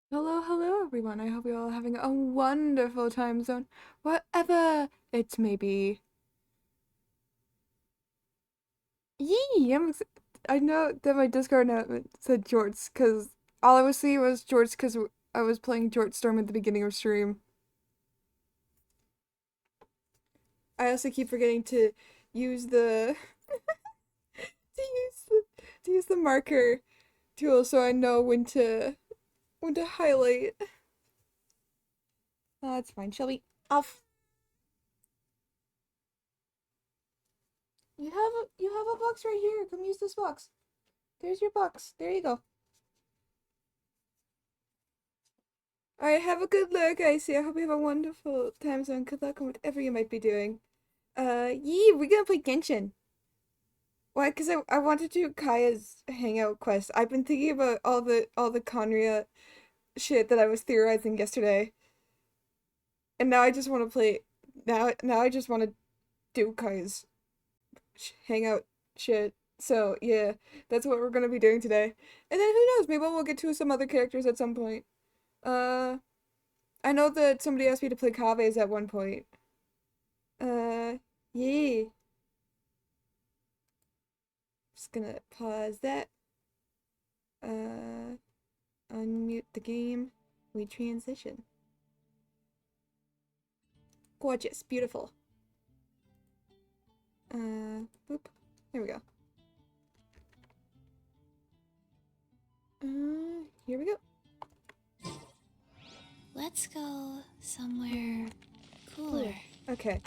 Hello, hello everyone. I hope you're all having a wonderful time zone, whatever it may be. Yee! I know that my Discord note said Jorts, because all I was seeing was Jorts because I was playing Jort Storm at the beginning of stream. I also keep forgetting to use the to use the marker tool so I know when to highlight. Oh, that's fine. Shall we off? You have a box right here. Come use this box. There's your box. There you go. Alright, have a good look, Icy. I hope you have a wonderful time zone. Good luck on whatever you might be doing. Yee, we're gonna play Genshin. Why? Because I want to do Kaya's hangout quest. I've been thinking about all the Conria shit that I was theorizing yesterday. And now I just want to play now I just want to do Kaya's hangout shit. So, yeah, that's what we're gonna be doing today. And then who knows, maybe we'll get to some other characters at some point. Uh, I know that somebody asked me to play Kaves at one point. Yeah. Just gonna pause that. Uh, Unmute the game. We transition. Gorgeous, beautiful. Boop. There we go. Here we go. Let's go somewhere cooler. Okay.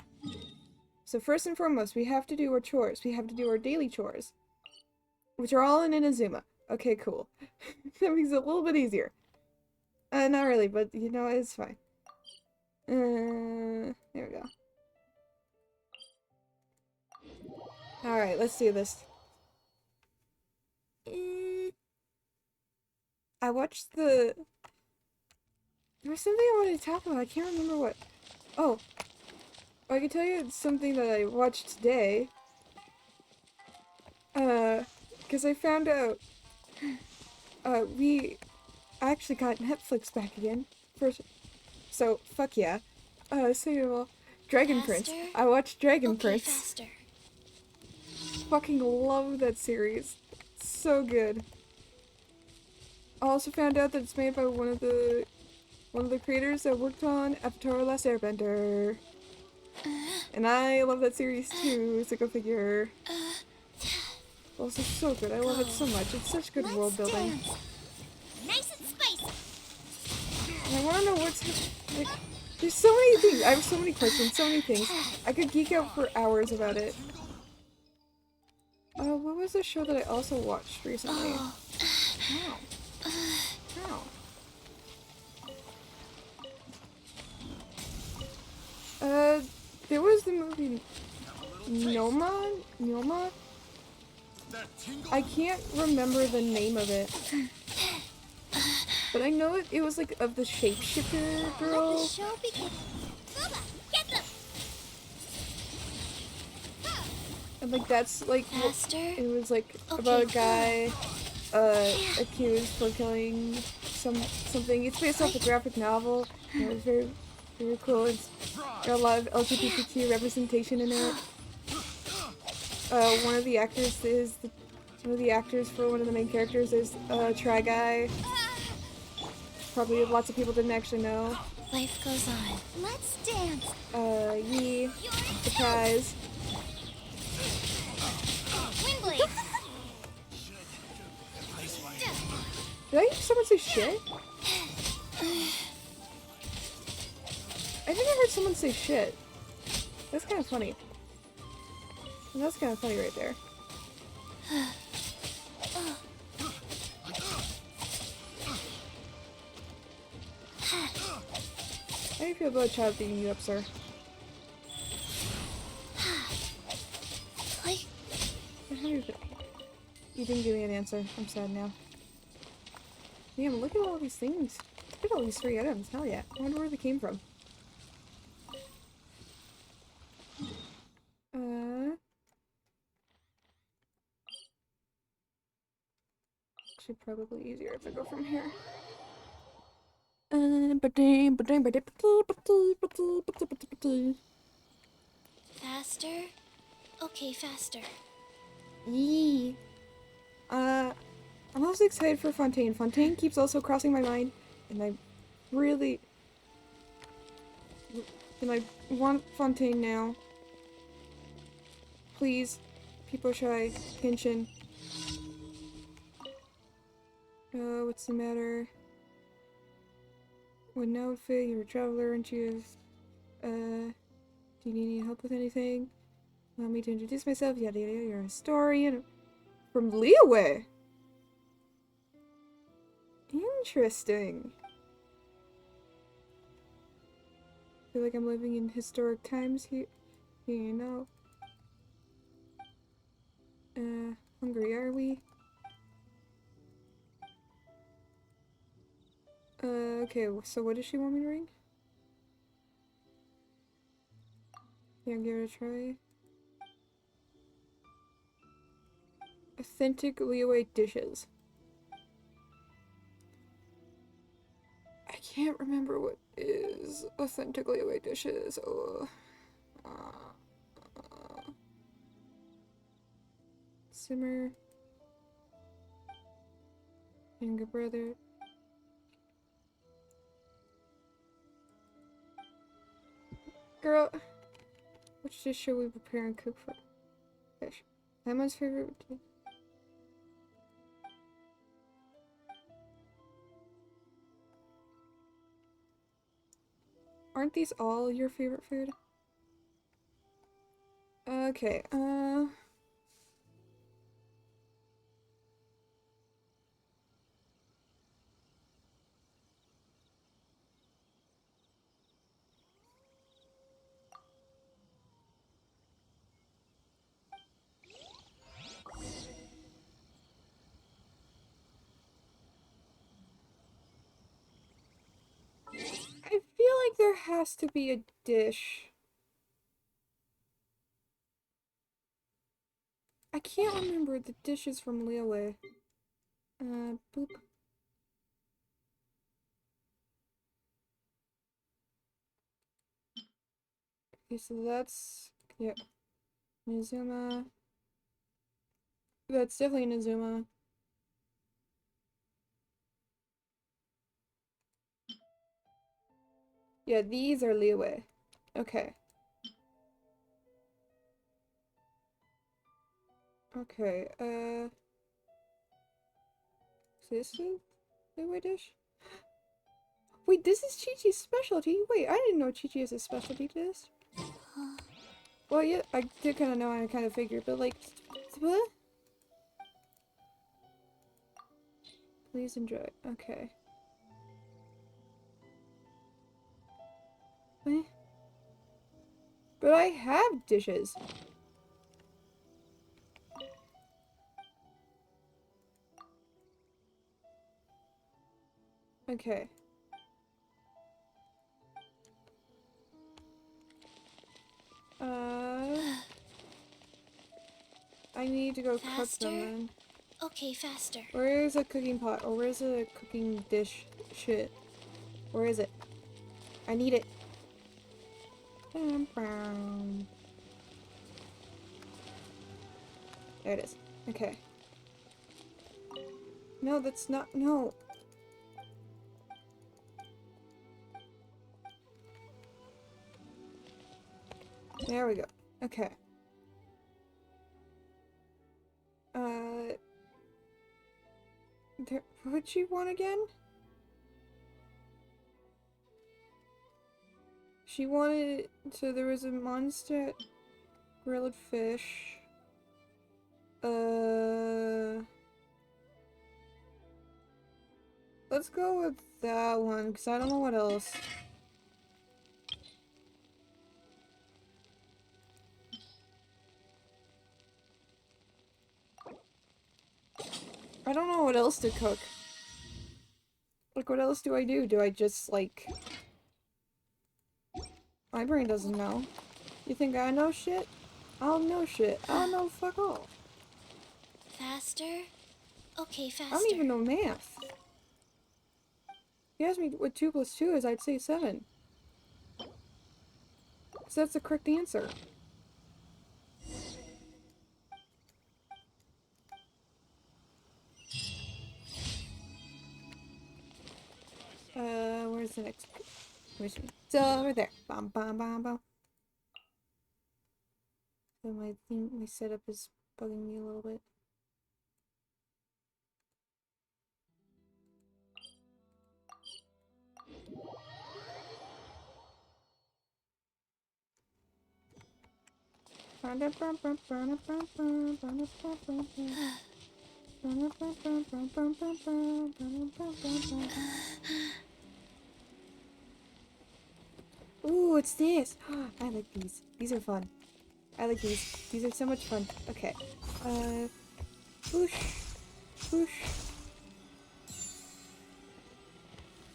So first and foremost, we have to do our chores. We have to do our daily chores, which are all in Inazuma. Okay, cool. That makes it a little bit easier. Not really, but you know, it's fine. There we go. Alright, let's do this. I watched the... There was something I wanted to talk about. I can't remember what. Oh. I can tell you something that I watched today. Because I found out, we actually got Netflix back again. First, so, fuck yeah. Second of all, Dragon Prince. I watched Dragon Prince. Faster. Fucking love that series. So good. I also found out that it's made by one of the creators that worked on Avatar: Last Airbender. And I love that series too, so go figure. Also so good, I love it so much. It's such good world building. Nice and spicy. And I wanna know what's like, there's so many things. I have so many questions, so many things. I could geek out for hours about it. What was the show that I also watched recently? Wow. Wow. There was the movie Noma? Noma? I can't remember the name of it. But I know it was like of the shapeshifter girl. Let the show begin. Boba, get them. And like that's like Faster. it was like Okay, about a guy accused for killing something. It's based off a graphic novel. And it was very very cool. It's got a lot of LGBTQ representation in it. One of the actors is one of the actors for one of the main characters is Try Guy. Probably lots of people didn't actually know. Life goes on. Let's dance. Yee. Surprise. Windblade. Did I hear someone say shit? I think I heard someone say shit. That's kind of funny. And that's kind of funny right there. How do you feel about a child beating you up, sir? Like, How do you feel? You didn't give me an answer. I'm sad now. Damn, look at all these things. Look at all these free items. Hell yeah. I wonder where they came from. Actually probably easier if I go from here. Faster? Okay, faster. Yee. I'm also excited for Fontaine. Fontaine keeps also crossing my mind, and I really, and I want Fontaine now. Please, people shy, Genshin. What's the matter? What outfit? You're a traveler, aren't you? Do you need any help with anything? Allow me to introduce myself. Yada yada. You're a historian from Leeway. Interesting. I feel like I'm living in historic times here. You know. Hungry are we? Okay, so what does she want me to ring? Yeah, give it a try. Authentic Leeway dishes. I can't remember what is authentic Leeway dishes. Oh. Simmer. Younger brother. Girl, which dish should we prepare and cook for fish? Emma's favorite dish. Aren't these all your favorite food? Okay, I feel like there has to be a dish. I can't remember the dishes from Leeway. Boop. Okay, so that's, yeah, Nizuma. That's definitely Nizuma. Yeah, these are Leeway. Okay. Okay, is this a Leeway dish? Wait, this is Chi-Chi's specialty? Wait, I didn't know Chi-Chi has a specialty to this. Well, yeah, I did kind of know and I kind of figured, but like, what? Please enjoy. Okay. Eh? But I have dishes. Okay. I need to go cook them Faster? then. Okay, faster. Where is a cooking pot? Or where's a cooking dish? Shit. Where is it? I need it. Brown. There it is. Okay. No, that's not. No. There we go. Okay. Uh. What'd she want again? She wanted. So there was a monster grilled fish. Let's go with that one, because I don't know what else. I don't know what else to cook. Like, what else do I do? Do I just, like... My brain doesn't know. You think I know shit? I don't know shit. I don't know fuck all. Faster? Okay, I faster. don't even know math. He asked me what 2 plus 2 is, I'd say 7. So that's the correct answer. Where's the next mission? It's over there. Bum bum bum bum. So my setup is bugging me a little bit. Ooh, it's this. I like these. These are fun. I like these. These are so much fun. Okay. Whoosh. Whoosh.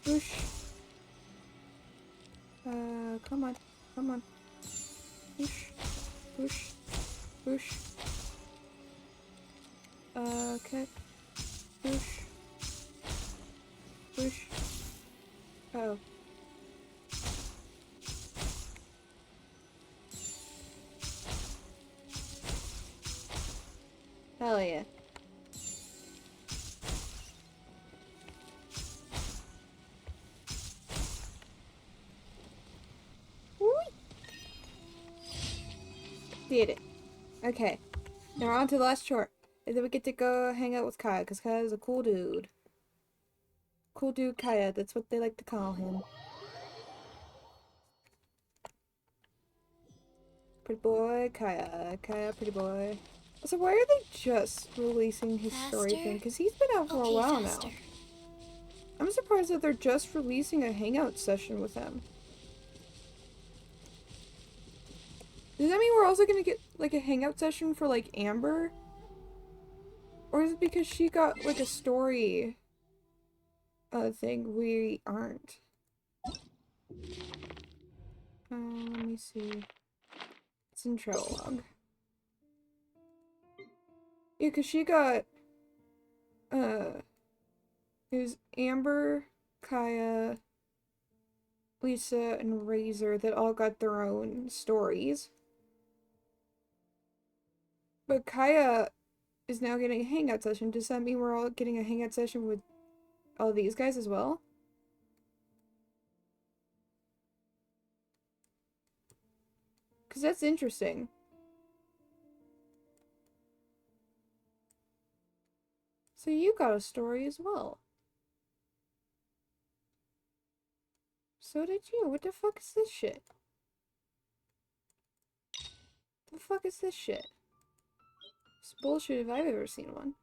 Whoosh. Come on. Come on. Whoosh. Whoosh. Whoosh. Okay. Whoosh. Whoosh. Oh. Hell yeah. Woo! Did it. Okay. Now we're on to the last chore. And then we get to go hang out with Kaya, because Kaya is a cool dude. Cool dude Kaya, that's what they like to call him. Pretty boy Kaya. Kaya, pretty boy. So why are they just releasing his story thing? Because he's been out for a while now. I'm surprised that they're just releasing a hangout session with him. Does that mean we're also gonna get like a hangout session for like Amber? Or is it because she got like a story thing we aren't? Let me see. It's in travel log. Yeah, because she got it was Amber, Kaya, Lisa, and Razor that all got their own stories. But Kaya is now getting a hangout session. Does that mean we're all getting a hangout session with all these guys as well? Because that's interesting. So you got a story as well. So did you. What the fuck is this shit? The fuck is this shit? It's bullshit if I've ever seen one.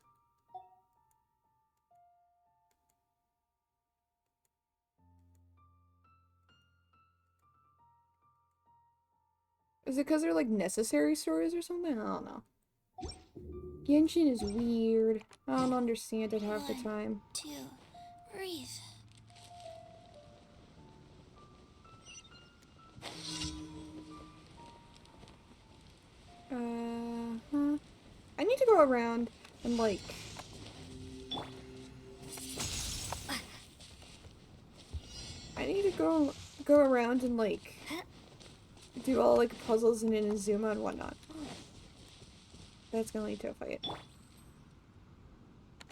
Is it because they're like necessary stories or something? I don't know. Genshin is weird. I don't understand it half the time. 2, breathe. I need to go around and like I need to go around and like do all like puzzles and Inazuma and whatnot. That's gonna lead to a fight.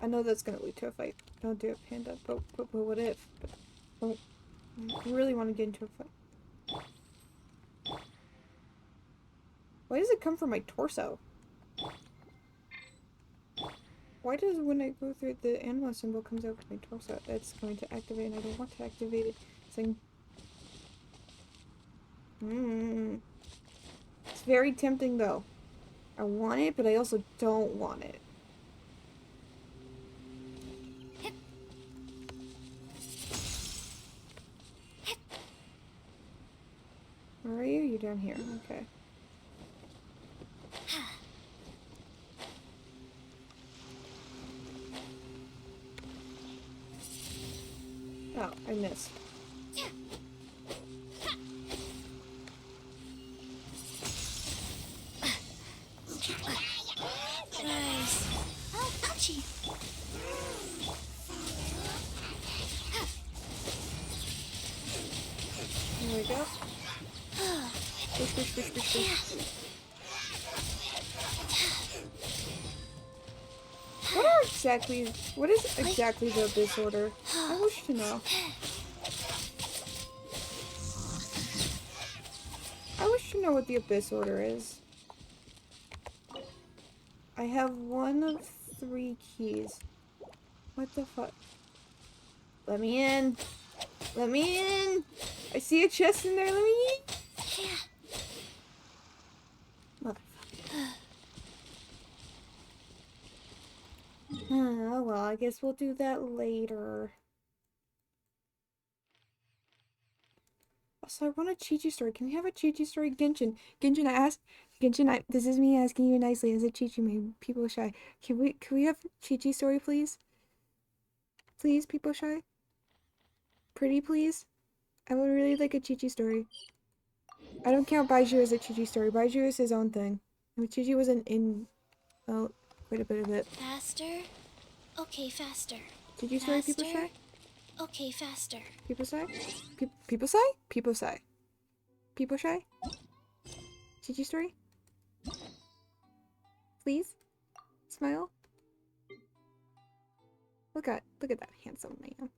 I know that's gonna lead to a fight. Don't do it, Panda. But what if? But I really want to get into a fight. Why does it come from my torso? Why does when I go through the animal symbol comes out with my torso? That's going to activate and I don't want to activate it. Saying it's very tempting though. I want it, but I also don't want it. Where are you? You're down here. Okay. Oh, I missed. Nice. Oh, ouchie. Yep. Push, push, push, push, push. What is exactly the Abyss Order? I wish to know. I wish to know what the Abyss Order is. I have 1 of 3 keys. What the fuck? Let me in! Let me in! I see a chest in there, let me in! Motherfucker. Oh well, I guess we'll do that later. Also, I want a Chi-Chi story. Can we have a Chi-Chi story? Genshin. Genshin, this is me asking you nicely as a Chi-Chi main. People shy. Can we have Chi-Chi story, please? Please, people shy? Pretty, please? I would really like a Chi-Chi story. I don't count Baiju as a Chi-Chi story. Baiju is his own thing. I mean, Chi-Chi was well, quite a bit of it. Faster? Okay, faster. Chi-Chi story, people Faster? shy? Okay, faster. People shy? People shy? People shy. People shy? Chi-Chi story? Please? Smile? Look at that handsome man.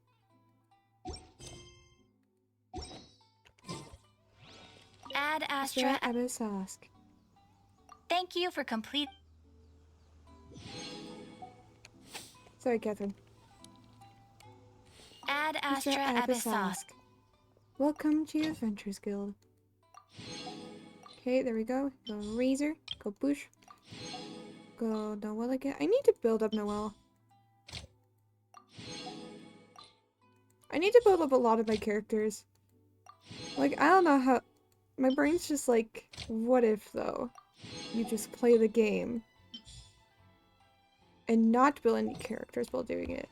Ad Astra Astra. Abyssosque. Thank you for complete. Sorry, Catherine. Ad Astra Astra Abyssosque. Welcome to Adventures Guild. Okay, there we go. Go Razor. Go Bush. Go Noelle again. I need to build up Noelle. I need to build up a lot of my characters. Like, I don't know how... My brain's just like, what if, though, you just play the game and not build any characters while doing it?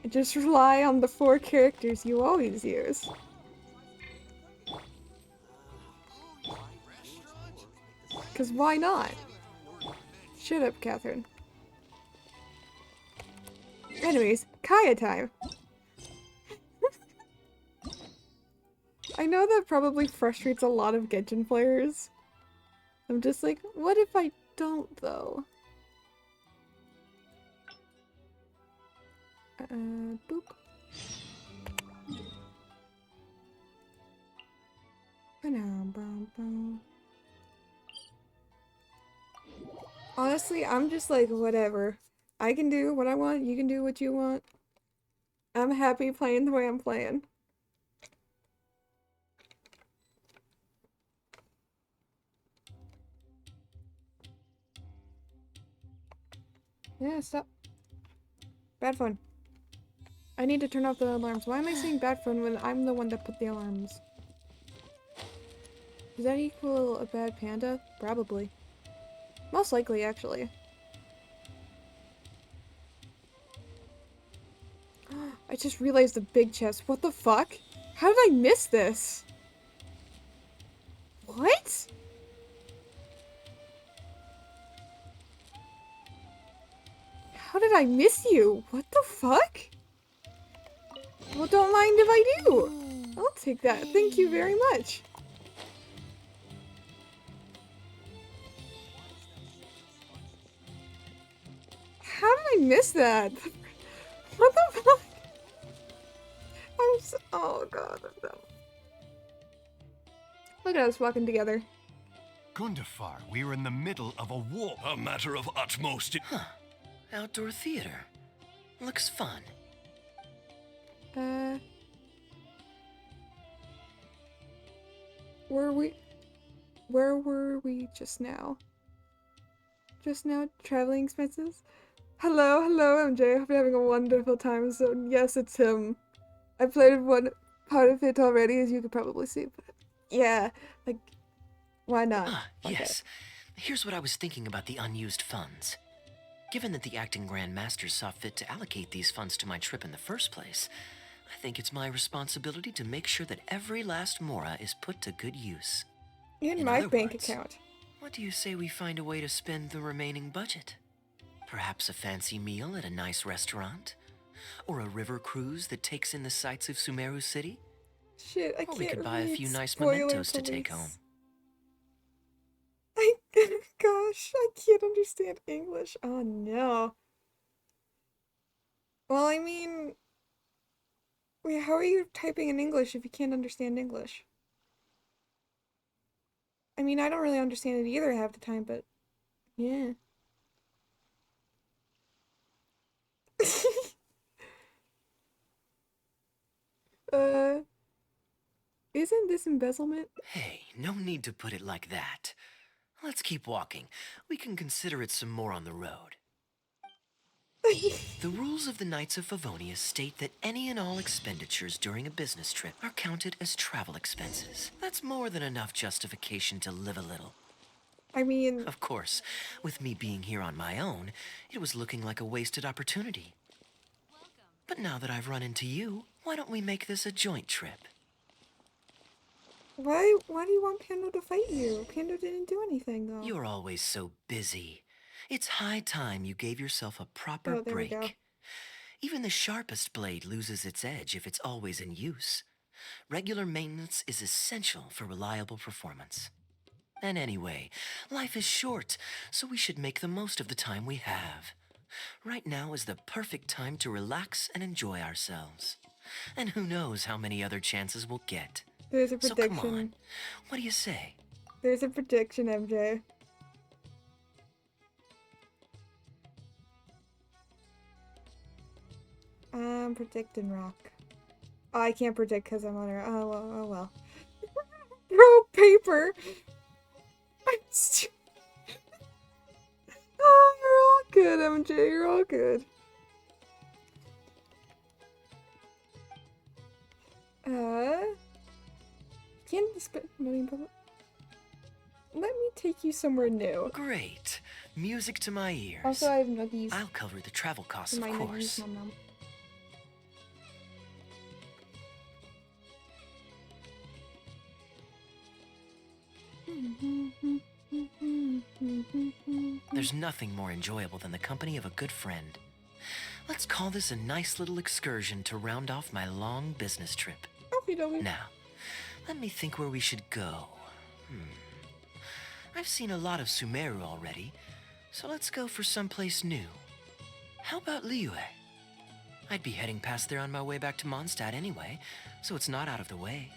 And just rely on the 4 characters you always use. Because why not? Shut up, Catherine. Anyways, Kaya time! I know that probably frustrates a lot of Genshin players. I'm just like, what if I don't, though? Boop. Honestly, I'm just like, whatever. I can do what I want, you can do what you want. I'm happy playing the way I'm playing. Yeah, stop. Bad phone. I need to turn off the alarms. Why am I saying bad phone when I'm the one that put the alarms? Does that equal a bad panda? Probably. Most likely, actually. I just realized the big chest. What the fuck? How did I miss this? What? How did I miss you? What the fuck? Well, don't mind if I do. I'll take that. Thank you very much. How did I miss that? What the fuck? I'm so— oh god, I'm dumb. Look at us walking together. Gundafar, we're in the middle of a war. A matter of utmost. Outdoor theater. Looks fun. Where were we just now? Just now? Traveling expenses? Hello, MJ. Hope you're having a wonderful time. So, yes, it's him. I played one part of it already, as you could probably see, but yeah, like, why not? Yes. Here's what I was thinking about the unused funds. Given that the acting Grand Masters saw fit to allocate these funds to my trip in the first place, I think it's my responsibility to make sure that every last mora is put to good use. In my bank account. What do you say we find a way to spend the remaining budget? Perhaps a fancy meal at a nice restaurant? Or a river cruise that takes in the sights of Sumeru City? Shit, I Or we can't could buy a read. few nice Spoiler mementos to take home. police. Gosh, I can't understand English. Oh no. Well, I mean, wait, how are you typing in English if you can't understand English? I mean, I don't really understand it either half the time, but yeah. uh, isn't this embezzlement? Hey, no need to put it like that. Let's keep walking. We can consider it some more on the road. The rules of the Knights of Favonius state that any and all expenditures during a business trip are counted as travel expenses. That's more than enough justification to live a little. I mean, Of course, with me being here on my own, it was looking like a wasted opportunity. But now that I've run into you, why don't we make this a joint trip? why do you want Pando to fight you? Pando didn't do anything though. You're always so busy. It's high time you gave yourself a proper Oh, there we go. break. Even the sharpest blade loses its edge if it's always in use. Regular maintenance is essential for reliable performance. And anyway, life is short, so we should make the most of the time we have. Right now is the perfect time to relax and enjoy ourselves. And who knows how many other chances we'll get. There's a So come prediction. on, what do you say? There's a prediction, MJ. I'm predicting rock. Oh, I can't predict because I'm on her. Oh well. Oh well. Bro, paper. I'm oh, you're all good, MJ. You're all good. Can't spend money in public. Let me take you somewhere new. Great. Music to my ears. Also, I have nuggies. I'll cover the travel costs, My of nuggies, course. mom. There's nothing more enjoyable than the company of a good friend. Let's call this a nice little excursion to round off my long business trip. Okie dokie. Now, let me think where we should go. I've seen a lot of Sumeru already, so let's go for someplace new. How about Liyue? I'd be heading past there on my way back to Mondstadt anyway, so it's not out of the way.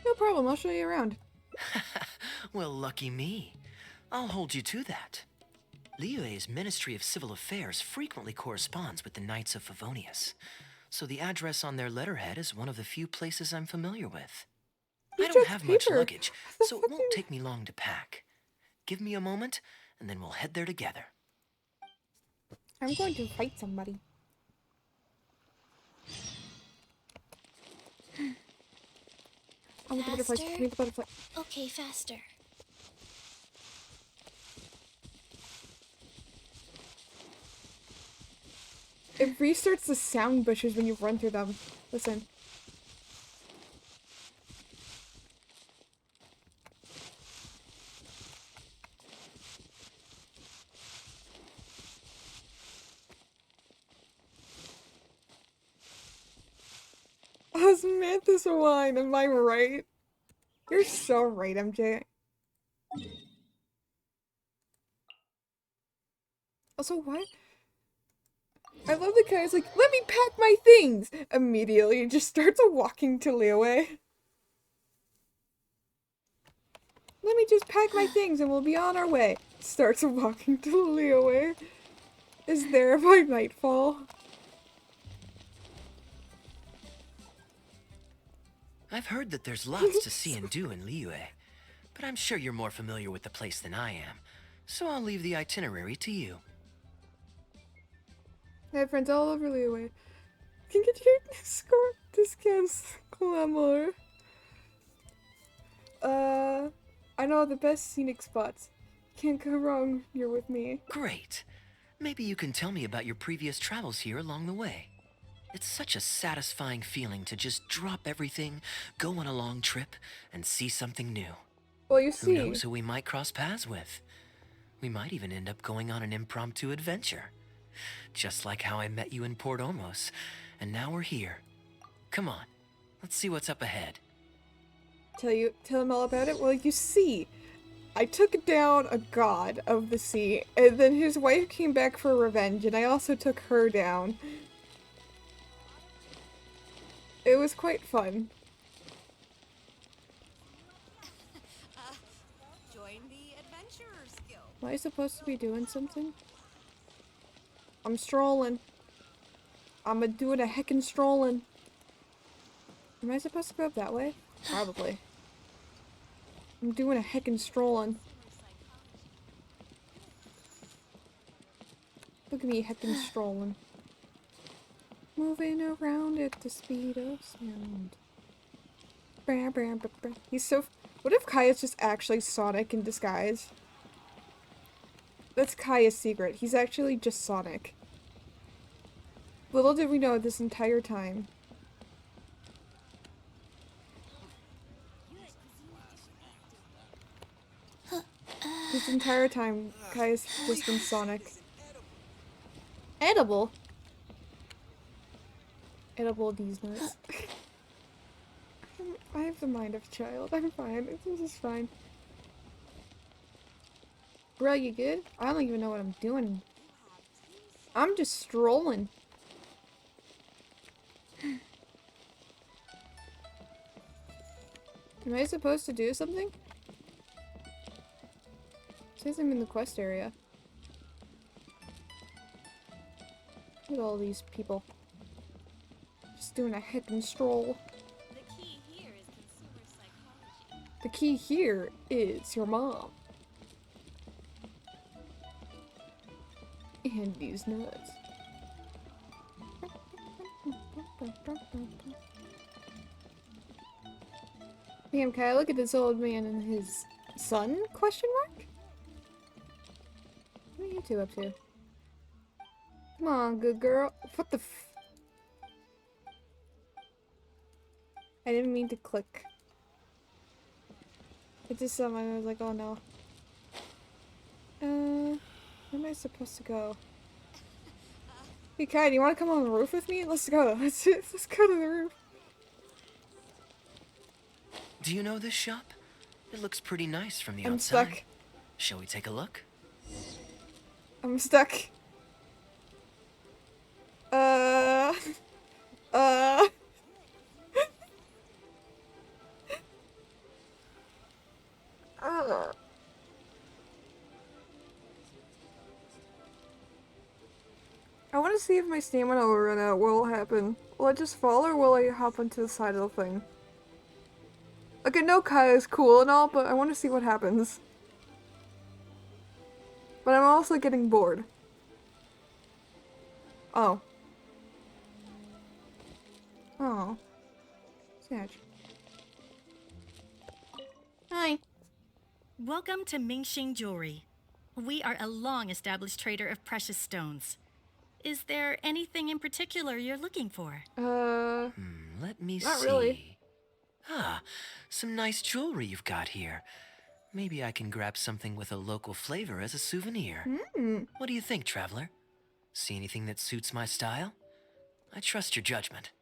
No problem, I'll show you around. Well, lucky me. I'll hold you to that. Liyue's Ministry of Civil Affairs frequently corresponds with the Knights of Favonius, so the address on their letterhead is one of the few places I'm familiar with. You I don't checked have much paper. luggage, What the so it fuck won't you- take me long to pack. Give me a moment, and then we'll head there together. I'm going to fight somebody. I want the butterflies. Faster? I need the butterfly. Okay, faster. It restarts the sound bushes when you run through them. Listen. Osmanthus wine, am I right? You're so right, MJ. Also, what? I love the guy's like, let me pack my things! Immediately, he just starts walking to Liyue. Let me just pack my things and we'll be on our way. Starts walking to Liyue. Is there by nightfall? I've heard that there's lots to see and do in Liyue, but I'm sure you're more familiar with the place than I am, so I'll leave the itinerary to you. I have friends all over Liyue. Can get your discounts, glamour. I know the best scenic spots. Can't go wrong, you're with me. Great. Maybe you can tell me about your previous travels here along the way. It's such a satisfying feeling to just drop everything, go on a long trip, and see something new. Well, you Who see. knows who we might cross paths with? We might even end up going on an impromptu adventure. Just like how I met you in Port Omos, and now we're here. Come on, let's see what's up ahead. Tell him all about it? Well, you see, I took down a god of the sea, and then his wife came back for revenge, and I also took her down. It was quite fun. Join the Adventurers Guild. Am I supposed to be doing something? I'm strolling. I'm doing a heckin' strolling. Am I supposed to go up that way? Probably. I'm doing a heckin' strolling. Look at me heckin' strolling. Moving around at the speed of sound. Bam, bam, bam, bam. He's so. What if Kaya's just actually Sonic in disguise? That's Kaya's secret. He's actually just Sonic. Little did we know this entire time. This entire time, Kaya's just been Sonic. Edible? Edible these nuts. I have the mind of a child. I'm fine. This is fine. Bro, you good? I don't even know what I'm doing. I'm just strolling. Am I supposed to do something? It says I'm in the quest area. Look at all these people. Just doing a heckin' stroll. The key here is consumer psychology. The key here is your mom. And these nuts. Damn, can I look at this old man and his son? Question mark? What are you two up to? Come on, good girl. What the f- I didn't mean to click. It just someone I was like, oh no. Where am I supposed to go? Hey Kai, do you want to come on the roof with me? Let's go. Let's go to the roof. Do you know this shop? It looks pretty nice from the I'm outside. stuck. Shall we take a look? I'm stuck. Uh. I want to see if my stamina will run out. What will happen? Will I just fall or will I hop onto the side of the thing? Like, I know Kai is cool and all, but I want to see what happens. But I'm also getting bored. Oh. Oh. Sad. Hi. Welcome to Mingxing Jewelry. We are a long-established trader of precious stones. Is there anything in particular you're looking for? Let me Not see. really. Ah, some nice jewelry you've got here. Maybe I can grab something with a local flavor as a souvenir. What do you think, traveler? See anything that suits my style? I trust your judgment.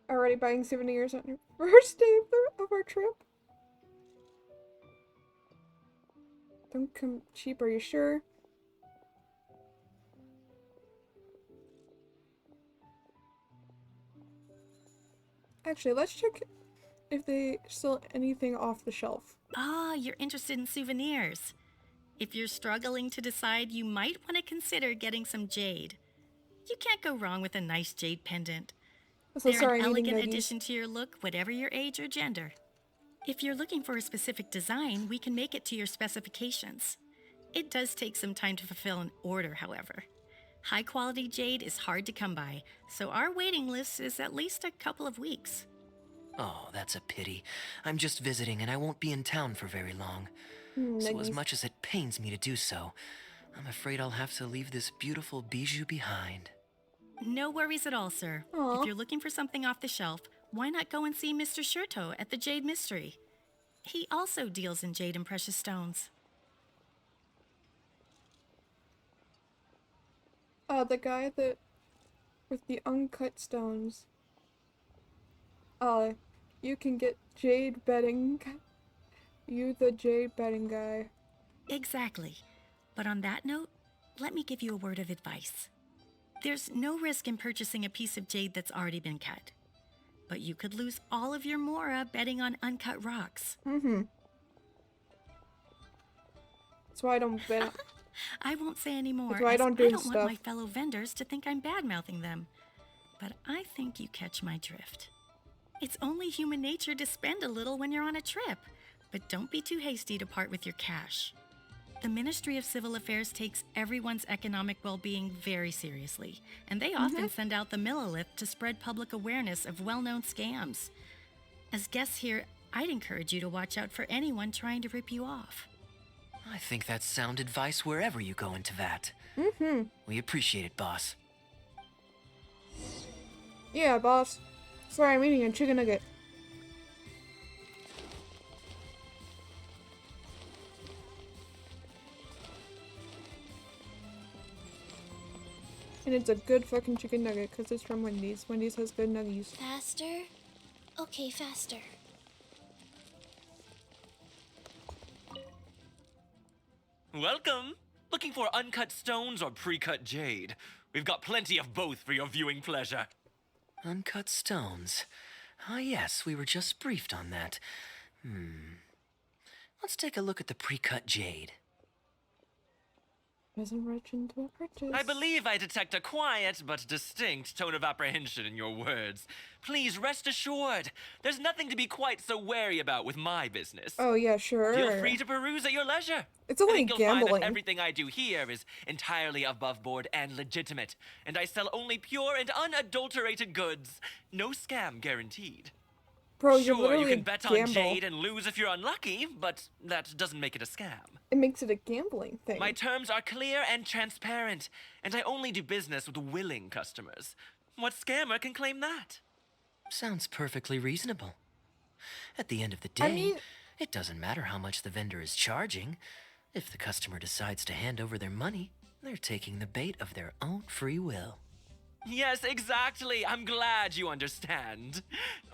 Already buying souvenirs on your first day of our trip? Don't come cheap, are you sure? Actually, let's check if they sell anything off the shelf. Ah, you're interested in souvenirs. If you're struggling to decide, you might want to consider getting some jade. You can't go wrong with a nice jade pendant. So They're sorry, an I'm eating elegant nuggies. addition to your look, whatever your age or gender. If you're looking for a specific design, we can make it to your specifications. It does take some time to fulfill an order, however. High-quality jade is hard to come by, so our waiting list is at least a couple of weeks. Oh, that's a pity. I'm just visiting and I won't be in town for very long. So as Nuggies. much as it pains me to do so, I'm afraid I'll have to leave this beautiful bijou behind. No worries at all, sir. Aw. If you're looking for something off the shelf, why not go and see Mr. Shurto at the Jade Mystery? He also deals in jade and precious stones. The guy that with the uncut stones. You can get jade bedding. You the jade bedding guy. Exactly. But on that note, let me give you a word of advice. There's no risk in purchasing a piece of jade that's already been cut. But you could lose all of your mora betting on uncut rocks. That's why I don't bet. I won't say any more. That's why I as don't do I don't stuff. want my fellow vendors to think I'm bad-mouthing them. But I think you catch my drift. It's only human nature to spend a little when you're on a trip. But don't be too hasty to part with your cash. The Ministry of Civil Affairs takes everyone's economic well-being very seriously, and they often send out the Millilith to spread public awareness of well-known scams. As guests here, I'd encourage you to watch out for anyone trying to rip you off. I think that's sound advice wherever you go into that. We appreciate it, boss. Yeah, boss. Sorry, I'm eating a chicken nugget. And it's a good fucking chicken nugget because it's from Wendy's. Wendy's has good nuggies. Faster? Okay, faster. Welcome! Looking for uncut stones or pre-cut jade? We've got plenty of both for your viewing pleasure. Uncut stones. Ah, yes, we were just briefed on that. Let's take a look at the pre-cut jade. Doesn't rush into a purchase. I believe I detect a quiet but distinct tone of apprehension in your words. Please rest assured, there's nothing to be quite so wary about with my business. Oh yeah, sure. Feel free to peruse at your leisure. It's only I think you'll find gambling. that everything I do here is entirely above board and legitimate, and I sell only pure and unadulterated goods. No scam guaranteed. Bro, you're Sure, literally you can bet a on gamble. jade and lose if you're unlucky, but that doesn't make it a scam. It makes it a gambling thing. My terms are clear and transparent, and I only do business with willing customers. What scammer can claim that? Sounds perfectly reasonable. At the end of the day, I mean- it doesn't matter how much the vendor is charging. If the customer decides to hand over their money, they're taking the bait of their own free will. Yes, exactly. I'm glad you understand.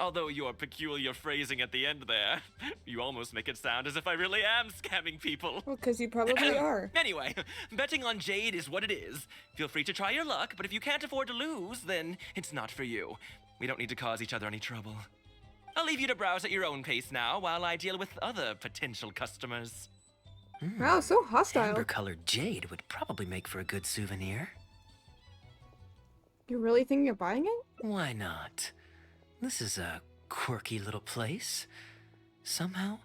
Although your peculiar phrasing at the end there, you almost make it sound as if I really am scamming people. Well, because you probably are. Anyway, betting on jade is what it is. Feel free to try your luck, but if you can't afford to lose, then it's not for you. We don't need to cause each other any trouble. I'll leave you to browse at your own pace now while I deal with other potential customers. Wow, so hostile. Amber-colored jade would probably make for a good souvenir. You're really thinking of buying it? Why not? This is a quirky little place. Somehow,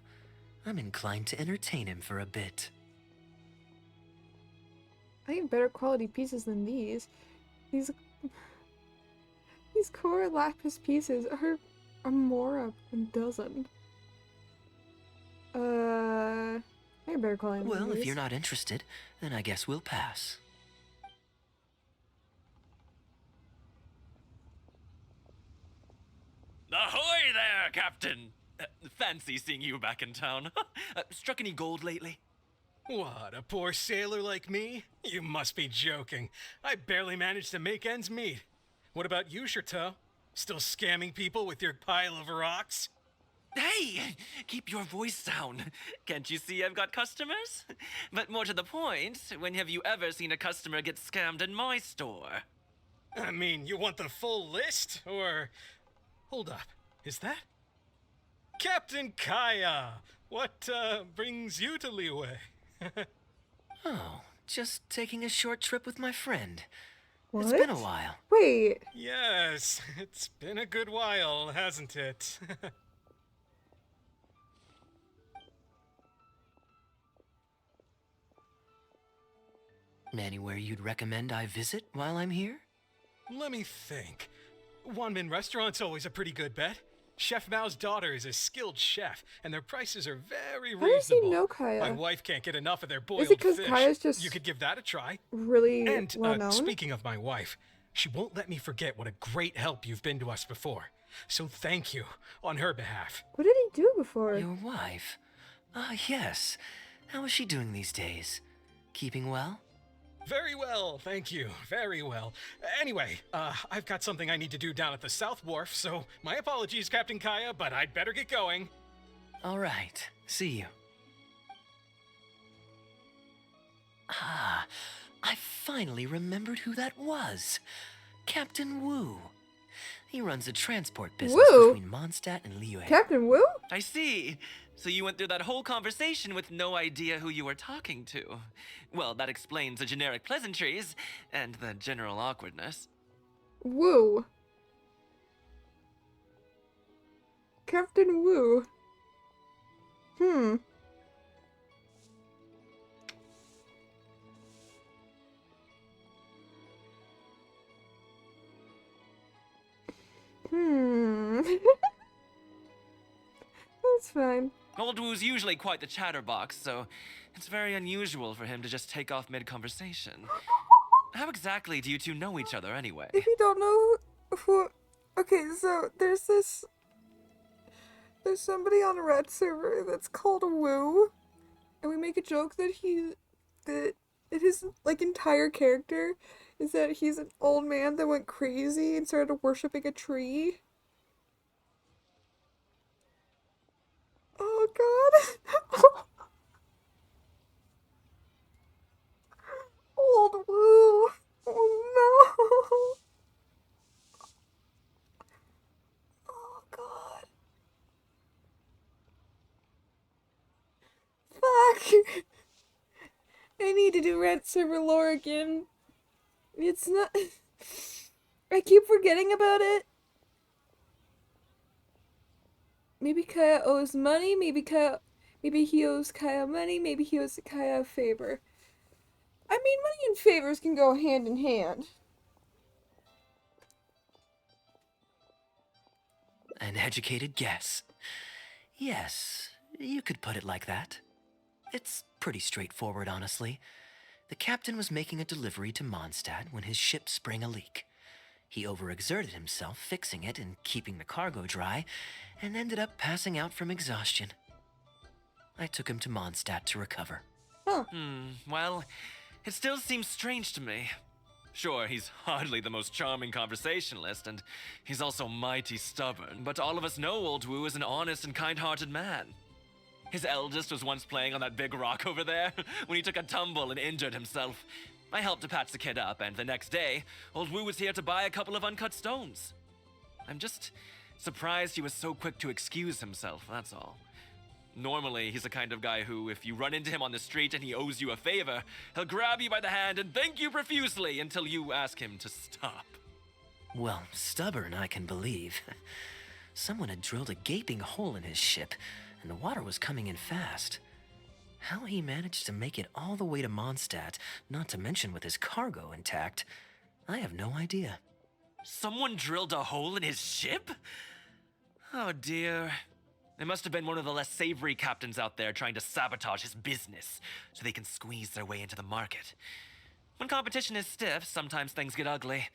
I'm inclined to entertain him for a bit. I have better quality pieces than these. These core lapis pieces are more a dozen. I have better quality than Well, these. if you're not interested, then I guess we'll pass. Ahoy there, Captain! Fancy seeing you back in town. Struck any gold lately? What, a poor sailor like me? You must be joking. I barely managed to make ends meet. What about you, Chateau? Still scamming people with your pile of rocks? Hey! Keep your voice down. Can't you see I've got customers? But more to the point, when have you ever seen a customer get scammed in my store? I mean, you want the full list? Or... Hold up, is that? Captain Kaya! What, brings you to Liyue? Oh, just taking a short trip with my friend. What? It's been a while. Wait, Yes, it's been a good while, hasn't it? Anywhere you'd recommend I visit while I'm here? Let me think. Wanmin Restaurant's always a pretty good bet. Chef Mao's daughter is a skilled chef, and their prices are very how does he reasonable. know Kaya? My wife can't get enough of their boiled Is it 'cause fish. Kaya's just You could give that a try. really And well known? speaking of my wife, she won't let me forget what a great help you've been to us before. So thank you on her behalf. What did he do before? Your wife? Ah, yes. How is she doing these days? Keeping well? Very well, thank you. Very well. Anyway, I've got something I need to do down at the South Wharf, so my apologies, Captain Kaya, but I'd better get going. All right, see you. Ah, I finally remembered who that was. Captain Wu. He runs a transport business Wu? between Mondstadt and Liyue. Captain Wu? I see. So you went through that whole conversation with no idea who you were talking to. Well, that explains the generic pleasantries and the general awkwardness. Wu. Captain Wu. Hmm. That's fine. Old Wu's usually quite the chatterbox, so it's very unusual for him to just take off mid-conversation. How exactly do you two know each other anyway? If you don't know who... Okay, so there's somebody on a red server that's called Wu, and we make a joke that his like entire character is that he's an old man that went crazy and started worshipping a tree. Oh god. Old Wu. Oh no. Oh god. Fuck. I need to do red server lore again. It's not... I keep forgetting about it. Maybe Kaya owes money, maybe he owes Kaya money, maybe he owes Kaya a favor. I mean, money and favors can go hand in hand. An educated guess. Yes, you could put it like that. It's pretty straightforward, honestly. The captain was making a delivery to Mondstadt when his ship sprang a leak. He overexerted himself fixing it and keeping the cargo dry, and ended up passing out from exhaustion. I took him to Mondstadt to recover. Well, it still seems strange to me. Sure, he's hardly the most charming conversationalist, and he's also mighty stubborn, but all of us know old Wu is an honest and kind-hearted man. His eldest was once playing on that big rock over there when he took a tumble and injured himself. I helped to patch the kid up, and the next day, old Wu was here to buy a couple of uncut stones. I'm just surprised he was so quick to excuse himself, that's all. Normally, he's the kind of guy who, if you run into him on the street and he owes you a favor, he'll grab you by the hand and thank you profusely until you ask him to stop. Well, stubborn, I can believe. Someone had drilled a gaping hole in his ship, and the water was coming in fast. How he managed to make it all the way to Mondstadt, not to mention with his cargo intact, I have no idea. Someone drilled a hole in his ship? Oh dear. It must have been one of the less savory captains out there trying to sabotage his business so they can squeeze their way into the market. When competition is stiff, sometimes things get ugly.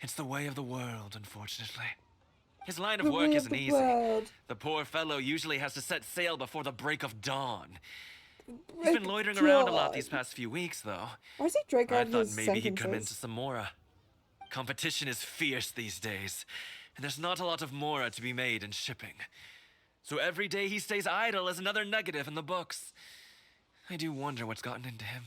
It's the way of the world, unfortunately. His line of The work way of isn't the easy. world. The poor fellow usually has to set sail before the break of dawn. He's Break been loitering of around a lot dawn. these past few weeks, though. Why does he drag I out thought his maybe he'd come into sentences? some Mora. Competition is fierce these days, and there's not a lot of Mora to be made in shipping. So every day he stays idle is another negative in the books. I do wonder what's gotten into him.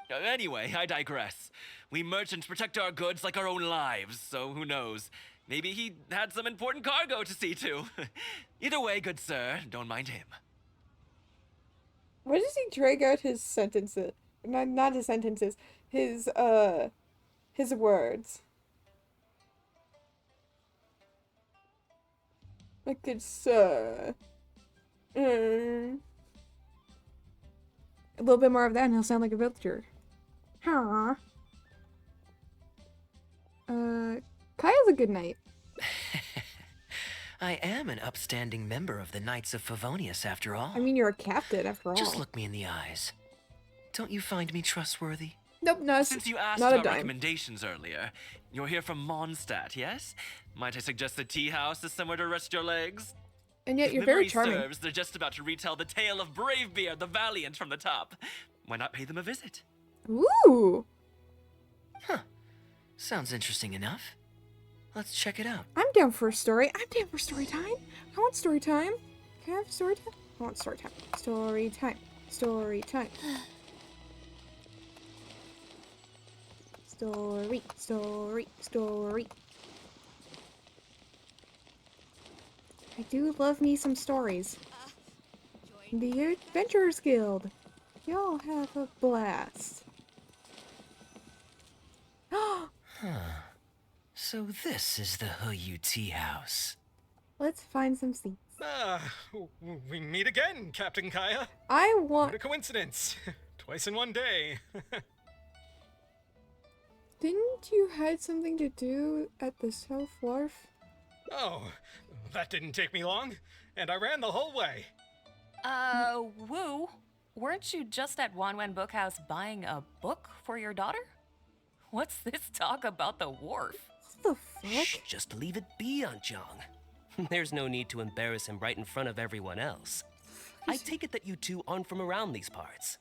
Anyway, I digress. We merchants protect our goods like our own lives, so who knows? Maybe he had some important cargo to see to. Either way, good sir, don't mind him. Why does he drag out his sentences? Not his sentences. His words. Like good sir. A little bit more of that and he'll sound like a villager. Huh. Kaya's a good knight. I am an upstanding member of the Knights of Favonius, after all. I mean, you're a captain after all. Just look me in the eyes. Don't you find me trustworthy? Nope, no, Since you asked not a about dime. recommendations earlier, you're here from Mondstadt, yes? Might I suggest the tea house is somewhere to rest your legs? And yet If you're very memory charming. serves, they're just about to retell the tale of Bravebeard the Valiant from the top. Why not pay them a visit? Ooh! Sounds interesting enough. Let's check it out. I'm down for a story. I'm down for story time. I want story time. Can I have story time? I want story time. Story time. Story time. Story, story, story. I do love me some stories. The Adventurers Guild. Y'all have a blast. So this is the Hu Tea House. Let's find some seats. We meet again, Captain Kaya. I What want... a coincidence. Twice in one day. Didn't you had something to do at the South Wharf? Oh, that didn't take me long, and I ran the whole way. Woo, weren't you just at Wanwen Bookhouse buying a book for your daughter? What's this talk about the wharf? What the fuck? Shh, just leave it be, Aunt Jong. There's no need to embarrass him right in front of everyone else. I take it that you two aren't from around these parts.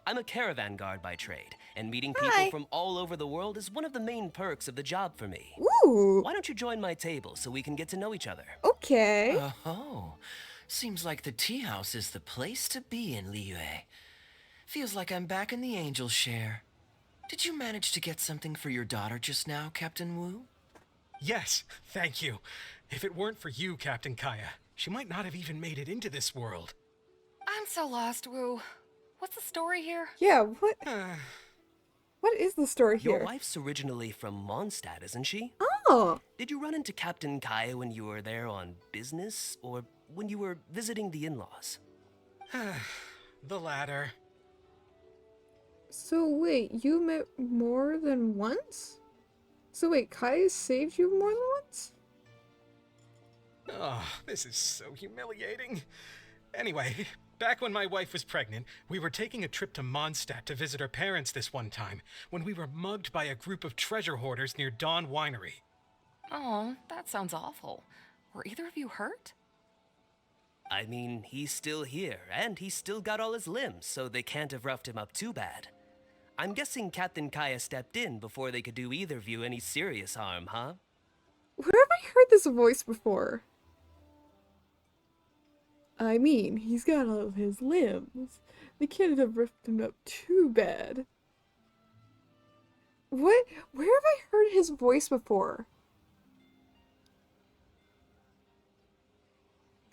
I'm a caravan guard by trade, and meeting people Hi. from all over the world is one of the main perks of the job for me. Ooh, Why don't you join my table so we can get to know each other? okay. Oh, seems like the tea house is the place to be in Liyue. Feels like I'm back in the angel share. Did you manage to get something for your daughter just now, Captain Wu? Yes, thank you. If it weren't for you, Captain Kaya, she might not have even made it into this world. I'm so lost, Woo. What's the story here? Yeah, what? What is the story Your here? wife's originally from Mondstadt, isn't she? Oh, Did you run into Captain Kaya when you were there on business, or when you were visiting the in-laws? The latter. so wait, you met more than once? So wait, Kai saved you more than once? Oh, this is so humiliating. Anyway, back when my wife was pregnant, we were taking a trip to Mondstadt to visit her parents this one time, when we were mugged by a group of treasure hoarders near Dawn Winery. Oh, that sounds awful. Were either of you hurt? I mean, he's still here, and he's still got all his limbs, so they can't have roughed him up too bad. I'm guessing Captain Kaya stepped in before they could do either of you any serious harm, huh? Where have I heard this voice before? I mean, he's got all of his limbs. They can't have ripped him up too bad. What? Where have I heard his voice before?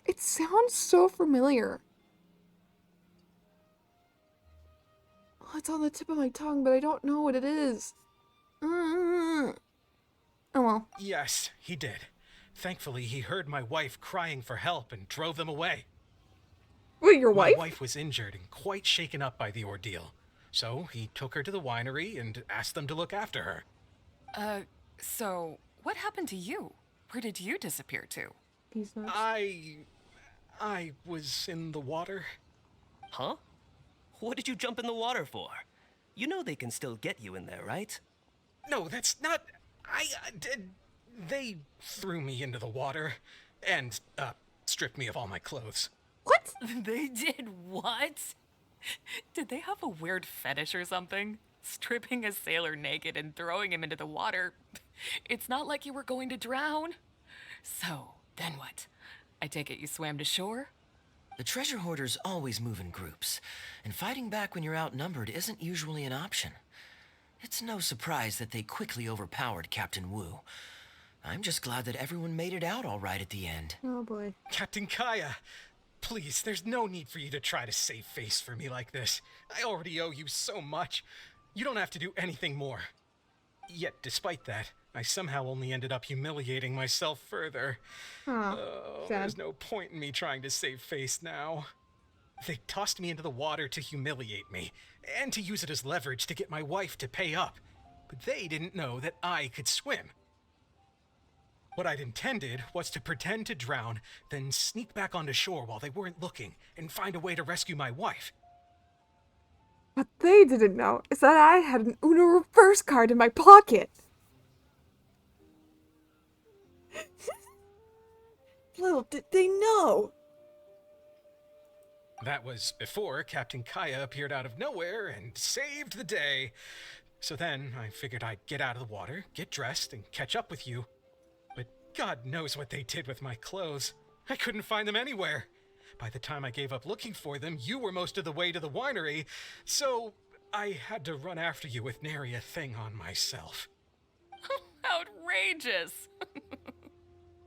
It sounds so familiar. Oh, it's on the tip of my tongue, but I don't know what it is. Oh well. Yes, he did. Thankfully, he heard my wife crying for help and drove them away. Wait, your My wife? wife was injured and quite shaken up by the ordeal. So he took her to the winery and asked them to look after her. So what happened to you? Where did you disappear to? He's not. I was in the water. Huh? What did you jump in the water for? You know they can still get you in there, right? No, that's not. They threw me into the water and, stripped me of all my clothes. What? They did what? Did they have a weird fetish or something? Stripping a sailor naked and throwing him into the water. It's not like you were going to drown. So, then what? I take it you swam to shore? The treasure hoarders always move in groups, and fighting back when you're outnumbered isn't usually an option. It's no surprise that they quickly overpowered Captain Wu. I'm just glad that everyone made it out all right at the end. Oh boy. Captain Kaya, please, there's no need for you to try to save face for me like this. I already owe you so much. You don't have to do anything more. Yet, despite that, I somehow only ended up humiliating myself further. Oh, sad. There's no point in me trying to save face now. They tossed me into the water to humiliate me, and to use it as leverage to get my wife to pay up. But they didn't know that I could swim. What I'd intended was to pretend to drown, then sneak back onto shore while they weren't looking, and find a way to rescue my wife. What they didn't know is that I had an Uno reverse card in my pocket. Little did they know. That was before Captain Kaya appeared out of nowhere and saved the day. So then I figured I'd get out of the water, get dressed, and catch up with you. But God knows what they did with my clothes. I couldn't find them anywhere. By the time I gave up looking for them, you were most of the way to the winery, so I had to run after you with nary a thing on myself. Outrageous!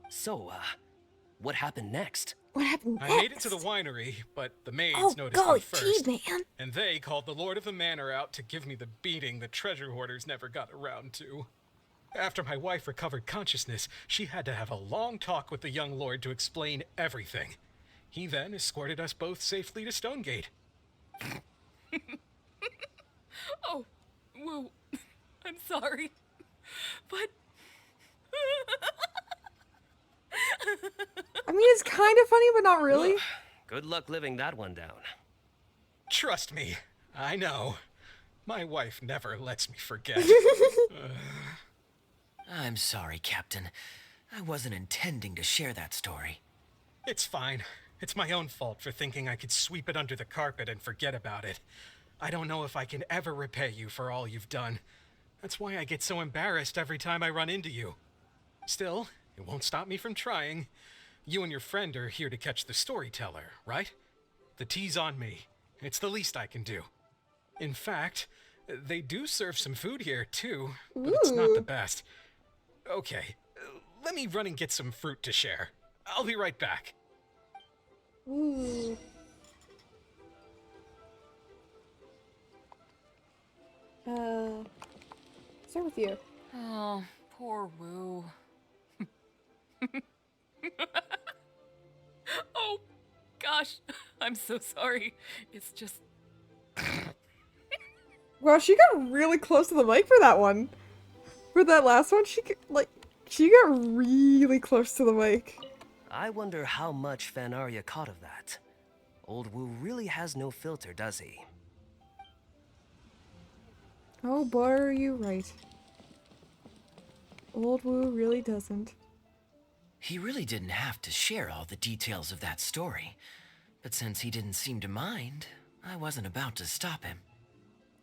So, what happened next? What happened next? I made it to the winery, but the maids Oh, noticed golly me first. gee, man. And they called the lord of the manor out to give me the beating the treasure hoarders never got around to. After my wife recovered consciousness, she had to have a long talk with the young lord to explain everything. He then escorted us both safely to Stonegate. Oh, whoa. I'm sorry. But... I mean, it's kind of funny, but not really. Good luck living that one down. Trust me, I know. My wife never lets me forget. I'm sorry, Captain. I wasn't intending to share that story. It's fine. It's my own fault for thinking I could sweep it under the carpet and forget about it. I don't know if I can ever repay you for all you've done. That's why I get so embarrassed every time I run into you. Still, it won't stop me from trying. You and your friend are here to catch the storyteller, right? The tea's on me. It's the least I can do. In fact, they do serve some food here, too, but it's not the best. Okay, let me run and get some fruit to share. I'll be right back. Ooh. Start with you. Oh, poor Woo. Oh, gosh. I'm so sorry. It's just... Wow, she got really close to the mic for that one. For that last one, she got really close to the mic. I wonder how much Fanaria caught of that. Old Wu really has no filter, does he? Oh boy, are you right. Old Wu really doesn't. He really didn't have to share all the details of that story. But since he didn't seem to mind, I wasn't about to stop him.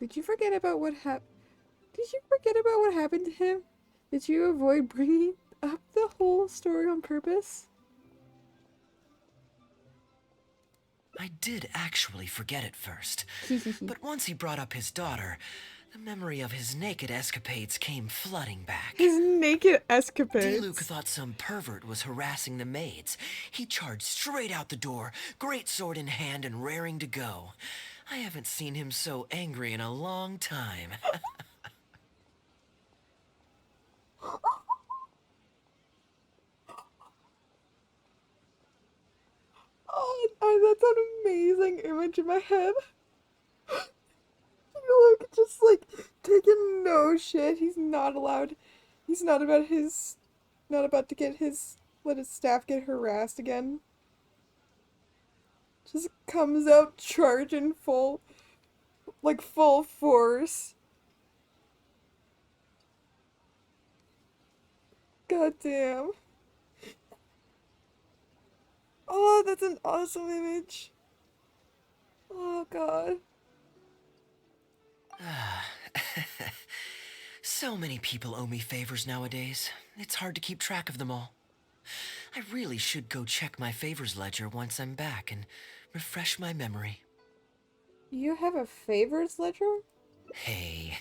Did you forget about what happened? Did you forget about what happened to him? Did you avoid bringing up the whole story on purpose? I did actually forget at first. But once he brought up his daughter, the memory of his naked escapades came flooding back. His naked escapades. D-Luke thought some pervert was harassing the maids. He charged straight out the door, great sword in hand and raring to go. I haven't seen him so angry in a long time. Oh, that's an amazing image in my head. Look, just like taking no shit. He's not allowed. He's not about to get let his staff get harassed again. Just comes out charging full force. God damn. Oh, that's an awesome image. Oh, God. So many people owe me favors nowadays. It's hard to keep track of them all. I really should go check my favors ledger once I'm back and refresh my memory. You have a favors ledger? Hey,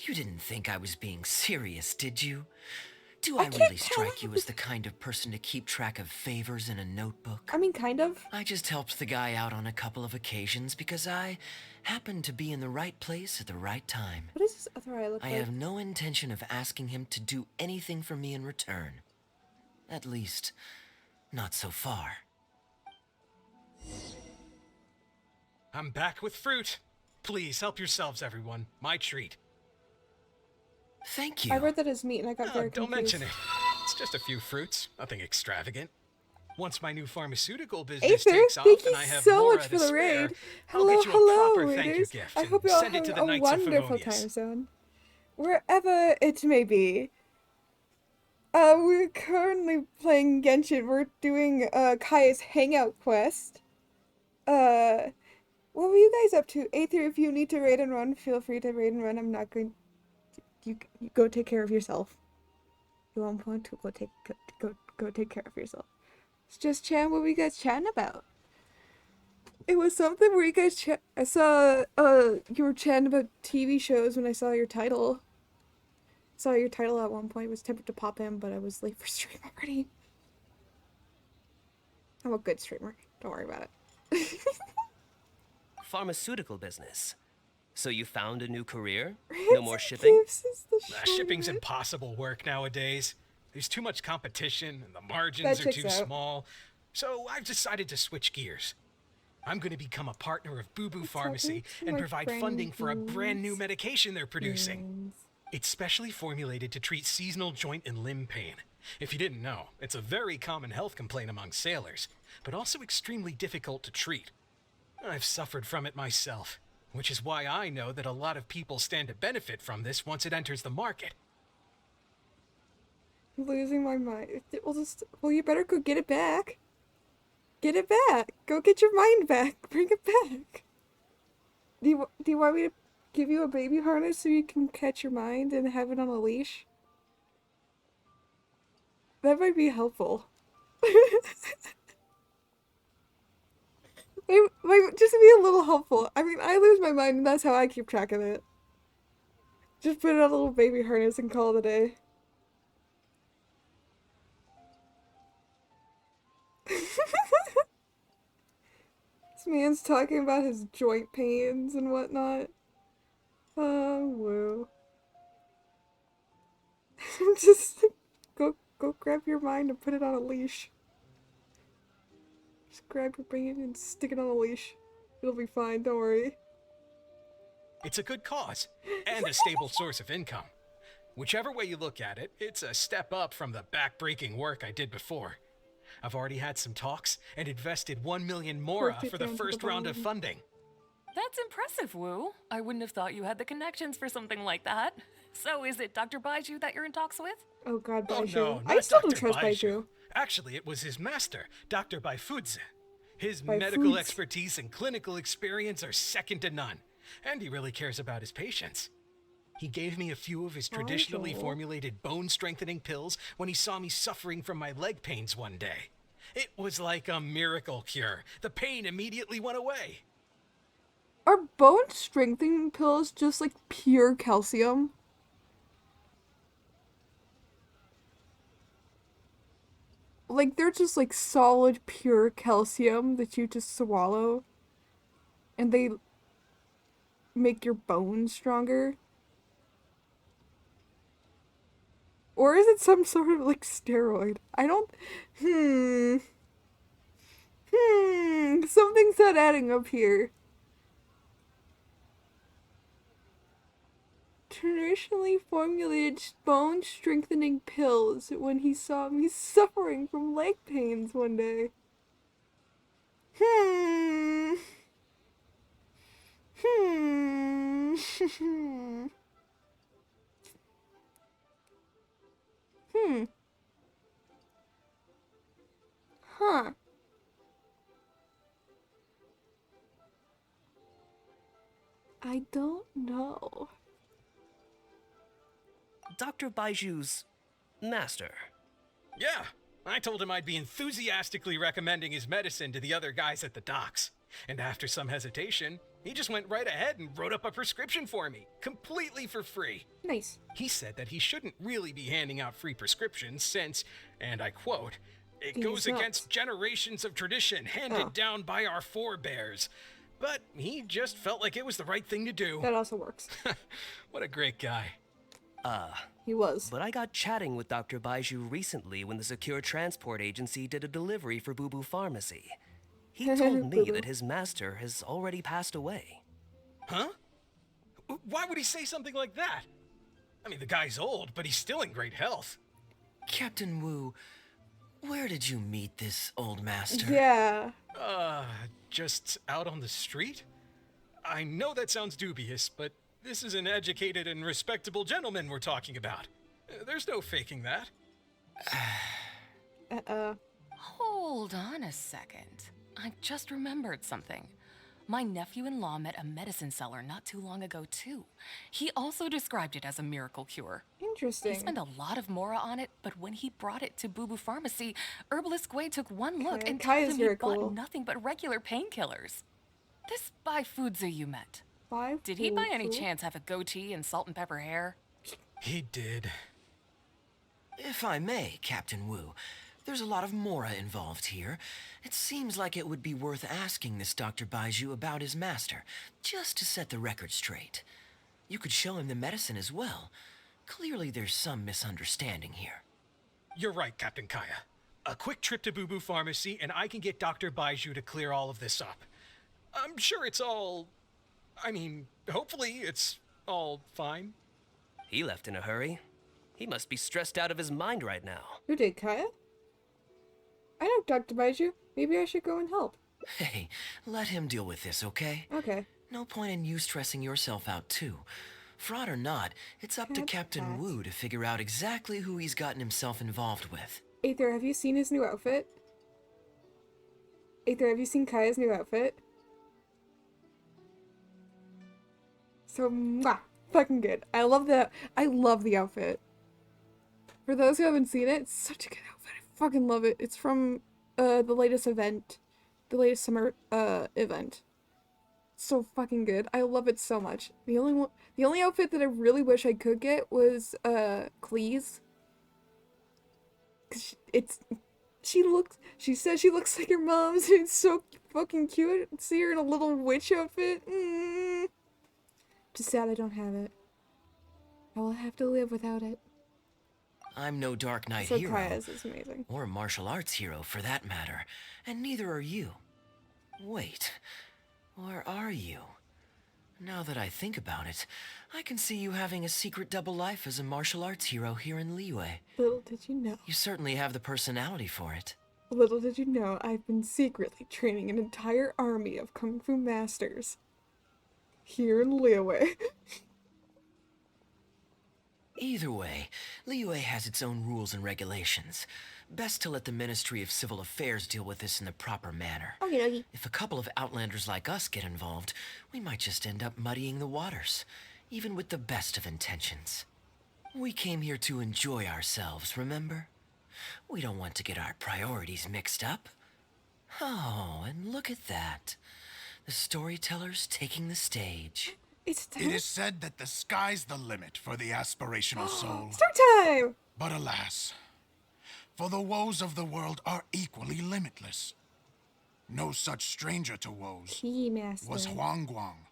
you didn't think I was being serious, did you? Do I really strike you as the kind of person to keep track of favors in a notebook? I mean, kind of. I just helped the guy out on a couple of occasions because I happened to be in the right place at the right time. What does this other eye look I like? have no intention of asking him to do anything for me in return. At least, not so far. I'm back with fruit. Please help yourselves, everyone. My treat. Thank you. I read that as meat and I got very confused. Don't mention it. It's just a few fruits, nothing extravagant. Once my new pharmaceutical business Aether, takes off thank and you I have so more much to for the spare, raid. I'll Hello, get you a proper hello, thank you raiders. gift I hope and you all send it to have the a Knights of wonderful Favonius. time zone. Wherever it may be. We're currently playing Genshin. We're doing Kaya's Hangout quest. What were you guys up to? Aether, if you need to raid and run, feel free to raid and run. I'm not going you go take care of yourself. You won't want to go take care of yourself. It's just chatting. What were you guys chatting about? It was something where you guys chat. I saw you were chatting about TV shows when I saw your title. Saw your title at one point. Was tempted to pop in, but I was late for stream already. I'm a good streamer. Don't worry about it. Pharmaceutical business. So you found a new career? No more shipping? Gifts is the Shipping's shorter. impossible work nowadays. There's too much competition, and the That margins are checks too out. small. So I've decided to switch gears. I'm going to become a partner of Boo Boo Pharmacy and my provide friend funding for a brand new Boo's medication they're producing. friends. It's specially formulated to treat seasonal joint and limb pain. If you didn't know, it's a very common health complaint among sailors, but also extremely difficult to treat. I've suffered from it myself, which is why I know that a lot of people stand to benefit from this once it enters the market. I'm losing my mind. Well, you better go get it back. Get it back. Go get your mind back. Bring it back. Do you want me to give you a baby harness so you can catch your mind and have it on a leash? That might be helpful. It might just be a little helpful. I mean, I lose my mind and that's how I keep track of it. Just put it on a little baby harness and call it a day. This man's talking about his joint pains and whatnot. Oh, woo. Just go grab your mind and put it on a leash. Just grab your brain and stick it on a leash. It'll be fine, don't worry. It's a good cause, and a stable source of income. Whichever way you look at it, it's a step up from the back-breaking work I did before. I've already had some talks and invested 1 million mora Worked it for the down to first the round of bottom. funding. That's impressive, Wu. I wouldn't have thought you had the connections for something like that. So is it Dr. Baiju that you're in talks with? Oh god, Oh Baiju. no, I not still Dr. don't trust Baiju. Actually, it was his master, Dr. Baifudze. His Baifudze. medical expertise and clinical experience are second to none, and he really cares about his patients. He gave me a few of his traditionally Baiju. formulated bone-strengthening pills when he saw me suffering from my leg pains one day. It was like a miracle cure. The pain immediately went away. Are bone strengthening pills just like pure calcium? Like they're just like solid pure calcium that you just swallow and they make your bones stronger? Or is it some sort of like steroid? I don't. Something's not adding up here. Traditionally formulated bone strengthening pills when he saw me suffering from leg pains one day. Huh. I don't know. Dr. Baiju's master. Yeah, I told him I'd be enthusiastically recommending his medicine to the other guys at the docks. And after some hesitation, he just went right ahead and wrote up a prescription for me, completely for free. Nice. He said that he shouldn't really be handing out free prescriptions since, and I quote, it He's goes not. against generations of tradition handed Oh. down by our forebears. But he just felt like it was the right thing to do. That also works. What a great guy. He was. But I got chatting with Dr. Baiju recently when the Secure Transport Agency did a delivery for Boo Boo Pharmacy. He told me Boo-boo. that his master has already passed away. Huh? Why would he say something like that? I mean, the guy's old, but he's still in great health. Captain Wu, where did you meet this old master? Yeah. Just out on the street? I know that sounds dubious, but this is an educated and respectable gentleman we're talking about. There's no faking that. Hold on a second. I just remembered something. My nephew-in-law met a medicine seller not too long ago, too. He also described it as a miracle cure. He Interesting. spent a lot of mora on it, but when he brought it to Boo Boo Pharmacy, Herbalist Gwei took one look and Kai told is him he very bought cool. nothing but regular painkillers. This Bai Fudzu you met. Bai Did he by any Fudzu? chance have a goatee and salt and pepper hair? He did. If I may, Captain Wu, there's a lot of Mora involved here. It seems like it would be worth asking this Dr. Baiju about his master, just to set the record straight. You could show him the medicine as well. Clearly there's some misunderstanding here. You're right, Captain Kaya. A quick trip to Boo Boo Pharmacy, and I can get Dr. Baiju to clear all of this up. I'm sure it's all... I mean, hopefully it's all fine. He left in a hurry. He must be stressed out of his mind right now. Who did, Kaya? I know Dr. Baiju. Maybe I should go and help. Hey, let him deal with this, okay? Okay. No point in you stressing yourself out, too. Fraud or not, it's up to Captain Wu to figure out exactly who he's gotten himself involved with. Aether, have you seen his new outfit? Aether, have you seen Kaya's new outfit? So, mwah, fucking good. I love the outfit. For those who haven't seen it, it's such a good outfit. I fucking love it. It's from the latest event. The latest summer event. So fucking good. I love it so much. The only outfit that I really wish I could get was Clee's. 'Cause she says she looks like her mom's. It's so fucking cute. See her in a little witch outfit. Just sad I don't have it. I will have to live without it. I'm no Dark Knight So hero, Kaya's is amazing. or martial arts hero for that matter, and neither are you. Wait, or are you? Now that I think about it, I can see you having a secret double life as a martial arts hero here in Liyue. Little did you know. You certainly have the personality for it. Little did you know, I've been secretly training an entire army of Kung Fu masters. Here in Liyue. Either way, Liyue has its own rules and regulations. Best to let the Ministry of Civil Affairs deal with this in the proper manner. Okay. If a couple of outlanders like us get involved, we might just end up muddying the waters, even with the best of intentions. We came here to enjoy ourselves, remember? We don't want to get our priorities mixed up. Oh, and look at that. The storyteller's taking the stage. It's It is said that the sky's the limit for the aspirational soul. Start time! But alas, for the woes of the world are equally limitless. No such stranger to woes Key master. was Huang Guang,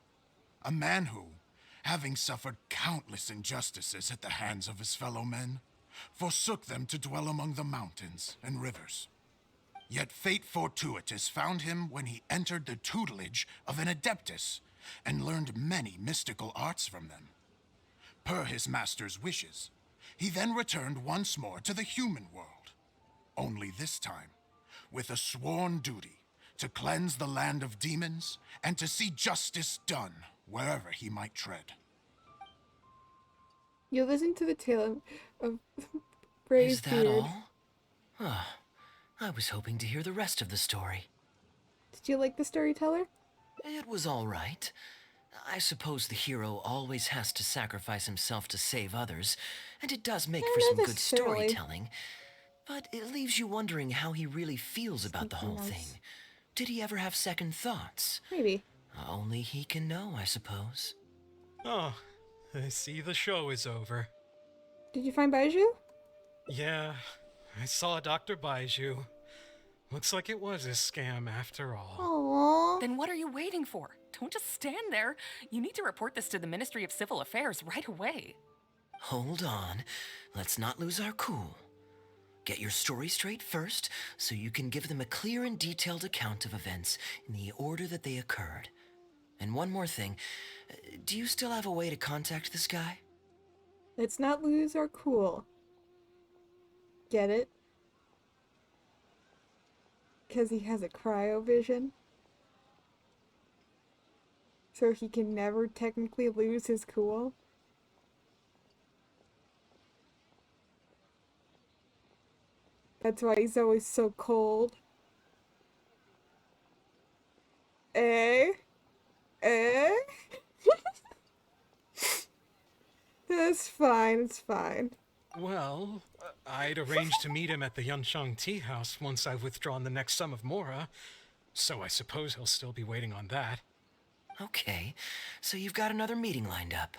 a man who, having suffered countless injustices at the hands of his fellow men, forsook them to dwell among the mountains and rivers. Yet fate fortuitous found him when he entered the tutelage of an adeptus and learned many mystical arts from them. Per his master's wishes, he then returned once more to the human world, only this time with a sworn duty to cleanse the land of demons and to see justice done wherever he might tread. You listen to the tale of Bray's Is that beard. all? Ah, I was hoping to hear the rest of the story. Did you like the storyteller? It was all right. I suppose the hero always has to sacrifice himself to save others, and it does make for not some good necessarily. storytelling. But it leaves you wondering how he really feels about the whole Something else. thing. Did he ever have second thoughts? Maybe. Only he can know, I suppose. Oh, I see the show is over. Did you find Baiju? Yeah, I saw Dr. Baiju. Looks like it was a scam after all. Aww. Then what are you waiting for? Don't just stand there. You need to report this to the Ministry of Civil Affairs right away. Hold on. Let's not lose our cool. Get your story straight first, so you can give them a clear and detailed account of events in the order that they occurred. And one more thing. Do you still have a way to contact this guy? Let's not lose our cool. Get it? Because he has a cryovision. So he can never technically lose his cool. That's why he's always so cold. Eh? Eh? It's fine, it's fine. Well, I'd arranged to meet him at the Yunshang Tea House once I've withdrawn the next sum of Mora, so I suppose he'll still be waiting on that. Okay, so you've got another meeting lined up.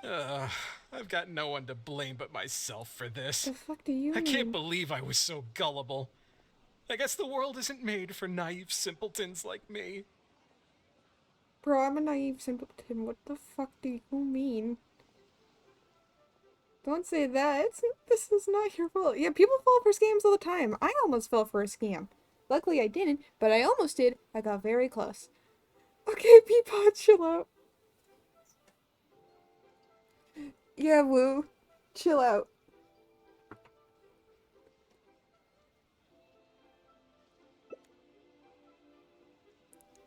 I've got no one to blame but myself for this. The fuck do you I can't mean? believe I was so gullible. I guess the world isn't made for naive simpletons like me. Bro, I'm a naive simpleton. What the fuck do you mean? Don't say that. This is not your fault. Yeah, people fall for scams all the time. I almost fell for a scam. Luckily I didn't, but I almost did. I got very close. Okay, Peapod, chill out. Yeah, Woo. Chill out.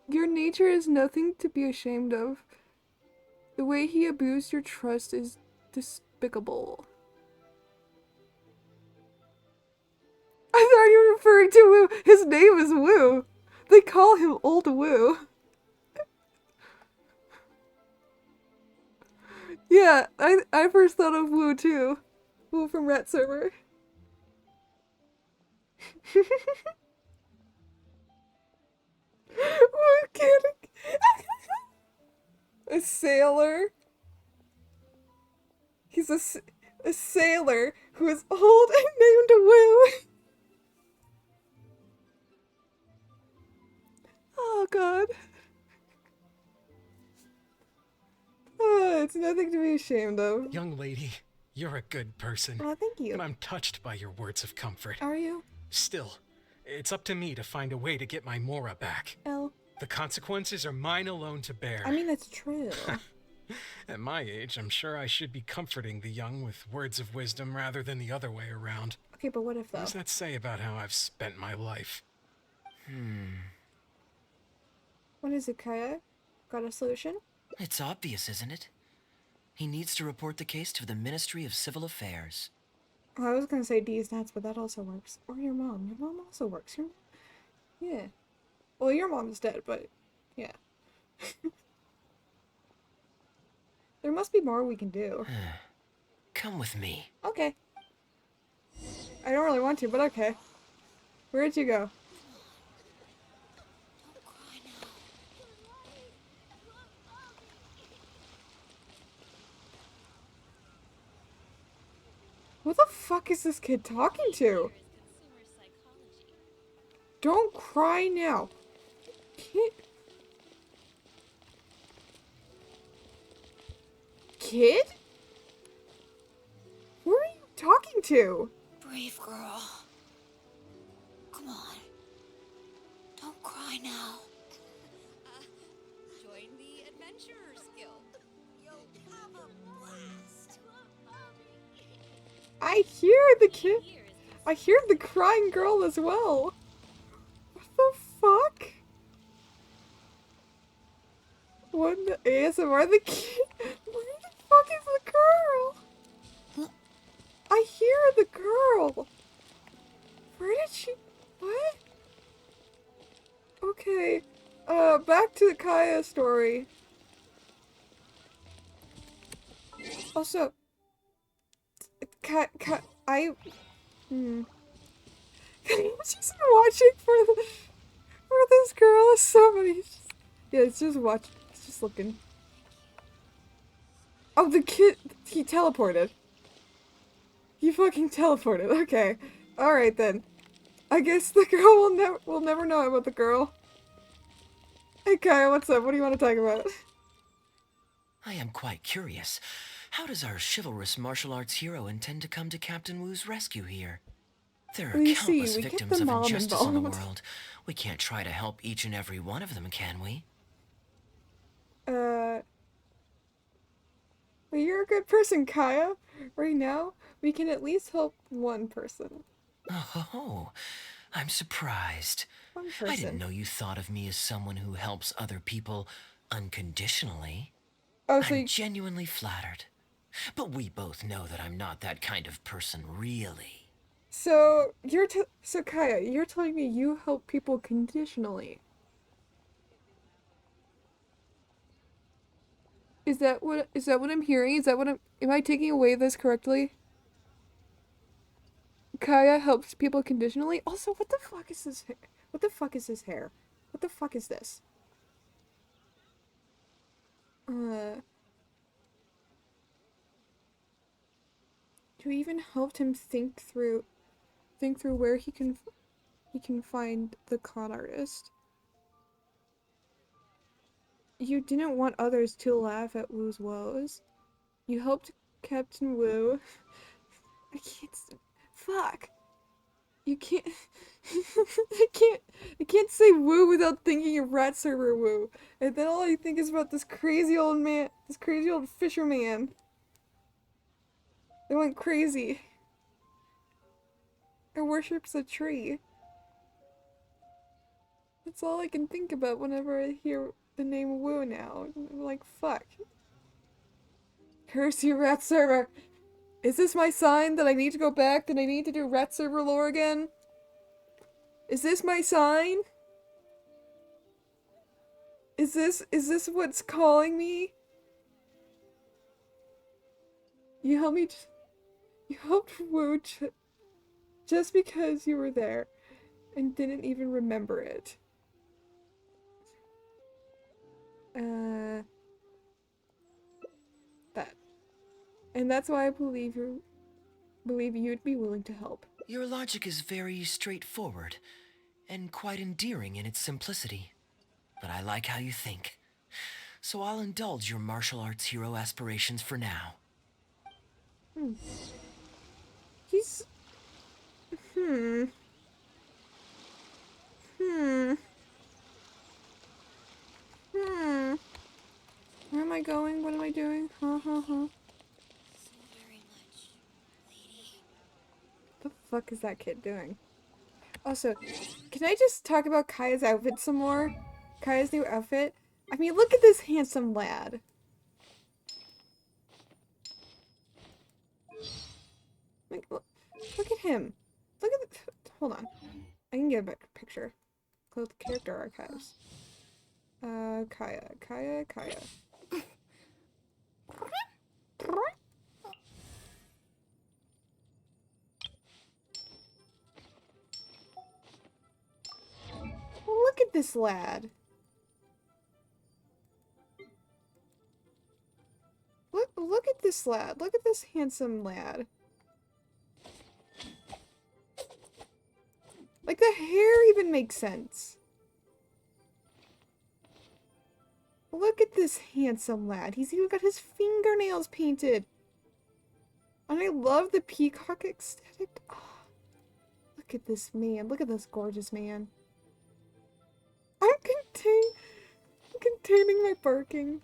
Your nature is nothing to be ashamed of. The way he abused your trust is despicable. I thought you were referring to Woo. His name is Woo. They call him Old Woo. Yeah, I first thought of Woo too. Woo from Rat Server. Woo kidding. A sailor. He's a sailor who is old and named Woo. Oh god. Oh, it's nothing to be ashamed of. Young lady, you're a good person. Oh, thank you. And I'm touched by your words of comfort. Are you? Still, it's up to me to find a way to get my Mora back. L. The consequences are mine alone to bear. I mean, that's true. At my age, I'm sure I should be comforting the young with words of wisdom rather than the other way around. Okay, but what if though? What does that say about how I've spent my life? What is it, Kaya? Got a solution? It's obvious, isn't it? He needs to report the case to the Ministry of Civil Affairs. Oh, I was gonna say D's nuts, but that also works. Or your mom. Your mom also works. Yeah. Well, your mom's dead, but yeah. There must be more we can do. Come with me. Okay. I don't really want to, but okay. Where'd you go? Don't cry now. Who the fuck is this kid talking to? Consumer psychology. Don't cry now. Kid? Kid? Who are you talking to? Brave girl. Come on. Don't cry now. Join the Adventurers Guild. You'll have a blast. I hear the kid. I hear the crying girl as well. What the fuck? What in the ASMR the kid? Where the fuck is the girl? I hear the girl. Where did she? What? Okay. Back to the Kaya story. Also, She's watching for this girl. Somebody. Yeah, it's just watching. It's just looking. Oh, the kid. He teleported. He fucking teleported. Okay. Alright then. I guess the girl will never know about the girl. Hey Kaya, what's up? What do you want to talk about? I am quite curious. How does our chivalrous martial arts hero intend to come to Captain Wu's rescue here? There are You see, countless we get victims the of mom injustice in the involved. world. We can't try to help each and every one of them, can we? Well, you're a good person, Kaya. Right now, we can at least help one person. Oh, I'm surprised. One I person. didn't know you thought of me as someone who helps other people unconditionally. Oh, so I'm you, genuinely flattered. But we both know that I'm not that kind of person, really. so you're so Kaya, you're telling me you help people conditionally. Is that what I'm hearing? Is that what am I taking away this correctly? Kaya helps people conditionally? Also, what the fuck is this hair? What the fuck is this hair? What the fuck is this? You even helped him think through where he can find the con artist. You didn't want others to laugh at Wu's woes. You helped Captain Wu. I can't. Fuck. You can't. I can't say Wu without thinking of Rat Server Wu. And then all I think is about this crazy old man, this crazy old fisherman. They went crazy. It worships a tree. That's all I can think about whenever I hear the name Wu now. I'm like, fuck. Curse you, Rat Server! Is this my sign that I need to go back? That I need to do Rat Server lore again? Is this my sign? Is this what's calling me? You helped me. You helped Wu just because you were there and didn't even remember it. That. And that's why I believe you'd be willing to help. Your logic is very straightforward and quite endearing in its simplicity. But I like how you think. So I'll indulge your martial arts hero aspirations for now. He's... Where am I going? What am I doing? So very much, lady. What the fuck is that kid doing? Also, can I just talk about Kaya's outfit some more? Kaya's new outfit? I mean, look at this handsome lad. Like, look at him. Look at the... Hold on. I can get a better picture. Close the character archives. Kaya. Look at this lad. Look at this lad. Look at this handsome lad. Like, the hair even makes sense. Look at this handsome lad. He's even got his fingernails painted. And I love the peacock aesthetic. Oh, look at this man. Look at this gorgeous man. I'm containing my barking.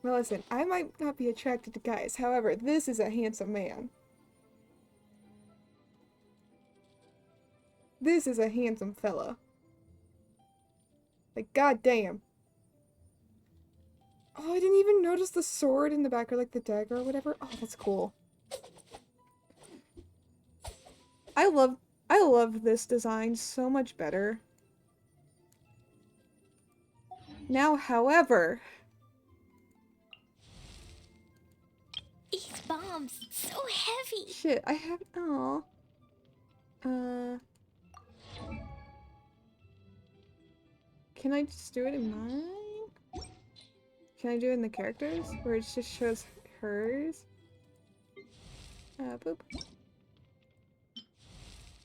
Well, listen, I might not be attracted to guys. However, this is a handsome man. This is a handsome fella. Like, goddamn. Oh, I didn't even notice the sword in the back, or like the dagger or whatever. Oh, that's cool. I love this design so much better. Now, however... These bombs, so heavy. Shit, I have... Aw. Can I just do it in mine? Can I do it in the characters? Where it just shows hers? Boop.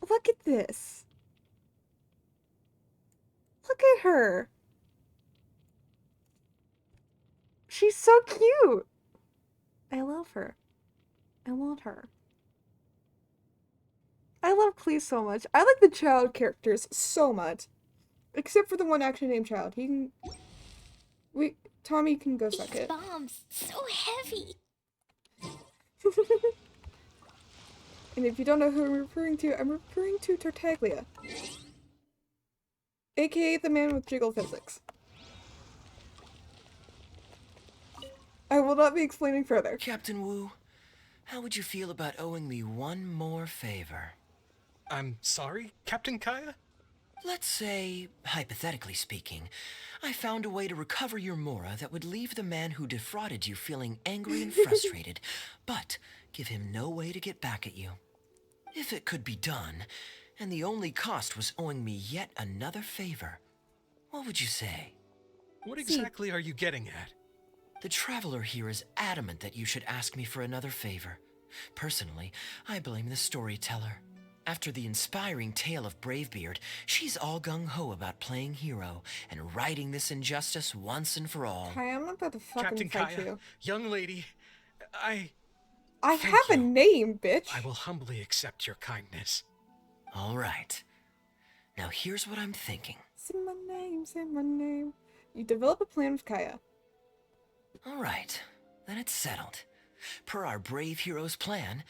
Look at this! Look at her! She's so cute! I love her. I want her. I love Clee so much. I like the child characters so much. Except for the one actually named Child. He can... Tommy can go suck These it. bombs, so heavy. And if you don't know who I'm referring to Tartaglia. AKA the man with jiggle physics. I will not be explaining further. Captain Wu, how would you feel about owing me one more favor? I'm sorry, Captain Kaya? Let's say, hypothetically speaking, I found a way to recover your Mora that would leave the man who defrauded you feeling angry and frustrated, but give him no way to get back at you. If it could be done, and the only cost was owing me yet another favor, what would you say? What exactly are you getting at? The traveler here is adamant that you should ask me for another favor. Personally, I blame the storyteller. After the inspiring tale of Bravebeard, she's all gung-ho about playing hero and righting this injustice once and for all. Kaya, I'm not about to fucking Captain fight Kaya, you. young lady, I have thank a you. name, bitch. I will humbly accept your kindness. All right. Now here's what I'm thinking. Say my name, say my name. You develop a plan with Kaya. All right, then it's settled. Per our brave hero's plan,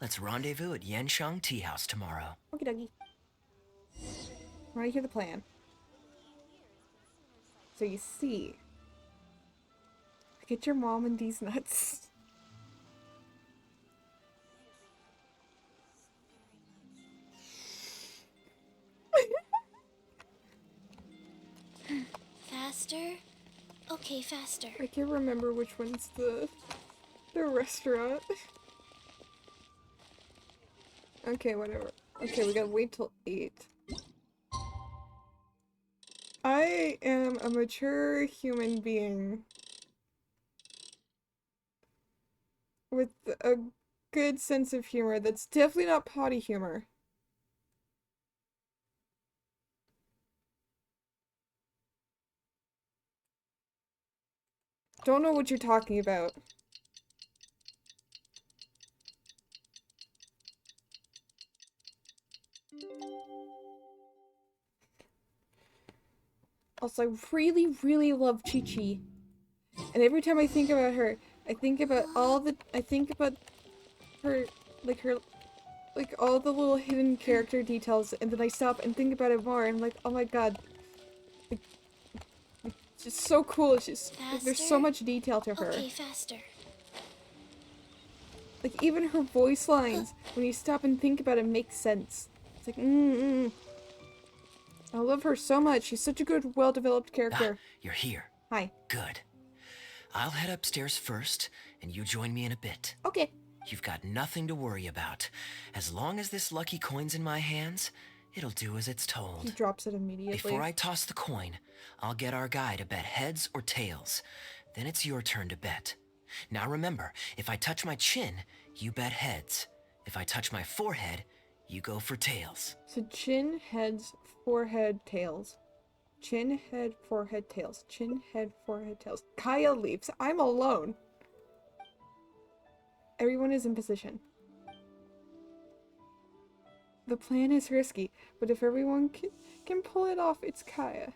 let's rendezvous at Yanshang Tea House tomorrow. Okie dokie. Right here, the plan. So you see, get your mom and these nuts. Faster? Okay, faster. I can't remember which one's the restaurant. Okay, whatever. Okay, we gotta wait till 8. I am a mature human being with a good sense of humor that's definitely not potty humor. Don't know what you're talking about. Also, I really, really love Chi-Chi. And every time I think about her, I think about her, like all the little hidden character details, and then I stop and think about it more, and I'm like, oh my god. Like, it's just so cool, it's just, like, there's so much detail to her. Okay, faster. Like, even her voice lines, when you stop and think about it, makes sense. It's like, I love her so much. She's such a good, well-developed character. You're here. Hi. Good. I'll head upstairs first, and you join me in a bit. Okay. You've got nothing to worry about. As long as this lucky coin's in my hands, it'll do as it's told. He drops it immediately. Before I toss the coin, I'll get our guy to bet heads or tails. Then it's your turn to bet. Now remember, if I touch my chin, you bet heads. If I touch my forehead, you go for tails. So chin, heads, forehead, tails. Chin, head, forehead, tails. Chin, head, forehead, tails. Kaya leaves. I'm alone. Everyone is in position. The plan is risky, but if everyone can pull it off, it's Kaya.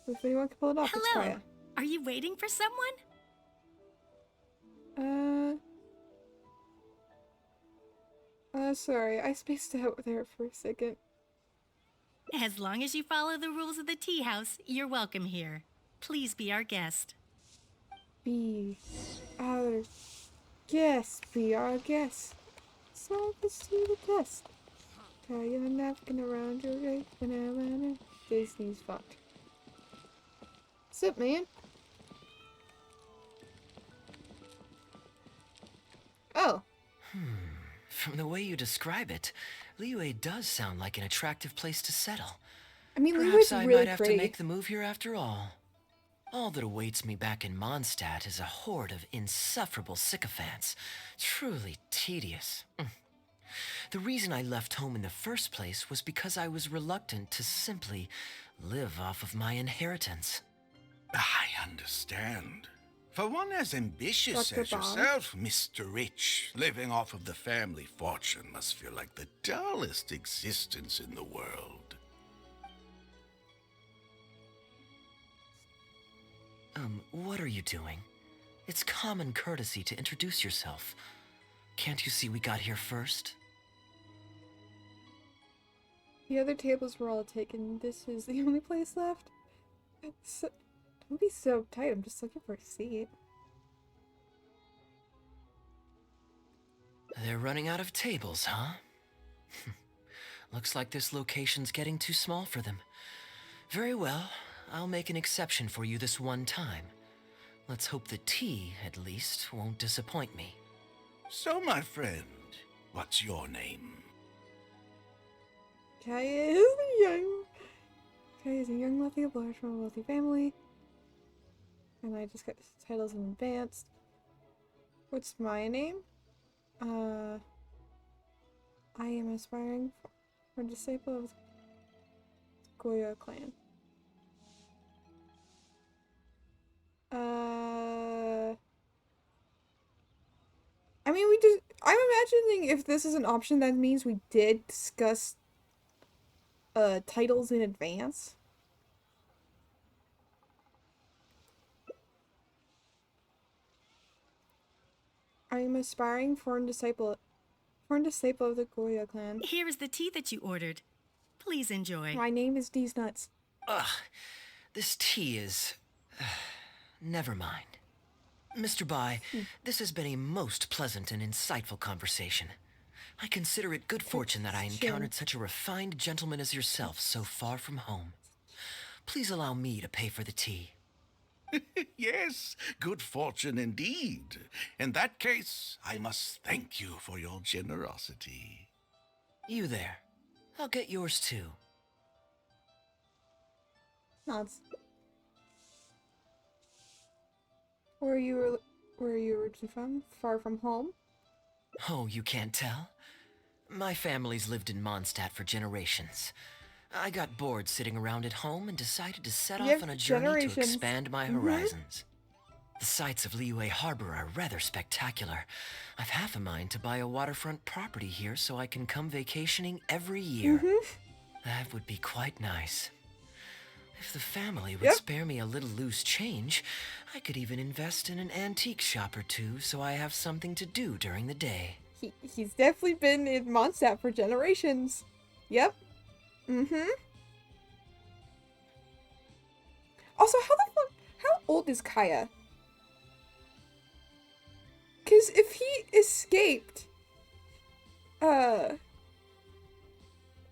If anyone can pull it off, it's Hello. Kaya. Are you waiting for someone? Sorry, I spaced out there for a second. As long as you follow the rules of the tea house, you're welcome here. Please be our guest. Be our guest. Be our guest. So let's do the test. Tie your napkin around your leg. Banana. Disney's fucked. What's up, man? Oh. From the way you describe it, Liyue does sound like an attractive place to settle. I mean, Perhaps Liyue's I really might have pretty. to make the move here after all. All that awaits me back in Mondstadt is a horde of insufferable sycophants. Truly tedious. The reason I left home in the first place was because I was reluctant to simply live off of my inheritance. I understand. For one as ambitious Dr. as Bond? yourself, Mr. Rich, living off of the family fortune must feel like the dullest existence in the world. What are you doing? It's common courtesy to introduce yourself. Can't you see we got here first? The other tables were all taken. This is the only place left. So, don't be so tight. I'm just looking for a seat. They're running out of tables, huh? Looks like this location's getting too small for them. Very well. I'll make an exception for you this one time. Let's hope the tea, at least, won't disappoint me. So, my friend, what's your name? Kaya is young. Kaya is a young wealthy boy from a wealthy family. And I just got titles in advanced. What's my name? I am aspiring for a disciple of Goya clan. I mean, I'm imagining if this is an option, that means we did discuss titles in advance. I am aspiring foreign disciple of the Goya clan. Here is the tea that you ordered. Please enjoy. My name is D's Nuts. Ugh, this tea is... never mind. Mr. Bai, this has been a most pleasant and insightful conversation. I consider it good fortune that I encountered such a refined gentleman as yourself so far from home. Please allow me to pay for the tea. Yes, good fortune indeed. In that case, I must thank you for your generosity. You there. I'll get yours too. Nods. Where are you originally from? Far from home? Oh, you can't tell? My family's lived in Mondstadt for generations. I got bored sitting around at home and decided to set off on a journey to expand my horizons. The sights of Liyue Harbor are rather spectacular. I've half a mind to buy a waterfront property here so I can come vacationing every year. That would be quite nice. If the family would spare me a little loose change, I could even invest in an antique shop or two so I have something to do during the day. He's definitely been in Mondstadt for generations. Yep. Also, how old is Kaya? Because if he escaped,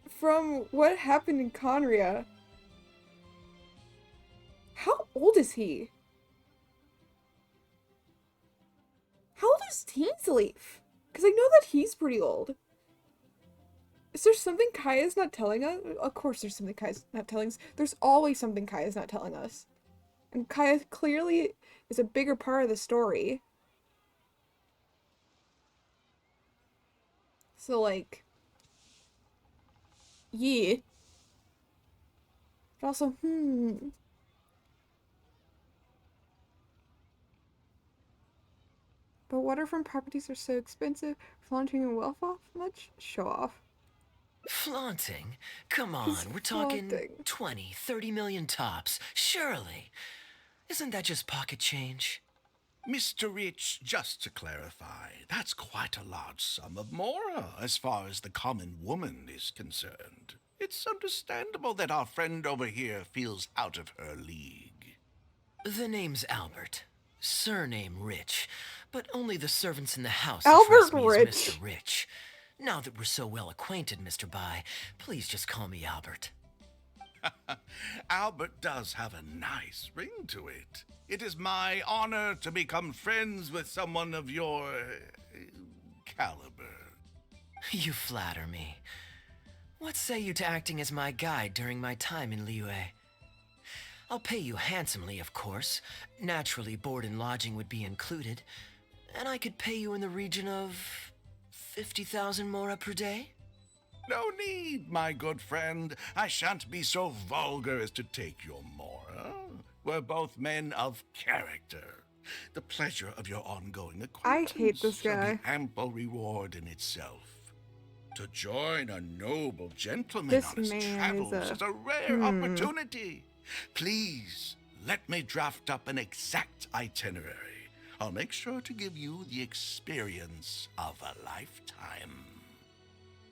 from what happened in Conria, how old is he? How old is Teensleaf? Because I know that he's pretty old. Is there something Kaya's not telling us? Of course there's something Kaya's not telling us. There's always something Kaya's not telling us. And Kaya clearly is a bigger part of the story. So, like... yeah. But also, But waterfront properties are so expensive. Flaunting your wealth off much? Show off. Flaunting? Come on, we're talking 20, 30 million tops, surely. Isn't that just pocket change? Mr. Rich, just to clarify, that's quite a large sum of mora as far as the common woman is concerned. It's understandable that our friend over here feels out of her league. The name's Albert. Surname Rich, but only the servants in the house Albert address me Rich. as Mr. Rich. Now that we're so well acquainted, Mr. Bai, please just call me Albert. Albert does have a nice ring to it. It is my honor to become friends with someone of your caliber. You flatter me. What say you to acting as my guide during my time in Liyue? I'll pay you handsomely, of course. Naturally, board and lodging would be included. And I could pay you in the region of 50,000 mora per day? No need, my good friend. I shan't be so vulgar as to take your mora. We're both men of character. The pleasure of your ongoing acquaintance I hate this shall guy. be ample reward in itself. To join a noble gentleman This on his man travels is is a rare opportunity. Please, let me draft up an exact itinerary. I'll make sure to give you the experience of a lifetime.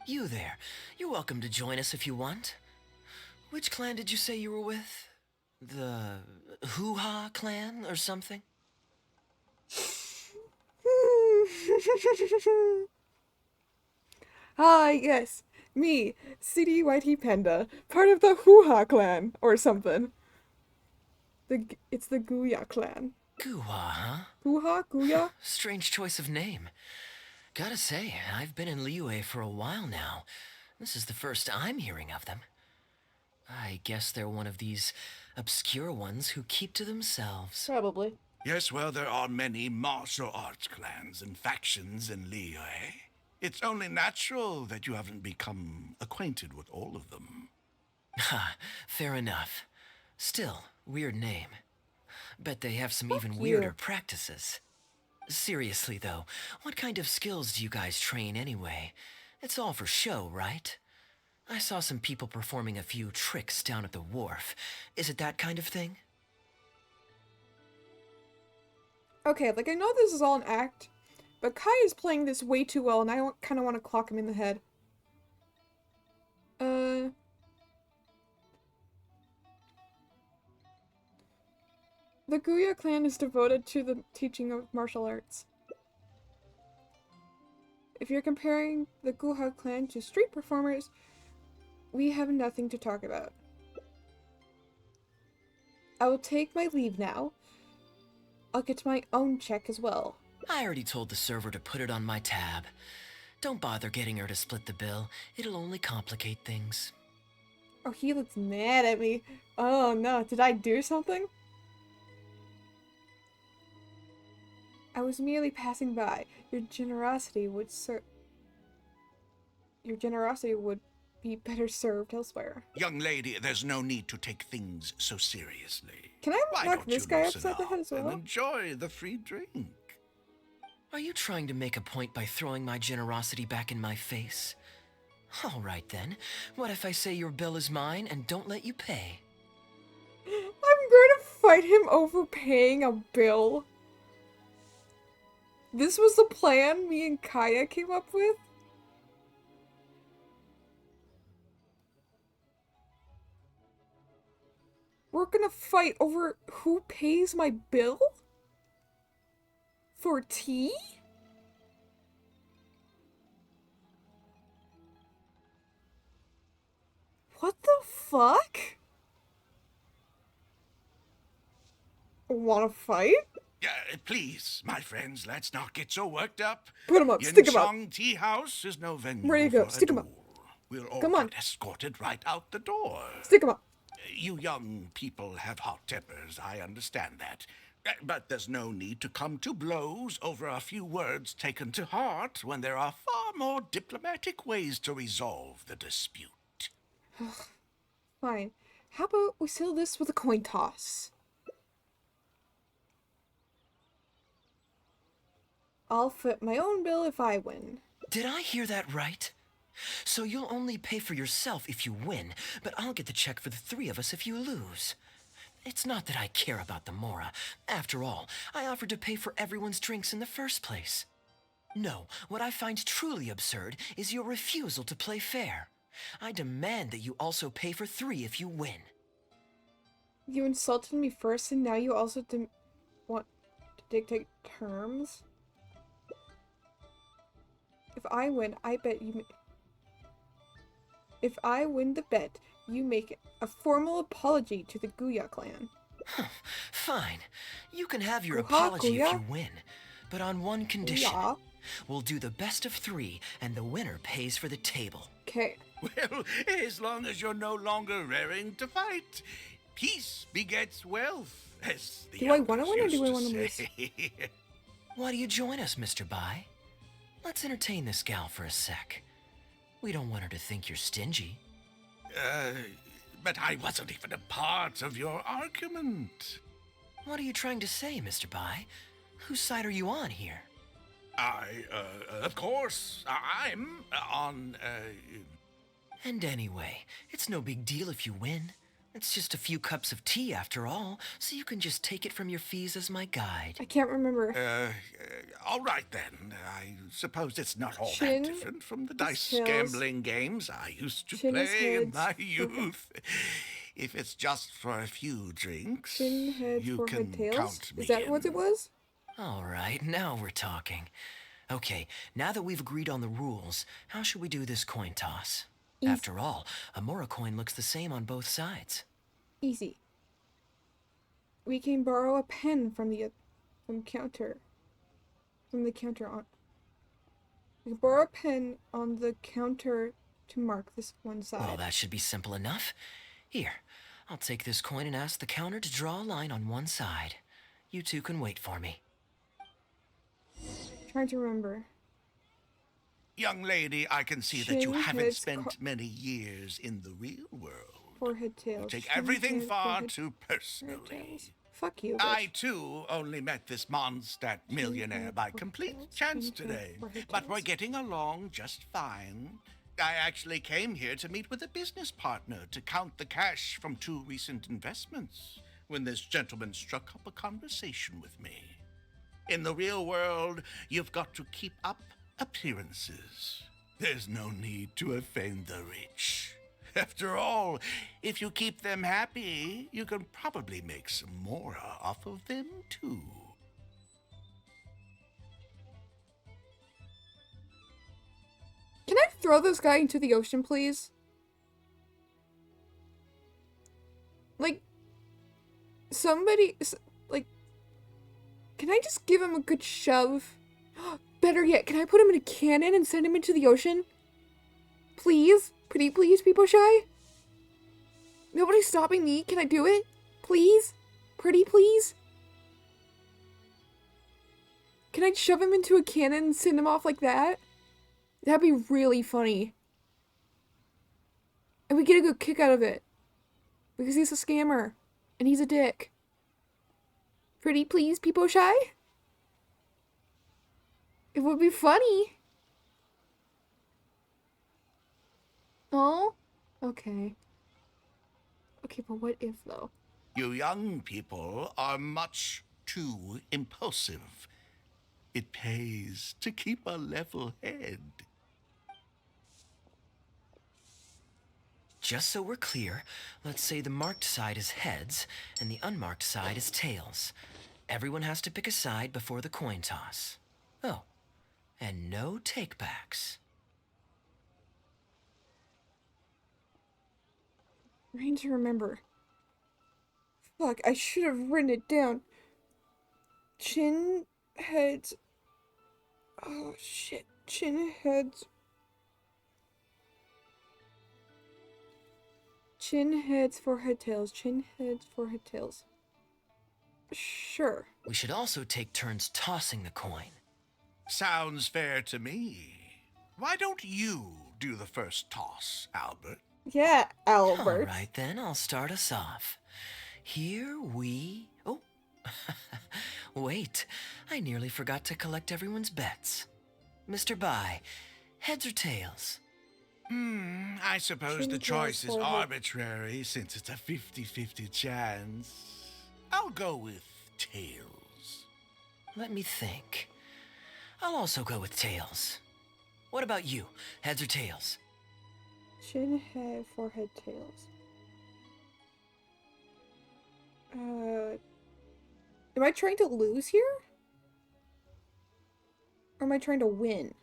You there. You're welcome to join us if you want. Which clan did you say you were with? The Hoo-Ha clan or something? Ah, yes. Me, CDYT Panda, part of the Hoo-Ha clan, or something. It's the Guya clan. Guwa, huh? Hoo-Ha? Guya? Strange choice of name. Gotta say, I've been in Liyue for a while now. This is the first I'm hearing of them. I guess they're one of these obscure ones who keep to themselves. Probably. Yes, well, there are many martial arts clans and factions in Liyue. It's only natural that you haven't become acquainted with all of them. Ha, fair enough. Still, weird name. Bet they have some even you. weirder practices. Seriously, though, what kind of skills do you guys train anyway? It's all for show, right? I saw some people performing a few tricks down at the wharf. Is it that kind of thing? Okay, like, I know this is all an act, but Kai is playing this way too well, and I kind of want to clock him in the head. The Guya clan is devoted to the teaching of martial arts. If you're comparing the Guha clan to street performers, we have nothing to talk about. I will take my leave now. I'll get my own check as well. I already told the server to put it on my tab. Don't bother getting her to split the bill. It'll only complicate things. Oh, he looks mad at me. Oh no, did I do something? I was merely passing by. Your generosity would be better served elsewhere. Young lady, there's no need to take things so seriously. Can I Why knock don't this you guy loosen upside the head as up and well? enjoy the free drink? Are you trying to make a point by throwing my generosity back in my face? All right then. What if I say your bill is mine and don't let you pay? I'm going to fight him over paying a bill. This was the plan me and Kaya came up with? We're gonna fight over who pays my bill? For tea? What the fuck? Wanna fight? Please, my friends, let's not get so worked up. Put him up, stick him up. Yinchang Tea House is no venue Ready to go, for stick a 'em up. duel. We'll all Come on. get escorted right out the door. Stick him up. You young people have hot tempers, I understand that. But there's no need to come to blows over a few words taken to heart when there are far more diplomatic ways to resolve the dispute. Fine. How about we settle this with a coin toss? I'll foot my own bill if I win. Did I hear that right? So you'll only pay for yourself if you win, but I'll get the check for the three of us if you lose. It's not that I care about the Mora. After all, I offered to pay for everyone's drinks in the first place. No, what I find truly absurd is your refusal to play fair. I demand that you also pay for three if you win. You insulted me first, and now you also want to dictate terms? If I win, I bet you... If I win the bet, you make a formal apology to the Guya clan. Fine. You can have your Guya, apology if Guya? you win, but on one condition. Guya? We'll do the best of three, and the winner pays for the table. Okay. Well, as long as you're no longer raring to fight, peace begets wealth, as the Do I wanna elders win or do used I to wanna lose? say. Why do you join us, Mr. Bai? Let's entertain this gal for a sec. We don't want her to think you're stingy. But I wasn't even a part of your argument. What are you trying to say, Mr. Bai? Whose side are you on here? Of course, I'm on, And anyway, it's no big deal if you win. It's just a few cups of tea after all, so you can just take it from your fees as my guide. I can't remember. all right then. I suppose it's not all Chin that different from the dice tails. gambling games I used to Chin is play in heads. my youth. If it's just for a few drinks, Chin, head, you forehead, can tails? count me Is that in. what it was? All right, now we're talking. Okay, now that we've agreed on the rules, how should we do this coin toss? After all, a Mora coin looks the same on both sides. Easy. We can borrow a pen from the counter. From the counter on. We can borrow a pen on the counter to mark this one side. Well, that should be simple enough. Here, I'll take this coin and ask the counter to draw a line on one side. You two can wait for me. Trying to remember. Young lady, I can see that you haven't spent many years in the real world. Forehead, tails. You take everything far too personally. Fuck you. I, too, only met this Mondstadt millionaire by complete chance today, but we're getting along just fine. I actually came here to meet with a business partner to count the cash from 2 recent investments when this gentleman struck up a conversation with me. In the real world, you've got to keep up appearances. There's no need to offend the rich. After all, if you keep them happy, you can probably make some more off of them, too. Can I throw this guy into the ocean, please? Like, somebody, like, can I just give him a good shove? Better yet, can I put him in a cannon and send him into the ocean? Please? Pretty please, people shy? Nobody's stopping me. Can I do it? Please? Pretty please? Can I shove him into a cannon and send him off like that? That'd be really funny. And we get a good kick out of it. Because he's a scammer. And he's a dick. Pretty please, people shy? It would be funny. Oh? Okay. Okay, but what if, though? You young people are much too impulsive. It pays to keep a level head. Just so we're clear, let's say the marked side is heads and the unmarked side is tails. Everyone has to pick a side before the coin toss. Oh, and no takebacks. Trying to remember. Fuck, I should have written it down. Chin, heads. Oh shit. Chin, heads. Chin, heads, forehead, tails. Chin, heads, forehead, tails. Sure. We should also take turns tossing the coin. Sounds fair to me. Why don't you do the first toss, Albert? Yeah, Albert. All right, then, I'll start us off. Here we... Oh, wait. I nearly forgot to collect everyone's bets. Mr. Bai, heads or tails? I suppose the choice is arbitrary since it's a 50-50 chance. I'll go with tails. Let me think. I'll also go with tails. What about you? Heads or tails? Chin, head, forehead, tails. Am I trying to lose here? Or am I trying to win?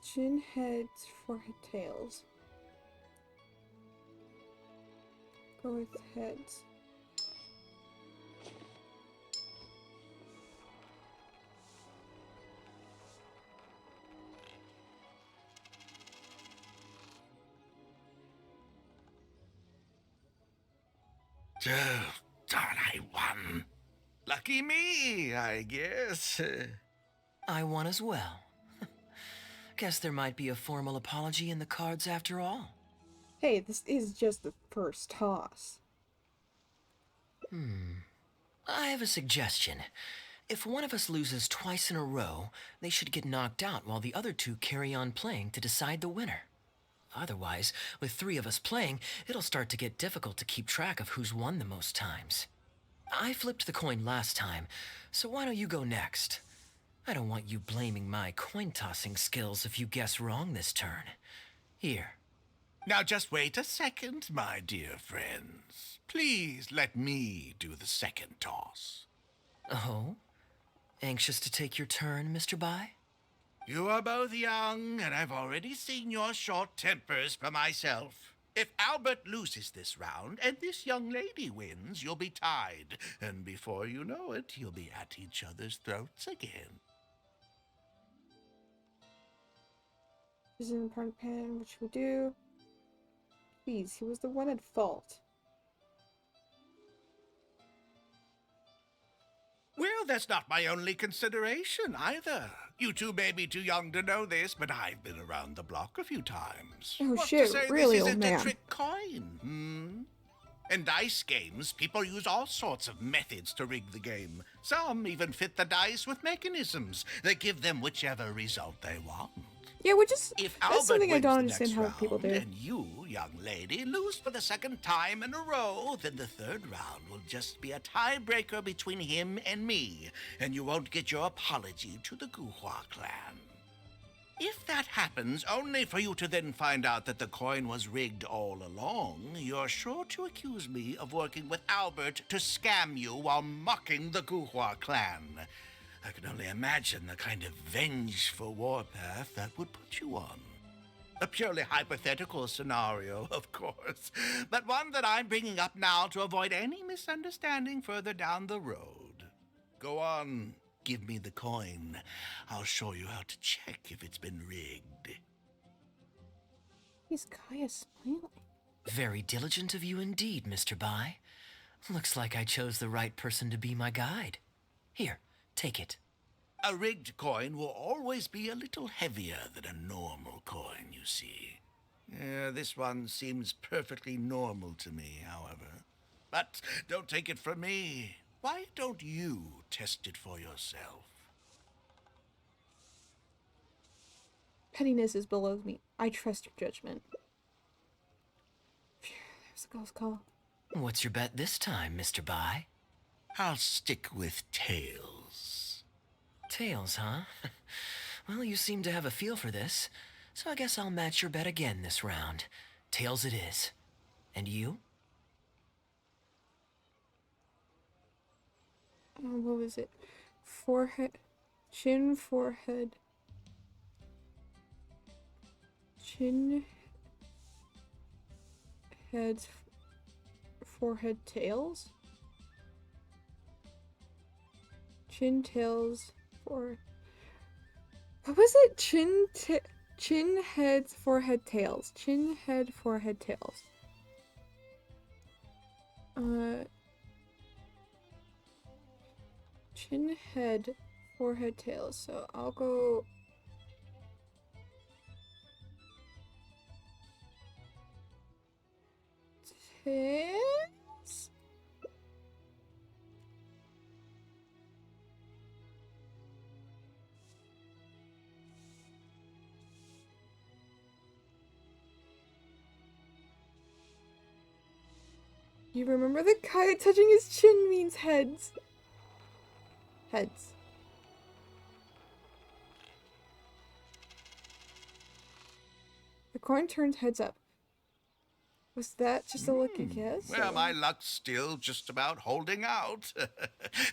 Chin, heads, forehead, tails. Go with heads. Oh, darn, I won. Lucky me, I guess. I won as well. Guess there might be a formal apology in the cards after all. Hey, this is just the first toss. I have a suggestion. If one of us loses twice in a row, they should get knocked out while the other two carry on playing to decide the winner. Otherwise, with 3 of us playing, it'll start to get difficult to keep track of who's won the most times. I flipped the coin last time, so why don't you go next? I don't want you blaming my coin-tossing skills if you guess wrong this turn. Here. Now just wait a second, my dear friends. Please let me do the second toss. Oh? Anxious to take your turn, Mr. Bai? You are both young, and I've already seen your short tempers for myself. If Albert loses this round and this young lady wins, you'll be tied. And before you know it, you'll be at each other's throats again. This is an important pen. What should we do? Please, he was the one at fault. Well, that's not my only consideration either. You two may be too young to know this, but I've been around the block a few times. Oh What's shit, to say really, this old isn't man. a trick coin, In dice games, people use all sorts of methods to rig the game. Some even fit the dice with mechanisms that give them whichever result they want. Yeah, which is If that's Albert something I wins don't the understand next how people round, do. and you, young lady, lose for the second time in a row, then the third round will just be a tiebreaker between him and me, and you won't get your apology to the Guhua clan. If that happens, only for you to then find out that the coin was rigged all along, you're sure to accuse me of working with Albert to scam you while mocking the Guhua clan. I can only imagine the kind of vengeful warpath that would put you on. A purely hypothetical scenario, of course, but one that I'm bringing up now to avoid any misunderstanding further down the road. Go on, give me the coin. I'll show you how to check if it's been rigged. He's Kaya smiling. Very diligent of you indeed, Mr. Bai. Looks like I chose the right person to be my guide. Here, take it. A rigged coin will always be a little heavier than a normal coin, you see. This one seems perfectly normal to me, however. But don't take it from me. Why don't you test it for yourself? Pettiness is below me. I trust your judgment. Phew, there's a ghost call. What's your bet this time, Mr. Bai? I'll stick with tails. Tails, huh? Well, you seem to have a feel for this, so I guess I'll match your bet again this round. Tails it is. And you? What was it? Forehead. Chin, forehead. Chin. Head. Forehead, tails? Chin, tails, forehead. What was it? Chin, head, forehead, tails. Chin, head, forehead, tails. Chin, head, forehead, tails. So I'll go. Tails? You remember the guy touching his chin means heads. Heads. The coin turns heads up. Was that just a lucky guess? Well, my luck's still just about holding out.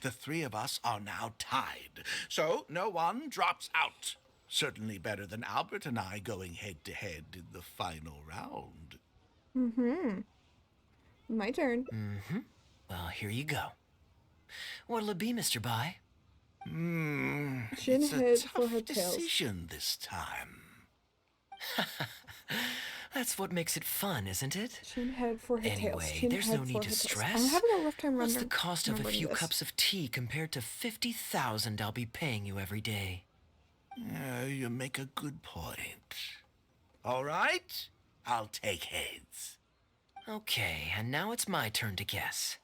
The three of us are now tied, so no one drops out. Certainly better than Albert and I going head-to-head in the final round. My turn. Well, here you go. What'll it be, Mr. Bai? Chin, It's head, a tough forehead, tails. decision this time. That's what makes it fun, isn't it? Chin, head, forehead, tails. Anyway, Chin, there's head, no need forehead, to tails. stress. I'm having a rough time What's the cost of a remembering few this. cups of tea compared to 50,000 I'll be paying you every day? You make a good point. All right, I'll take heads. Okay, and now it's my turn to guess.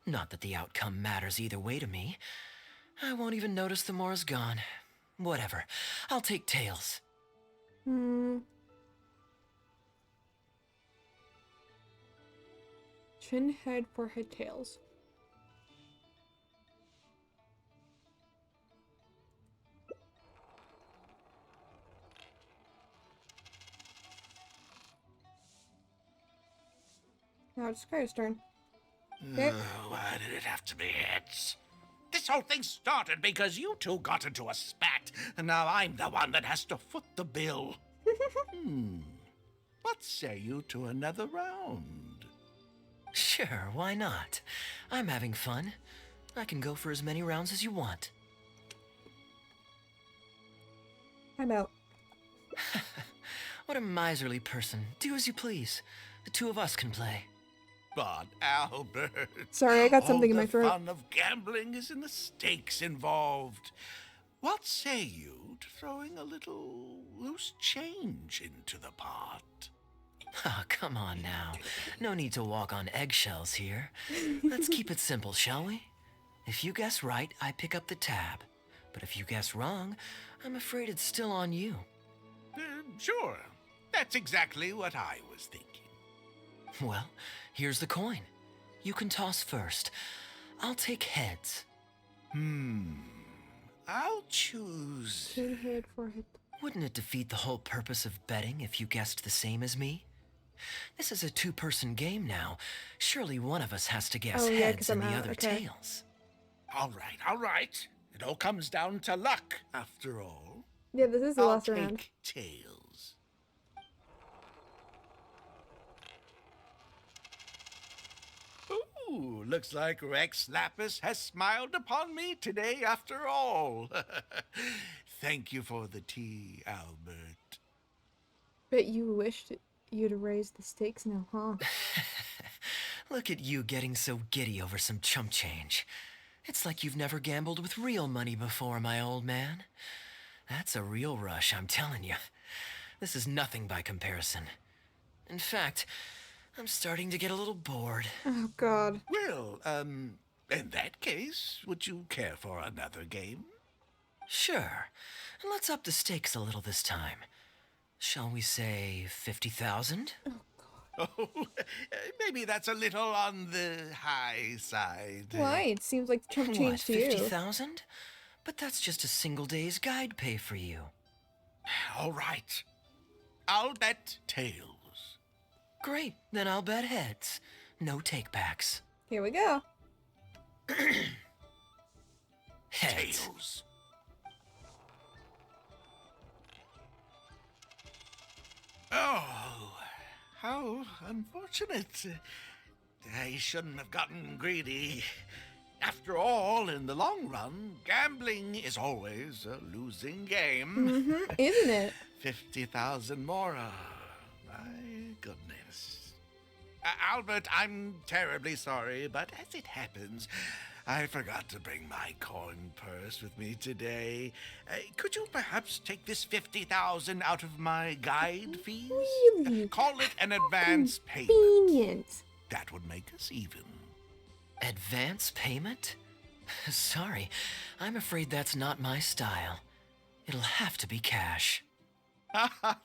Not that the outcome matters either way to me. I won't even notice the more's gone. Whatever. I'll take tails. Chin, head, forehead, tails. Now it's Kaya's turn. Okay. Why did it have to be heads? This whole thing started because you two got into a spat, and now I'm the one that has to foot the bill. What say you to another round? Sure, why not? I'm having fun. I can go for as many rounds as you want. I'm out. What a miserly person. Do as you please. The two of us can play. But Albert, Sorry, I got something in all my the throat. fun of gambling is in the stakes involved. What say you to throwing a little loose change into the pot? Oh, come on now. No need to walk on eggshells here. Let's keep it simple, shall we? If you guess right, I pick up the tab. But if you guess wrong, I'm afraid it's still on you. Sure. That's exactly what I was thinking. Well, here's the coin. You can toss first. I'll take heads. I'll choose... Head, forehead. Wouldn't it defeat the whole purpose of betting if you guessed the same as me? This is a two-person game now. Surely one of us has to guess Oh, yeah, 'cause heads and I'm the out, other okay. tails. All right. It all comes down to luck, after all. Yeah, this is the I'll last take round. tails. Ooh, looks like Rex Lapis has smiled upon me today after all. Thank you for the tea, Albert. Bet you wished you'd raised the stakes now, huh? Look at you getting so giddy over some chump change. It's like you've never gambled with real money before, my old man. That's a real rush, I'm telling you. This is nothing by comparison. In fact, I'm starting to get a little bored. Oh, God. Well, in that case, would you care for another game? Sure. And let's up the stakes a little this time. Shall we say 50,000? Oh, maybe that's a little on the high side. Why? It seems like chump What, change to you. 50,000? But that's just a single day's guide pay for you. All right. I'll bet tails. Great, then I'll bet heads. No takebacks. Here we go. Heads. Tails. Oh, how unfortunate. I shouldn't have gotten greedy. After all, in the long run, gambling is always a losing game. Isn't it? 50,000 more. My goodness. Albert, I'm terribly sorry, but as it happens, I forgot to bring my coin purse with me today. Could you perhaps take this 50,000 out of my guide fees? Really? Call it an advance payment. Convenient. That would make us even. Advance payment? Sorry, I'm afraid that's not my style. It'll have to be cash.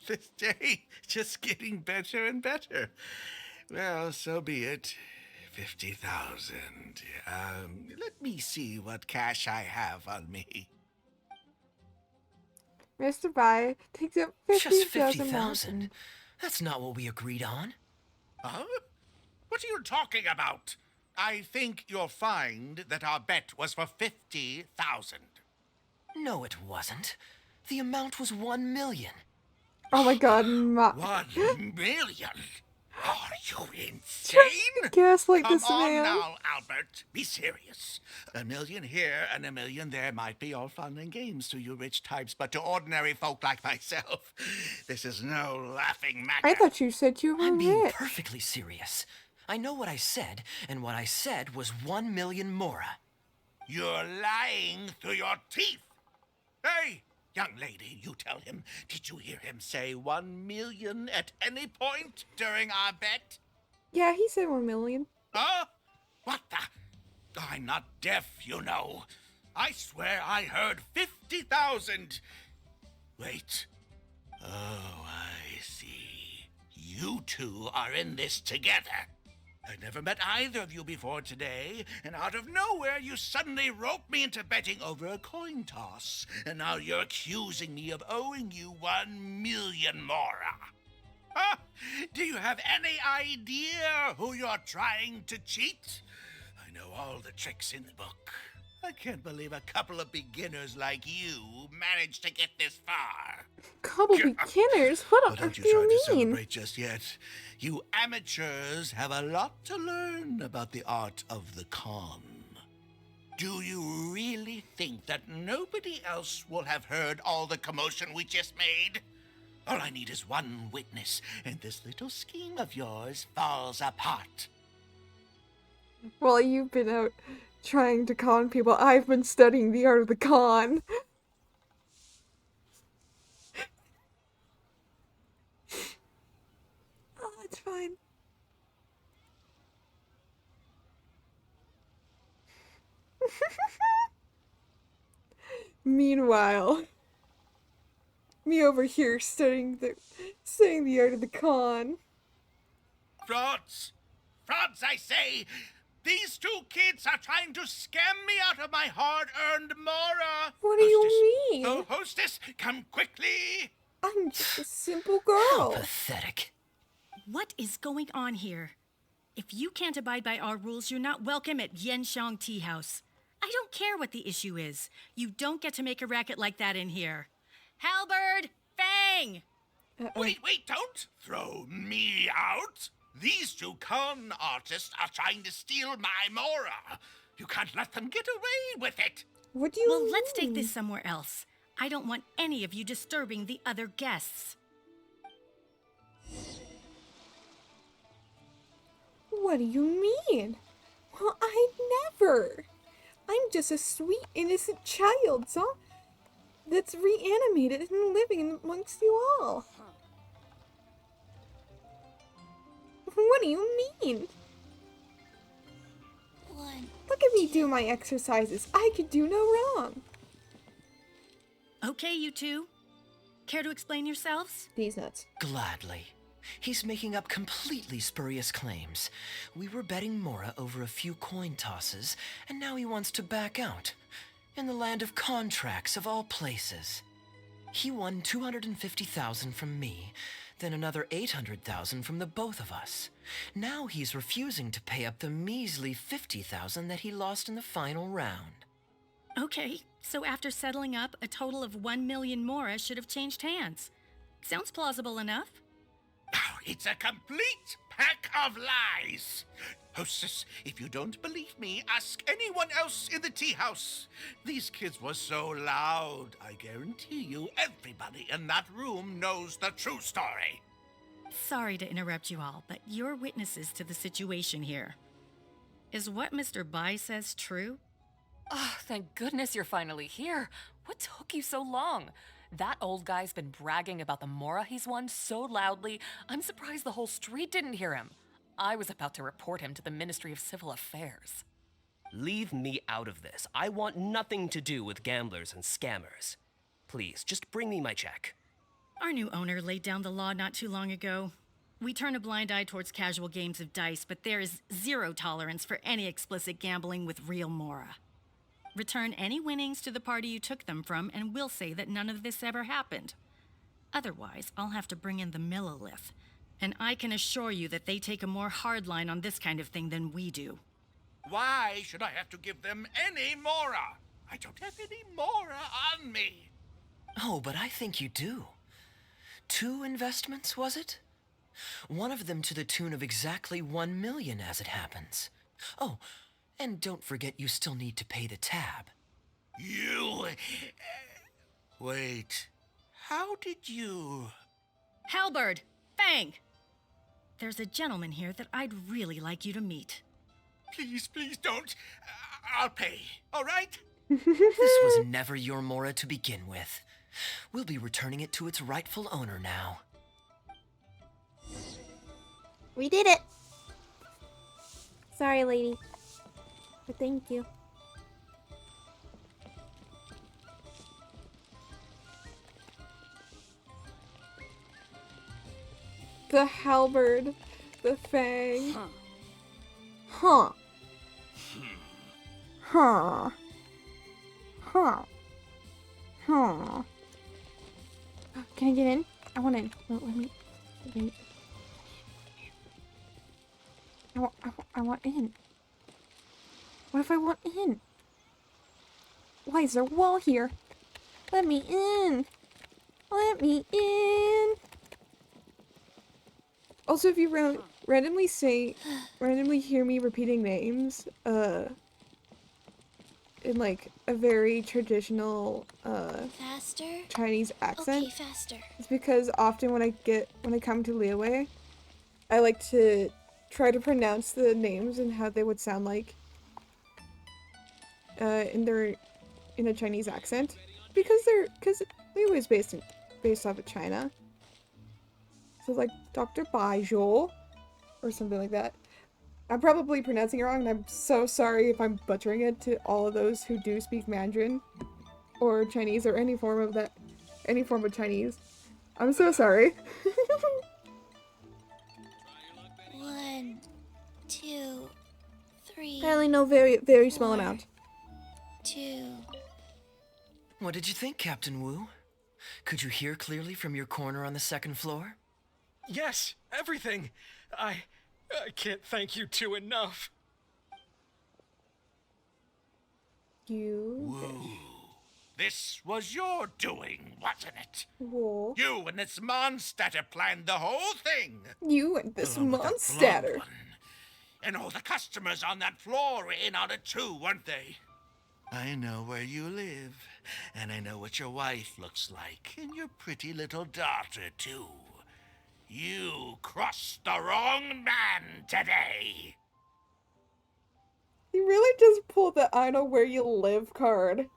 This day just getting better and better. Well, so be it. 50,000. Let me see what cash I have on me. Mr. Bai takes up Just 50,000 50,000? That's not what we agreed on. Huh? What are you talking about? I think you'll find that our bet was for 50,000. No, it wasn't. The amount was 1 million. Oh my God, 1 million? Are you insane? gaslight Come this on man. now, Albert. Be serious. 1 million here and 1 million there might be all fun and games to you rich types, but to ordinary folk like myself, this is no laughing matter. I thought you said you were I'm being rich. perfectly serious. I know what I said, and what I said was 1 million mora. You're lying through your teeth. Hey, young lady, you tell him. Did you hear him say 1 million at any point during our bet? Yeah, he said 1 million. Huh? What the? I'm not deaf, you know. I swear I heard 50,000. Wait. Oh, I see. You two are in this together. I never met either of you before today, and out of nowhere you suddenly roped me into betting over a coin toss, and now you're accusing me of owing you 1 million mora. Huh? Do you have any idea who you're trying to cheat? I know all the tricks in the book. I can't believe a couple of beginners like you managed to get this far. Couple beginners? What Well, on don't earth you do try you to mean? celebrate just yet. You amateurs have a lot to learn about the art of the con. Do you really think that nobody else will have heard all the commotion we just made? All I need is one witness, and this little scheme of yours falls apart. While you've been out trying to con people, I've been studying the art of the con. Oh, it's fine. Meanwhile, me over here studying the art of the con. Frauds! Frauds, I say! These two kids are trying to scam me out of my hard-earned mora! What do you mean? Oh, hostess, come quickly! I'm just a simple How girl. pathetic. What is going on here? If you can't abide by our rules, you're not welcome at Genshin Tea House. I don't care what the issue is. You don't get to make a racket like that in here. Halberd! Fang! Wait, don't throw me out! These two con artists are trying to steal my mora. You can't let them get away with it. What do you mean? Well, let's take this somewhere else. I don't want any of you disturbing the other guests. What do you mean? Well, I'd never. I'm just a sweet, innocent child, so that's reanimated and living amongst you all. What do you mean? One. Look at me do my exercises. I could do no wrong. Okay, you two. Care to explain yourselves? These nuts. Gladly. He's making up completely spurious claims. We were betting Mora over a few coin tosses, and now he wants to back out. In the land of contracts, of all places. He won 250,000 from me, then another 800,000 from the both of us. Now he's refusing to pay up the measly 50,000 that he lost in the final round. Okay, so after settling up, a total of 1 million Mora should have changed hands. Sounds plausible enough. Oh, it's a complete pack of lies. Hostess, if you don't believe me, ask anyone else in the tea house. These kids were so loud. I guarantee you everybody in that room knows the true story. Sorry to interrupt you all, but you're witnesses to the situation here. Is what Mr. Bai says true? Oh, thank goodness you're finally here. What took you so long? That old guy's been bragging about the mora he's won so loudly, I'm surprised the whole street didn't hear him. I was about to report him to the Ministry of Civil Affairs. Leave me out of this. I want nothing to do with gamblers and scammers. Please, just bring me my check. Our new owner laid down the law not too long ago. We turn a blind eye towards casual games of dice, but there is zero tolerance for any explicit gambling with real mora. Return any winnings to the party you took them from, and we'll say that none of this ever happened. Otherwise, I'll have to bring in the Millilith, and I can assure you that they take a more hard line on this kind of thing than we do. Why should I have to give them any mora? I don't have any mora on me. Oh, but I think you do. 2 investments, was it? One of them to the tune of exactly 1 million as it happens. Oh, and don't forget you still need to pay the tab. You... wait. How did you... Halberd! Fang! There's a gentleman here that I'd really like you to meet. Please don't. I'll pay, all right? This was never your mora to begin with. We'll be returning it to its rightful owner now. We did it! Sorry, lady. But thank you. The halberd. The fang. Huh. Huh. Huh. Huh. Can I get in? I want in. No, let me. I want in. What if I want in? Why is there a wall here? Let me in. Let me in. Also, if you randomly hear me repeating names, in like a very traditional, Faster? Chinese accent, Okay, faster. it's because often when I come to Liyue, I like to try to pronounce the names and how they would sound like, in a Chinese accent, because Liyue is based off of China. So like Dr. Baijiu, or something like that. I'm probably pronouncing it wrong, and I'm so sorry if I'm butchering it to all of those who do speak Mandarin, or Chinese, or any form of Chinese. I'm so sorry. 1, 2, 3. I only know very, very small amount. 2. What did you think, Captain Wu? Could you hear clearly from your corner on the second floor? Yes, everything. I can't thank you two enough. Woo. This was your doing, wasn't it? Whoa. You and this Mondstatter planned the whole thing. You and this Along with that Mondstatter. blonde one. And all the customers on that floor were in on it too, weren't they? I know where you live, and I know what your wife looks like, and your pretty little daughter too. You crossed the wrong man today. You really just pulled the I know where you live card.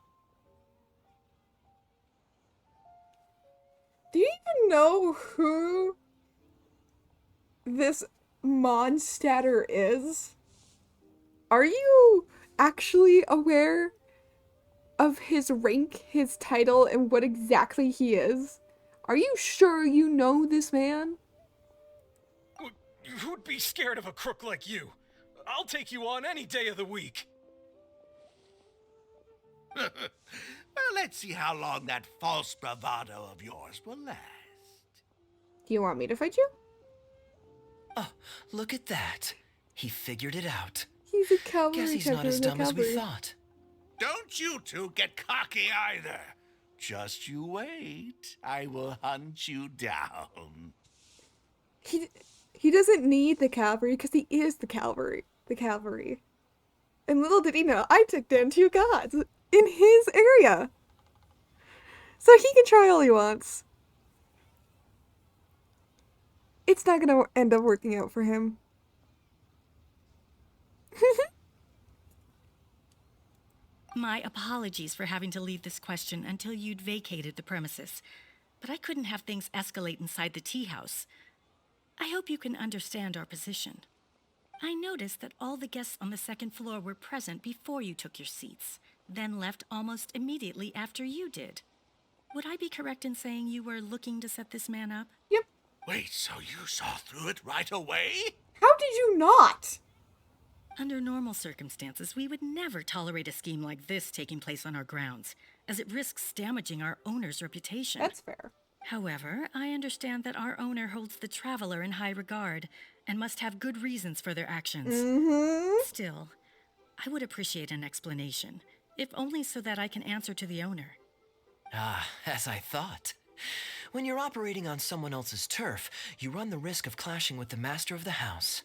Do you even know who this Mondstatter is? Are you actually aware of his rank, his title, and what exactly he is? Are you sure you know this man? Who'd be scared of a crook like you? I'll take you on any day of the week. Well, let's see how long that false bravado of yours will last. Do you want me to fight you? Oh, look at that. He figured it out. He's a cavalry. Guess he's not as dumb as we thought. Don't you two get cocky either. Just you wait. I will hunt you down. He doesn't need the cavalry because he is the cavalry. The cavalry. And little did he know, I took down 2 gods in his area. So he can try all he wants. It's not gonna end up working out for him. My apologies for having to leave this question until you'd vacated the premises, but I couldn't have things escalate inside the tea house. I hope you can understand our position. I noticed that all the guests on the second floor were present before you took your seats, then left almost immediately after you did. Would I be correct in saying you were looking to set this man up? Yep. Wait, so you saw through it right away? How did you not? Under normal circumstances, we would never tolerate a scheme like this taking place on our grounds, as it risks damaging our owner's reputation. That's fair. However, I understand that our owner holds the traveler in high regard and must have good reasons for their actions. Still, I would appreciate an explanation, if only so that I can answer to the owner. Ah, as I thought. When you're operating on someone else's turf, you run the risk of clashing with the master of the house.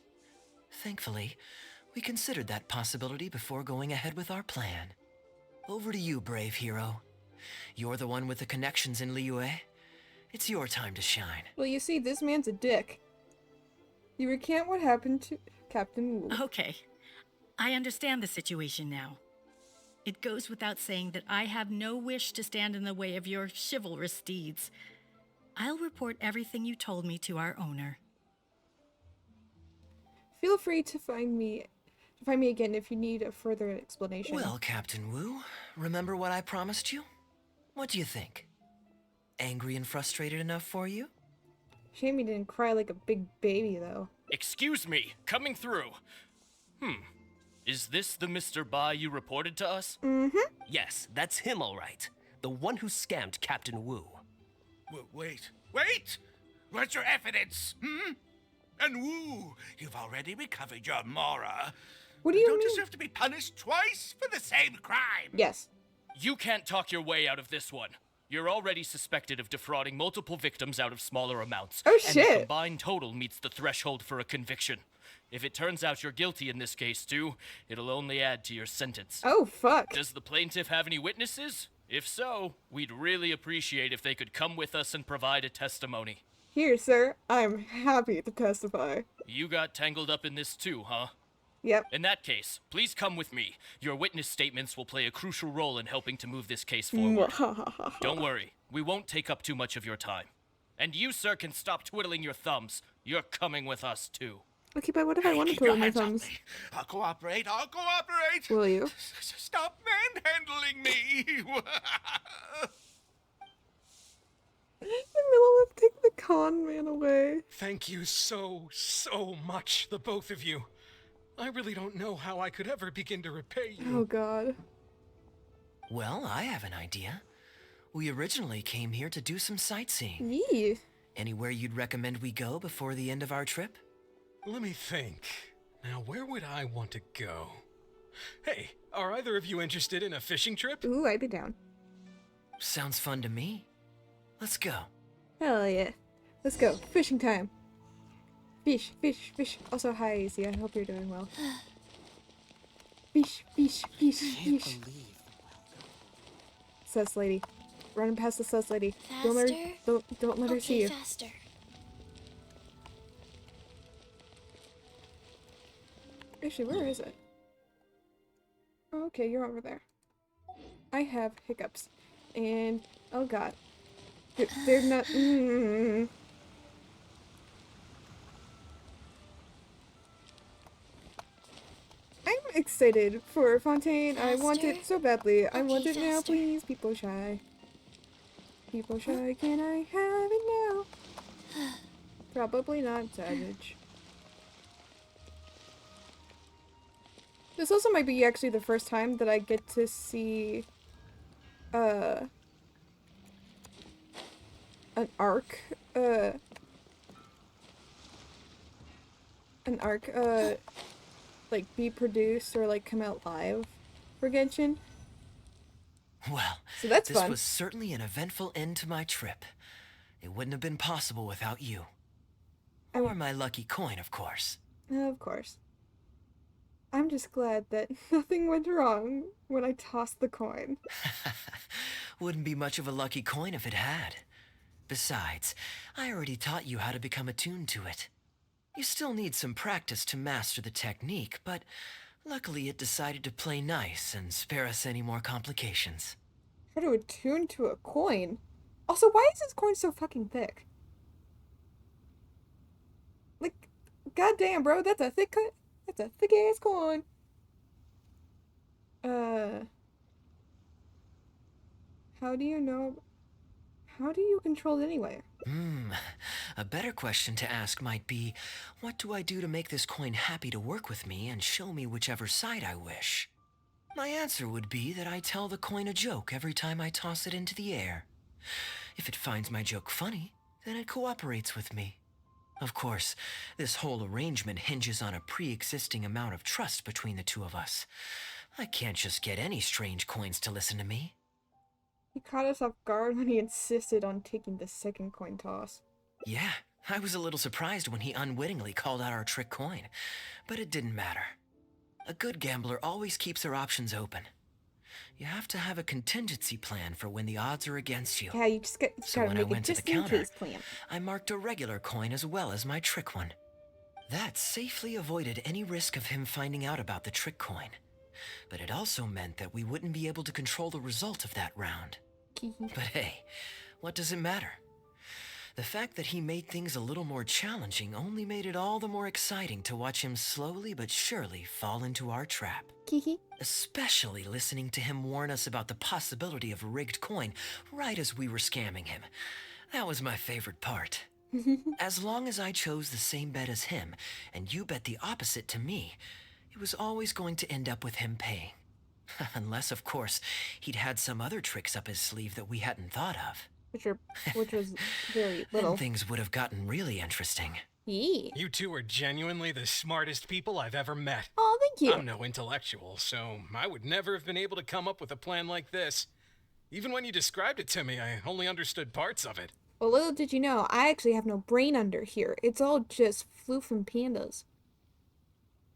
Thankfully, we considered that possibility before going ahead with our plan. Over to you, brave hero. You're the one with the connections in Liyue. It's your time to shine. Well, you see, this man's a dick. You recant what happened to Captain Wu. Okay, I understand the situation now. It goes without saying that I have no wish to stand in the way of your chivalrous deeds. I'll report everything you told me to our owner. Feel free to find me again if you need a further explanation. Well, Captain Wu, remember what I promised you? What do you think? Angry and frustrated enough for you? Shame he didn't cry like a big baby, though. Excuse me, coming through. Is this the Mr. Bai you reported to us? Yes, that's him all right. The one who scammed Captain Wu. Wait! Where's your evidence? And Wu, you've already recovered your Mora. What do you don't mean? deserve to be punished twice for the same crime. Yes. You can't talk your way out of this one. You're already suspected of defrauding multiple victims out of smaller amounts. Oh, And the shit. combined total meets the threshold for a conviction. If it turns out you're guilty in this case, too, it'll only add to your sentence. Oh, fuck. Does the plaintiff have any witnesses? If so, we'd really appreciate if they could come with us and provide a testimony. Here, sir. I'm happy to testify. You got tangled up in this too, huh? Yep. In that case, please come with me. Your witness statements will play a crucial role in helping to move this case forward. Don't worry, we won't take up too much of your time. And you, sir, can stop twiddling your thumbs. You're coming with us, too. Okay, but what if I want to Keep your twiddle my hands off thumbs? me. I'll cooperate. I'll cooperate. Will you? Stop manhandling me. Lilith, take the con man away. Thank you so much, the both of you. I really don't know how I could ever begin to repay you. Oh, God. Well, I have an idea. We originally came here to do some sightseeing. Yee. Anywhere you'd recommend we go before the end of our trip? Let me think. Now, where would I want to go? Hey, are either of you interested in a fishing trip? Ooh, I'd be down. Sounds fun to me. Let's go. Hell yeah. Let's go. Fishing time. Fish, fish, fish. Also, hi, Izzy. I hope you're doing well. Fish, fish, fish, fish. Sus lady. Running past the sus lady. Don't let her, Faster? don't let her see you. Faster. Actually, where is it? Oh, okay, you're over there. I have hiccups. And, oh god. They're not... I'm excited for Fontaine. I want it Faster? so badly. I Okay, want it now, faster. please. People shy. People shy, can I have it now? Probably not, Savage. This also might be actually the first time that I get to see an arc like be produced or like come out live for Genshin. Well, So that's this fun. was certainly an eventful end to my trip. It wouldn't have been possible without you. Or my lucky coin, of course. Of course. I'm just glad that nothing went wrong when I tossed the coin. Wouldn't be much of a lucky coin if it had. Besides, I already taught you how to become attuned to it. You still need some practice to master the technique, but luckily it decided to play nice and spare us any more complications. How to attune to a coin? Also, why is this coin so fucking thick? Like, goddamn, bro, that's a thick cut. That's a thick ass coin. How do you know? How do you control it anyway? A better question to ask might be, what do I do to make this coin happy to work with me and show me whichever side I wish? My answer would be that I tell the coin a joke every time I toss it into the air. If it finds my joke funny, then it cooperates with me. Of course, this whole arrangement hinges on a pre-existing amount of trust between the two of us. I can't just get any strange coins to listen to me. He caught us off guard when he insisted on taking the second coin toss. Yeah, I was a little surprised when he unwittingly called out our trick coin, but it didn't matter. A good gambler always keeps their options open. You have to have a contingency plan for when the odds are against you. Yeah, you just So gotta when I make a went to the just in counter, case plan. I marked a regular coin as well as my trick one. That safely avoided any risk of him finding out about the trick coin. But it also meant that we wouldn't be able to control the result of that round. But hey, what does it matter? The fact that he made things a little more challenging only made it all the more exciting to watch him slowly but surely fall into our trap. Especially listening to him warn us about the possibility of a rigged coin right as we were scamming him. That was my favorite part. As long as I chose the same bet as him, and you bet the opposite to me, it was always going to end up with him paying. Unless, of course, he'd had some other tricks up his sleeve that we hadn't thought of. Which was very little. Then things would have gotten really interesting. Yee. You two are genuinely the smartest people I've ever met. Oh, thank you. I'm no intellectual, so I would never have been able to come up with a plan like this. Even when you described it to me, I only understood parts of it. Well, little did you know, I actually have no brain under here. It's all just floof and pandas.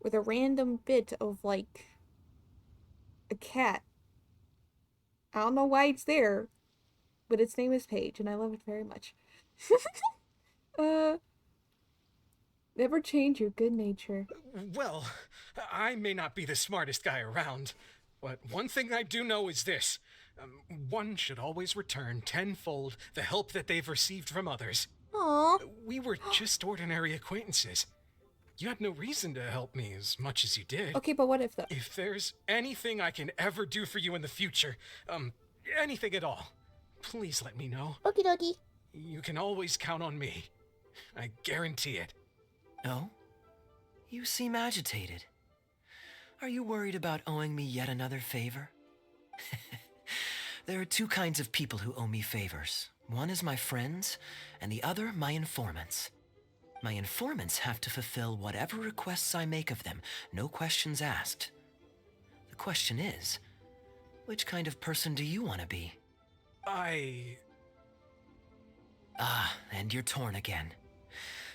With a random bit of, like, a cat. I don't know why it's there, but its name is Paige, and I love it very much. Never change your good nature. Well, I may not be the smartest guy around, but one thing I do know is this. One should always return tenfold the help that they've received from others. Aww. We were just ordinary acquaintances. You had no reason to help me as much as you did. Okay, but what if though? If there's anything I can ever do for you in the future, anything at all, please let me know. Okie dokie. You can always count on me. I guarantee it. Oh? You seem agitated. Are you worried about owing me yet another favor? There are two kinds of people who owe me favors. One is my friends, and the other my informants. My informants have to fulfill whatever requests I make of them, no questions asked. The question is, which kind of person do you want to be? Ah, and you're torn again.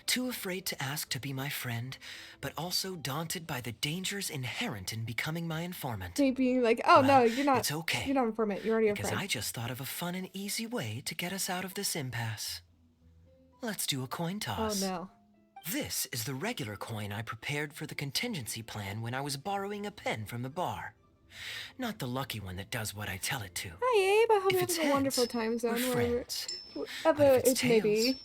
Too afraid to ask to be my friend, but also daunted by the dangers inherent in becoming my informant. Me being like, oh Well, no, you're not. it's okay. You're not an informant. You're already a Because friend. I just thought of a fun and easy way to get us out of this impasse. Let's do a coin toss. Oh no. This is the regular coin I prepared for the contingency plan when I was borrowing a pen from the bar. Not the lucky one that does what I tell it to. Hi Abe, I hope If you're it's having a wonderful heads, time zone. we're Wherever, friends. But whatever if it's it may tails, be.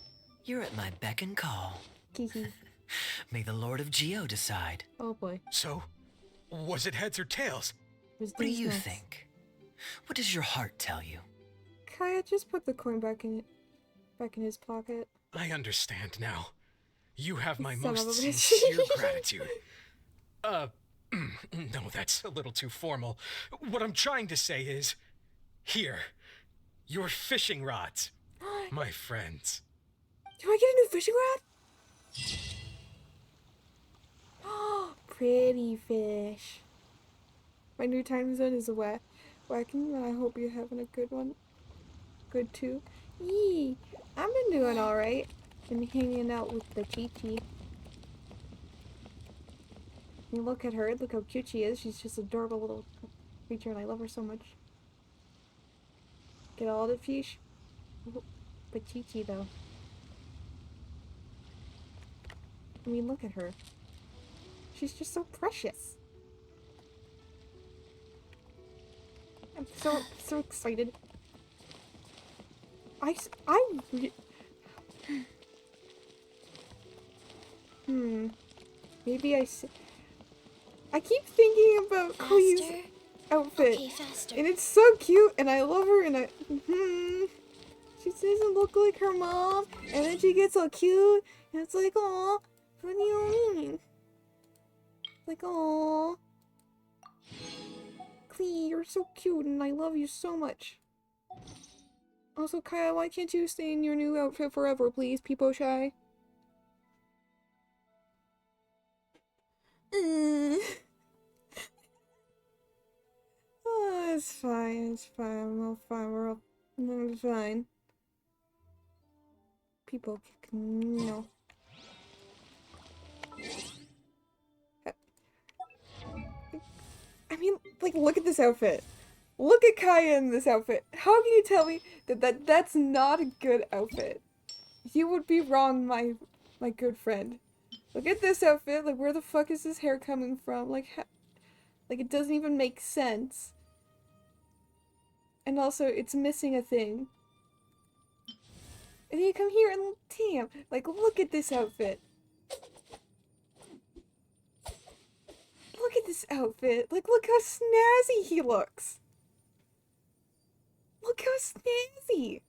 you're at my beck and call. Kiki. May the Lord of Geo decide. Oh boy. So, was it heads or tails? What do you think? What does your heart tell you? Kaya just put the coin back in his pocket. I understand now. You have my Son of most a bitch. sincere gratitude. No, that's a little too formal. What I'm trying to say is, here, your fishing rods, my friends. Do I get a new fishing rod? Oh, pretty fish. My new time zone is whacking, and I hope you're having a good one. Good too. Yee, I've been doing alright. Been hanging out with the Chi-Chi. You look at her, look how cute she is. She's just an adorable little creature, and I love her so much. Get all the fish? But Chi-Chi, though. I mean, look at her. She's just so precious. I'm so excited. Maybe I keep thinking about Clee's outfit. Okay, faster. And it's so cute, and I love her, and she doesn't look like her mom, and then she gets all cute, and it's like, aw, what do you mean? Like, aw. Clee, you're so cute, and I love you so much. Also, Kyle, why can't you stay in your new outfit forever, please, Peepo Shy? Oh, it's fine, I'm all fine, I'm fine. People, no. I mean, like, look at this outfit. Look at Kaya in this outfit. How can you tell me that's not a good outfit? You would be wrong, my good friend. Look at this outfit. Like, where the fuck is this hair coming from? Like, it doesn't even make sense. And also, it's missing a thing. And then you come here and damn, like, look at this outfit. Look at this outfit. Like, look how snazzy he looks. Look how snazzy.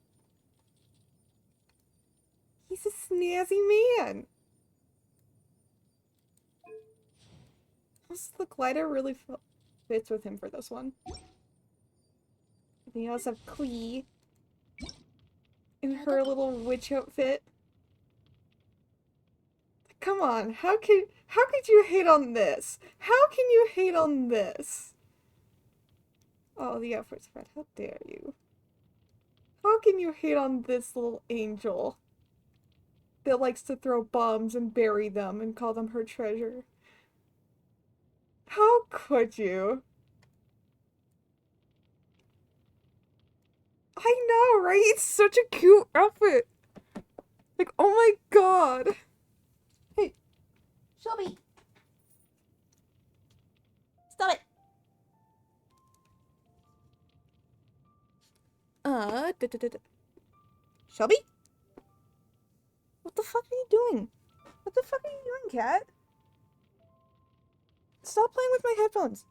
He's a snazzy man. Also, the glider really fits with him for this one. And you also have Clee in her little witch outfit. Come on, how could you hate on this? How can you hate on this? Oh, the effort's friend, how dare you? How can you hate on this little angel that likes to throw bombs and bury them and call them her treasure? How could you? I know, right? It's such a cute outfit. Like, oh my god. Hey, Shelby! Stop it! Shelby? What the fuck are you doing? What the fuck are you doing, cat? Stop playing with my headphones.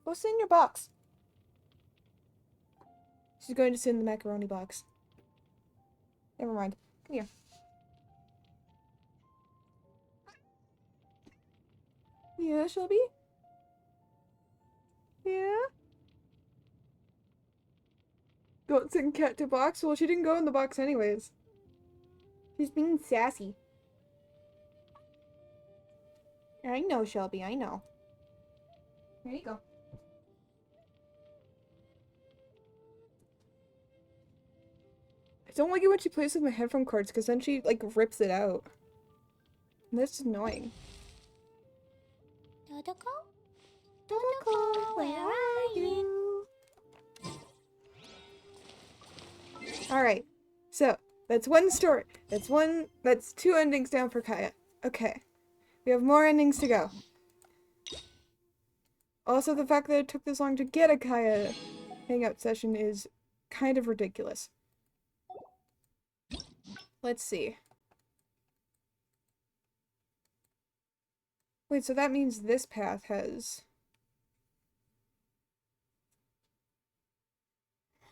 Go sit in your box. She's going to sit in the macaroni box. Never mind. Come here. Yeah, Shelby? Yeah? Don't send cat to box? Well, she didn't go in the box anyways. She's being sassy. I know, Shelby, I know. Here you go. I don't like it when she plays with my headphone cords because then she, like, rips it out. And that's annoying. Dodoko? Dodoko, where are you? Alright, so, that's one story. That's two endings down for Kaya. Okay. We have more endings to go. Also, the fact that it took this long to get a Kaya hangout session is kind of ridiculous. Let's see. Wait, so that means this path has...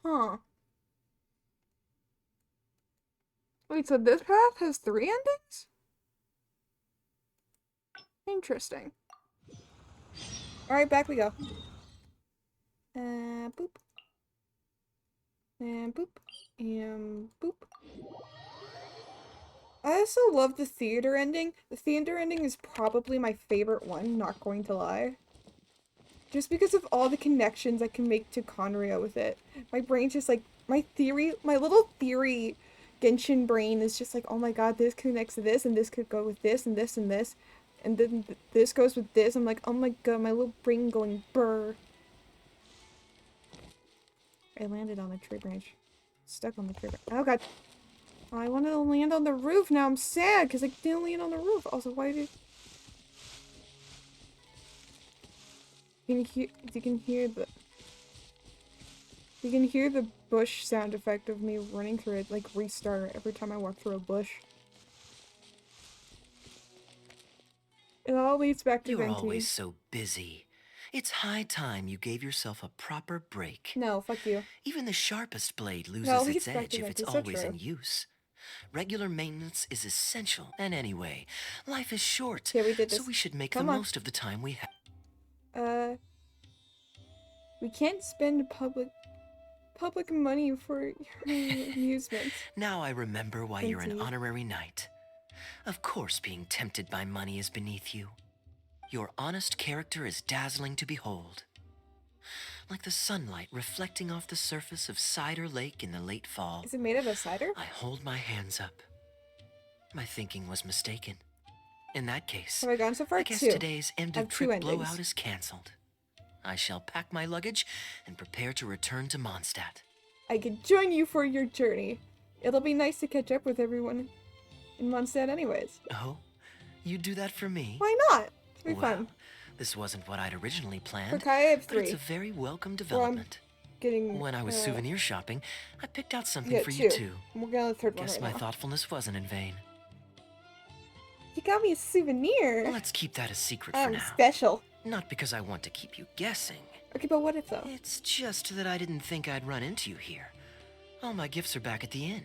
Huh. Wait, so this path has 3 endings? Interesting. Alright, back we go. Boop. And boop. And boop. I also love the theater ending. The theater ending is probably my favorite one, not going to lie. Just because of all the connections I can make to Conria with it. My brain's just like, my little theory Genshin brain is just like, oh my god, this connects to this, and this could go with this, and this, and this. And then this goes with this. I'm like, oh my god, my little brain going brr. I landed on the tree branch. Stuck on the tree branch. Oh god. Oh, I wanted to land on the roof. Now I'm sad because I didn't land on the roof. Also, why did... You can hear the bush sound effect of me running through it, like restart every time I walk through a bush. It all leads back to You're Venti. always so busy. It's high time you gave yourself a proper break. No, fuck you. Even the sharpest blade loses No, its leads back edge to if Venti, it's so always true. in use. Regular maintenance is essential, and anyway, life is short, Yeah, we did this. so we should make Come the on. most of the time we have. We can't spend public money for your amusement. Now I remember why you're an Venti. honorary knight. Of course being tempted by money is beneath you. Your honest character is dazzling to behold. Like the sunlight reflecting off the surface of Cider Lake in the late fall. Is it made out of cider? I hold my hands up. My thinking was mistaken. In that case, Have I gone so far? I guess 2. today's end I of have 2 trip endings. blowout is cancelled. I shall pack my luggage and prepare to return to Mondstadt. I can join you for your journey. It'll be nice to catch up with everyone in Mondstadt anyways. Oh? You'd do that for me? Why not? It'll be Well, fun. this wasn't what I'd originally For planned, Kai, I have but it's 3. a very welcome Well, I'm development. getting... When I was souvenir shopping, I picked out something yeah, for 2. you too. I'm working on the 3rd one Guess right my now. thoughtfulness wasn't in vain. You got me a souvenir. Let's keep that a secret for I'm now. special. Not because I want to keep you guessing. Okay, but what if though? It's just that I didn't think I'd run into you here. All my gifts are back at the inn.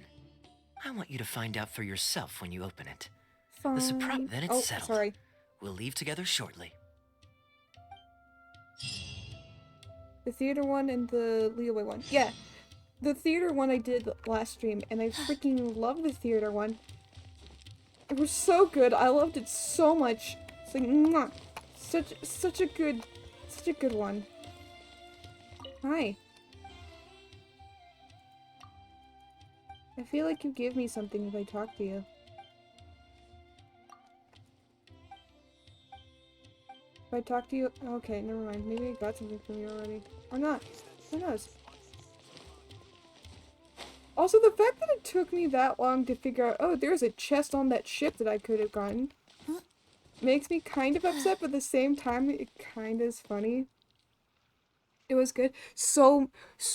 I want you to find out for yourself when you open it. Fine. The surprise, then it's Oh, settled. sorry. We'll leave together shortly. The theater one and the Leeway one. Yeah. The theater one I did last stream, and I freaking love the theater one. It was so good. I loved it so much. It's like, mwah. Such a good one. Hi. I feel like you give me something if I talk to you. If I talk to you, okay, never mind. Maybe I got something from you already. Or not. Who knows? Also, the fact that it took me that long to figure out, oh, there's a chest on that ship that I could have gotten, makes me kind of upset, but at the same time, it kind of is funny. It was good. So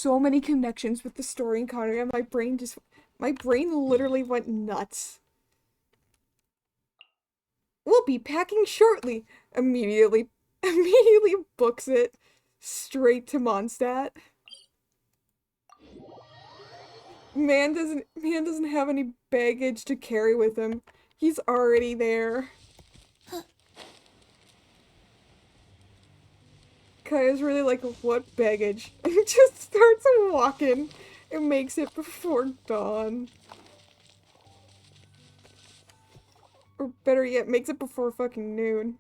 many connections with the story and Connor, and my brain literally went nuts. We'll be packing shortly. Immediately books it straight to Mondstadt. Man doesn't have any baggage to carry with him. He's already there. Kaya's really like, what baggage? And just starts walking and makes it before dawn. Or better yet, makes it before fucking noon.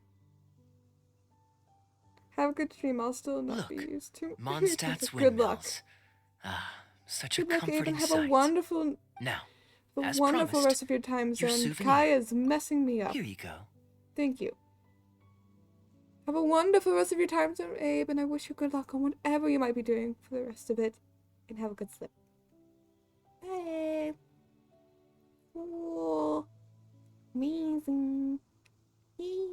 Have a good stream, I'll still not be used to. Mondstadt's Good luck. windmills. Ah, such Good a luck, comforting Aben. Have sight. a wonderful As wonderful promised, rest of your time your zone. souvenir. Kaya's messing me up. Here you go. Thank you. Have a wonderful rest of your time zone, Abe, and I wish you good luck on whatever you might be doing for the rest of it. And have a good sleep. Bye. Cool. Amazing. Yay.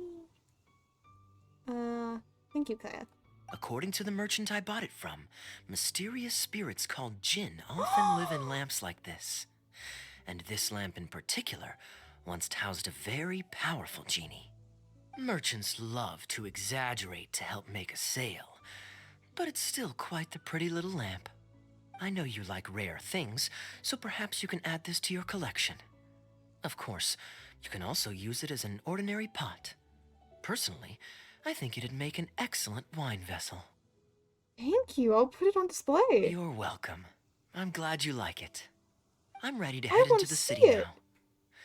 Thank you, Kaya. According to the merchant I bought it from, mysterious spirits called Jinn often live in lamps like this. And this lamp in particular once housed a very powerful genie. Merchants love to exaggerate to help make a sale, but it's still quite the pretty little lamp. I know you like rare things, so perhaps you can add this to your collection. Of course, you can also use it as an ordinary pot. Personally, I think it'd make an excellent wine vessel. Thank you. I'll put it on display. You're welcome. I'm glad you like it. I'm ready to I head want into to the see city it. now.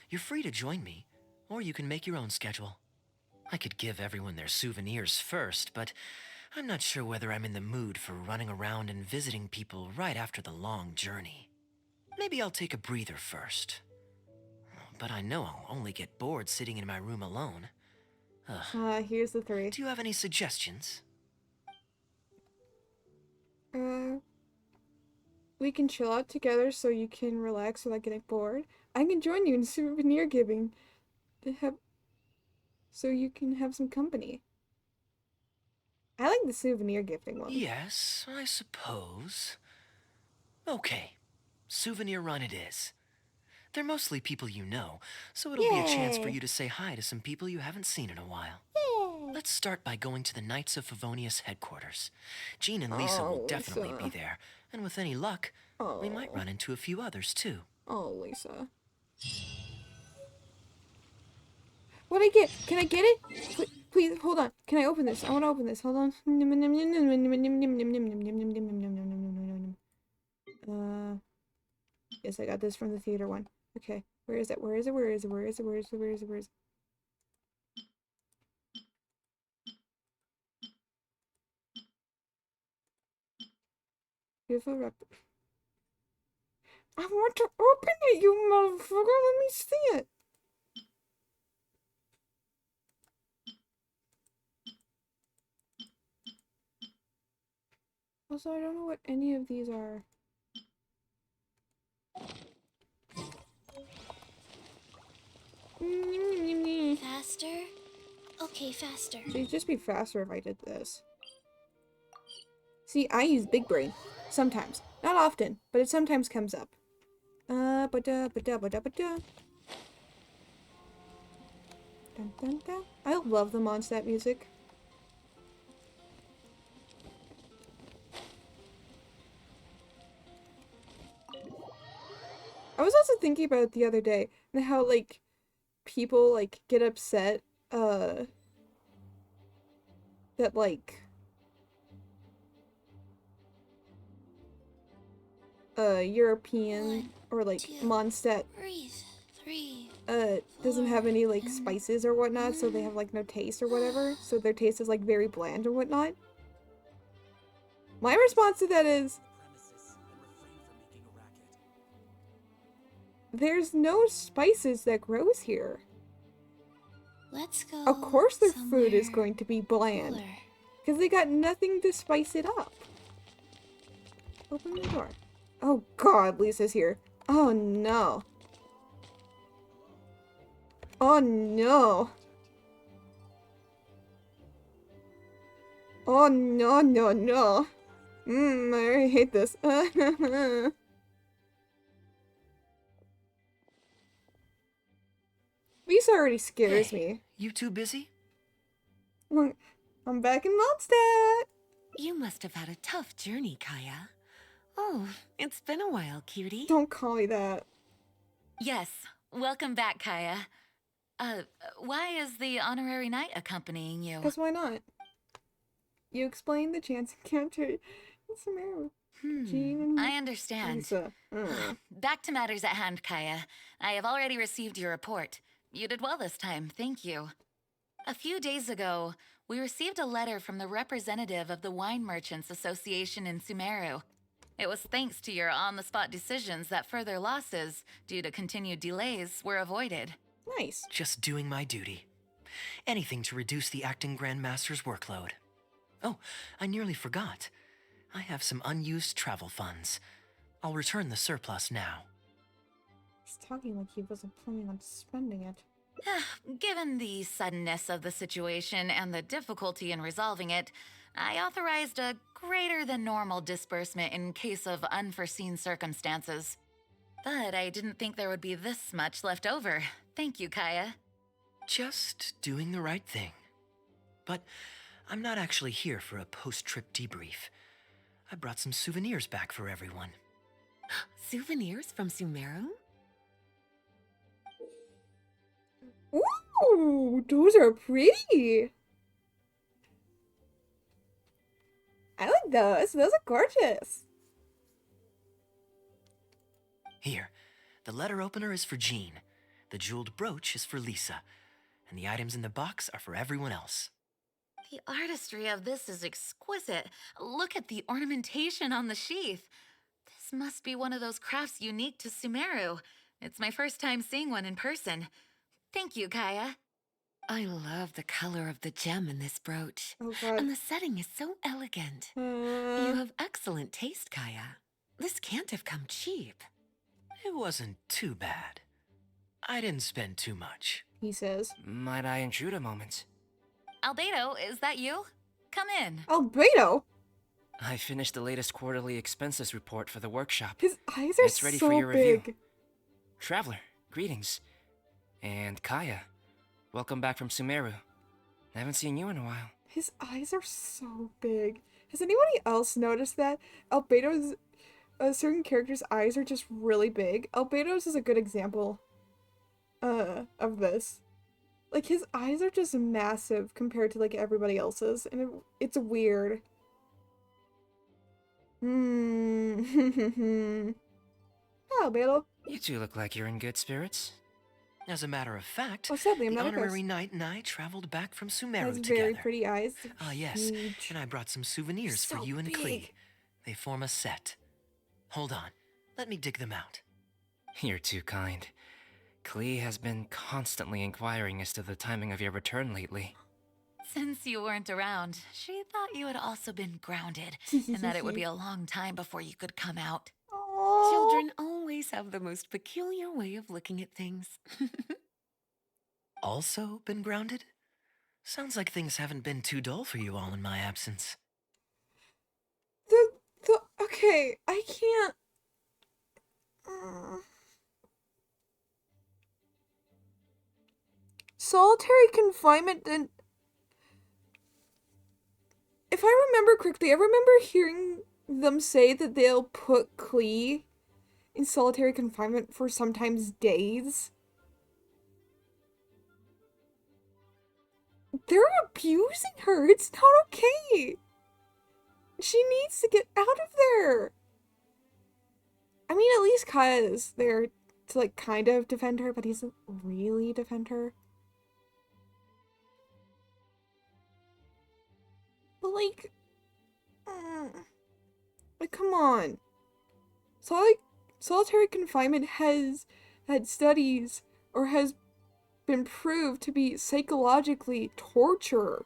You're free to join me, or you can make your own schedule. I could give everyone their souvenirs first, but I'm not sure whether I'm in the mood for running around and visiting people right after the long journey. Maybe I'll take a breather first. But I know I'll only get bored sitting in my room alone. Here's the 3. Do you have any suggestions? We can chill out together so you can relax without getting bored. I can join you in souvenir giving so you can have some company. I like the souvenir gifting one. Yes, I suppose. Okay, souvenir run it is. They're mostly people you know, so it'll be a chance for Yay. you to say hi to some people you haven't seen in a while. Yay. Let's start by going to the Knights of Favonius headquarters. Jean and Lisa will definitely be there, and with any luck, we might run into a few others too. Oh, Lisa. What'd I get? Can I get it? Please, hold on. Can I open this? I want to open this. Hold on. Yes, I got this from the theater one. Okay. Where is it? Where is it? Where is it? Where is it? Where is it? Where is it? Where is it? Beautiful rep. I want to open it, you motherfucker. Let me see it. Also, I don't know what any of these are. Faster? Okay, faster. So it'd just be faster if I did this. See, I use big brain. Sometimes. Not often, but it sometimes comes up. Ba-da-ba-da-ba-da-ba-da. Dun, dun, dun. I love the Mondstadt music. I was also thinking about it the other day, and how, like, people, like, get upset, that, like, European, or, like, Mondstadt, Breathe. 3. doesn't have any like spices or whatnot, so they have like no taste or whatever. So their taste is like very bland or whatnot. My response to that is, there's no spices that grows here. Let's go. Of course their food is going to be bland. cooler. Because they got nothing to spice it up. Open the door. Oh god, Lisa's here. Oh no. Oh no. Oh no, no, no. I already hate this. Lisa already scares me. You too busy? I'm back in Mondstadt. You must have had a tough journey, Kaya. Oh, it's been a while, cutie. Don't call me that. Yes, welcome back, Kaya. Why is the honorary knight accompanying you? Because why not? You explained the chance encounter in Sumeru. Jean and I understand. Lisa. Back to matters at hand, Kaya. I have already received your report. You did well this time, thank you. A few days ago, we received a letter from the representative of the Wine Merchants Association in Sumeru. It was thanks to your on-the-spot decisions that further losses, due to continued delays, were avoided. Nice. Just doing my duty. Anything to reduce the acting Grandmaster's workload. Oh, I nearly forgot. I have some unused travel funds. I'll return the surplus now. He's talking like he wasn't planning on spending it. Given the suddenness of the situation and the difficulty in resolving it, I authorized a greater than normal disbursement in case of unforeseen circumstances. But I didn't think there would be this much left over. Thank you, Kaya. Just doing the right thing. But I'm not actually here for a post-trip debrief. I brought some souvenirs back for everyone. Souvenirs from Sumeru? Ooh, those are pretty. I like those. Those are gorgeous. Here, the letter opener is for Jean. The jeweled brooch is for Lisa. And the items in the box are for everyone else. The artistry of this is exquisite. Look at the ornamentation on the sheath. This must be one of those crafts unique to Sumeru. It's my first time seeing one in person. Thank you, Kaya. I love the color of the gem in this brooch. Oh god. And the setting is so elegant. You have excellent taste, Kaya. This can't have come cheap. It wasn't too bad. I didn't spend too much. He says. Might I intrude a moment? Albedo, is that you? Come in. Albedo? I finished the latest quarterly expenses report for the workshop. His eyes are It's ready so for your big. review. Traveler, greetings. And Kaya, welcome back from Sumeru. I haven't seen you in a while. His eyes are so big. Has anybody else noticed that? Albedo's certain characters' eyes are just really big. Albedo's is a good example of this. Like, his eyes are just massive compared to, like, everybody else's, and it's weird. Albedo. You two look like you're in good spirits. As a matter of fact, Oh, sadly, I'm the not a ghost. honorary knight and I traveled back from Sumeru Has together. very pretty eyes. Ah, yes, Huge. and I brought some souvenirs So for you and big. Klee. They form a set. Hold on, let me dig them out. You're too kind. Klee has been constantly inquiring as to the timing of your return lately. Since you weren't around, she thought you had also been grounded, and that it would be a long time before you could come out. Children always have the most peculiar way of looking at things. Also been grounded? Sounds like things haven't been too dull for you all in my absence. Okay, I can't. Solitary confinement didn't. If I remember correctly, I remember hearing them say that they'll put Klee in solitary confinement for sometimes days. They're abusing her. It's not okay. She needs to get out of there. I mean, at least Kaya is there to like kind of defend her, but he doesn't really defend her. But like, come on. Solitary confinement has had studies or has been proved to be psychological torture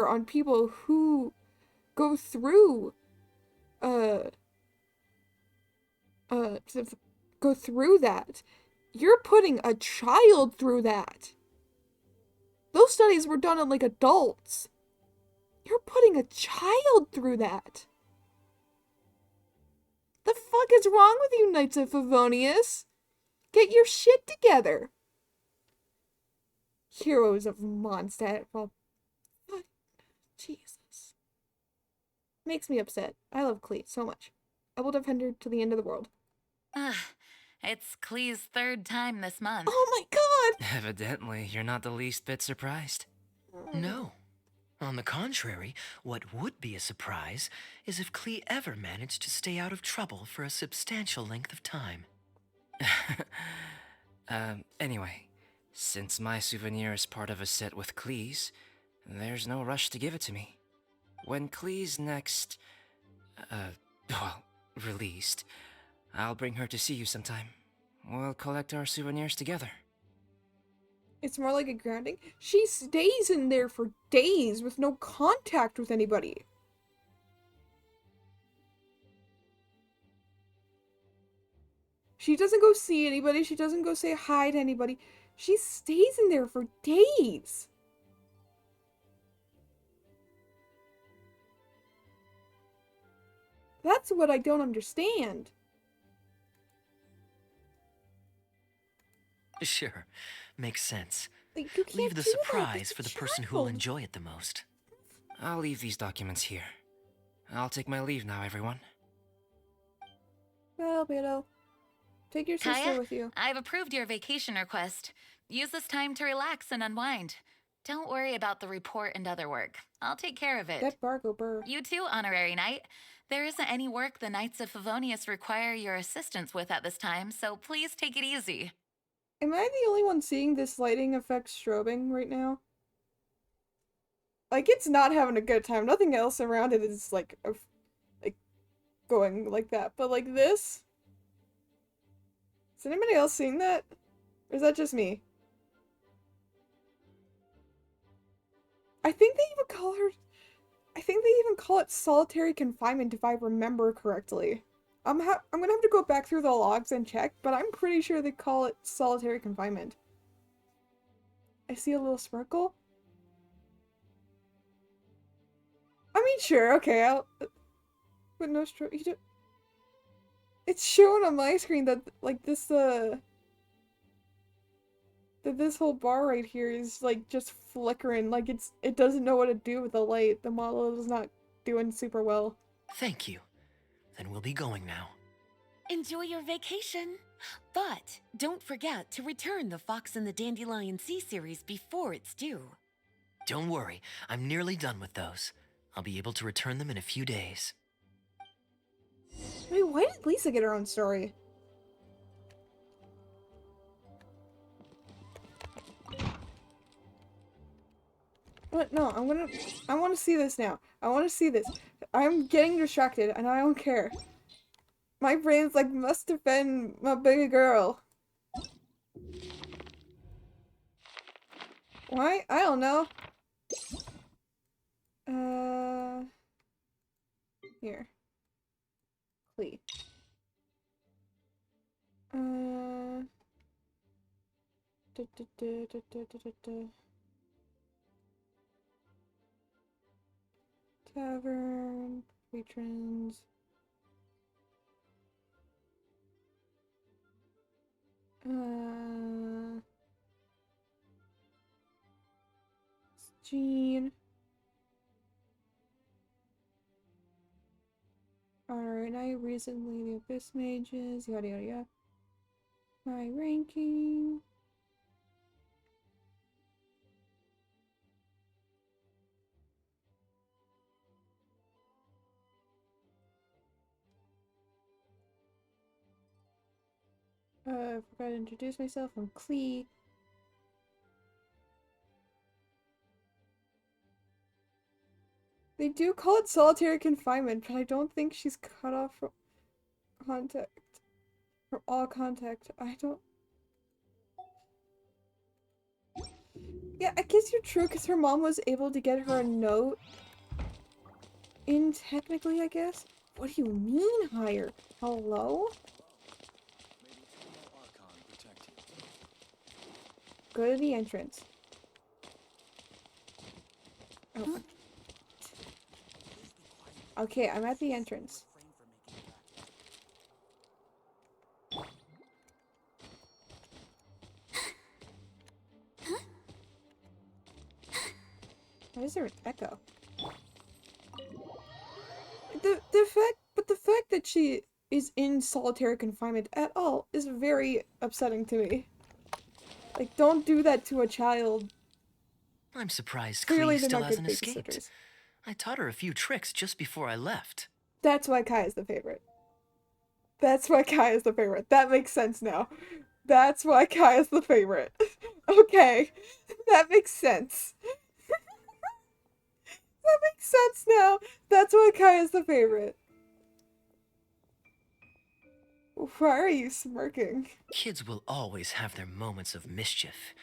on people who go through go through that. You're putting a child through that. Those studies were done on like adults. You're putting a child through that. The fuck is wrong with you, Knights of Favonius? Get your shit together. Heroes of Mondstadt. Well, Jesus. Makes me upset. I love Cleet so much. I will defend her to the end of the world. It's Clee's third time this month. Oh my god! Evidently, you're not the least bit surprised. No. On the contrary, what would be a surprise is if Clee ever managed to stay out of trouble for a substantial length of time. Anyway, since my souvenir is part of a set with Clee's, there's no rush to give it to me. When Clee's next, released, I'll bring her to see you sometime. We'll collect our souvenirs together. It's more like a grounding. She stays in there for days with no contact with anybody. She doesn't go see anybody. She doesn't go say hi to anybody. She stays in there for days. That's what I don't understand. Sure, makes sense. Like, you can't leave the do that. surprise It's a for the person child. who'll enjoy it the most. I'll leave these documents here. I'll take my leave now, everyone. Well, Beto, take your sister Kaya, with you. I've approved your vacation request. Use this time to relax and unwind. Don't worry about the report and other work. I'll take care of it. Get Bargo Burr. You too, Honorary Knight. There isn't any work the Knights of Favonius require your assistance with at this time, so please take it easy. Am I the only one seeing this lighting effect strobing right now? Like, it's not having a good time. Nothing else around it is, like going like that. But, like, this? Is anybody else seeing that? Or is that just me? I think they even call it solitary confinement if I remember correctly. I'm gonna have to go back through the logs and check, but I'm pretty sure they call it solitary confinement. I see a little sparkle. I mean, sure, okay, but no stroke. It's showing on my screen that, like, this, that this whole bar right here is, like, just flickering. Like, it doesn't know what to do with the light. The model is not doing super well. Thank you. Then we'll be going now. Enjoy your vacation. But don't forget to return the Fox and the Dandelion Sea series before it's due. Don't worry, I'm nearly done with those. I'll be able to return them in a few days. Wait, why did Lisa get her own story? But no, I want to see this now. I want to see this. I'm getting distracted and I don't care. My brain's like, must have been my baby girl. Why? I don't know. Here. Clee. Tavern, patrons. Jean. Alright, I recently the Abyss Mages, yada yada yada. My ranking. I forgot to introduce myself. I'm Klee. They do call it solitary confinement, but I don't think she's cut off from contact. From all contact. I don't... Yeah, I guess you're true, because her mom was able to get her a note. In technically, I guess? What do you mean higher? Hello? Go to the entrance. Oh. Okay, I'm at the entrance. Why is there an echo? The fact that she is in solitary confinement at all is very upsetting to me. Like, don't do that to a child. I'm surprised Clearly Klee they're still not good hasn't escaped. babysitters. I taught her a few tricks just before I left. That's why Kai is the favorite. That's why Kai is the favorite. That makes sense now. That's why Kai is the favorite. Okay. That makes sense. That makes sense now. That's why Kai is the favorite. Why are you smirking? Kids will always have their moments of mischief.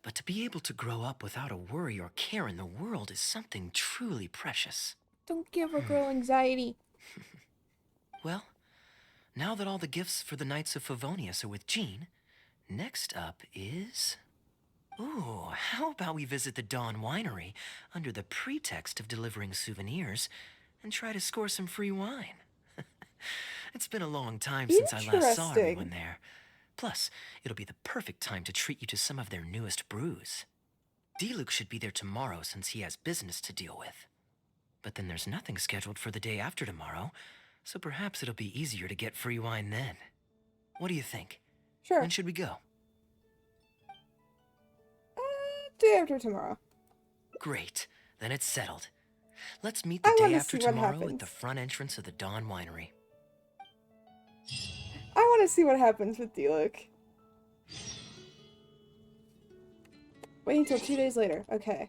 But to be able to grow up without a worry or care in the world is something truly precious. Don't give a girl anxiety. Well, now that all the gifts for the Knights of Favonius are with Jean, next up is... Ooh, how about we visit the Dawn Winery under the pretext of delivering souvenirs and try to score some free wine? It's been a long time since I last saw everyone there. Plus, it'll be the perfect time to treat you to some of their newest brews. Diluc should be there tomorrow since he has business to deal with. But then there's nothing scheduled for the day after tomorrow, so perhaps it'll be easier to get free wine then. What do you think? Sure. When should we go? Day after tomorrow. Great. Then it's settled. Let's meet the day after tomorrow at the front entrance of the Dawn Winery. I want to see what happens with Diluc. Wait until 2 days later. Okay.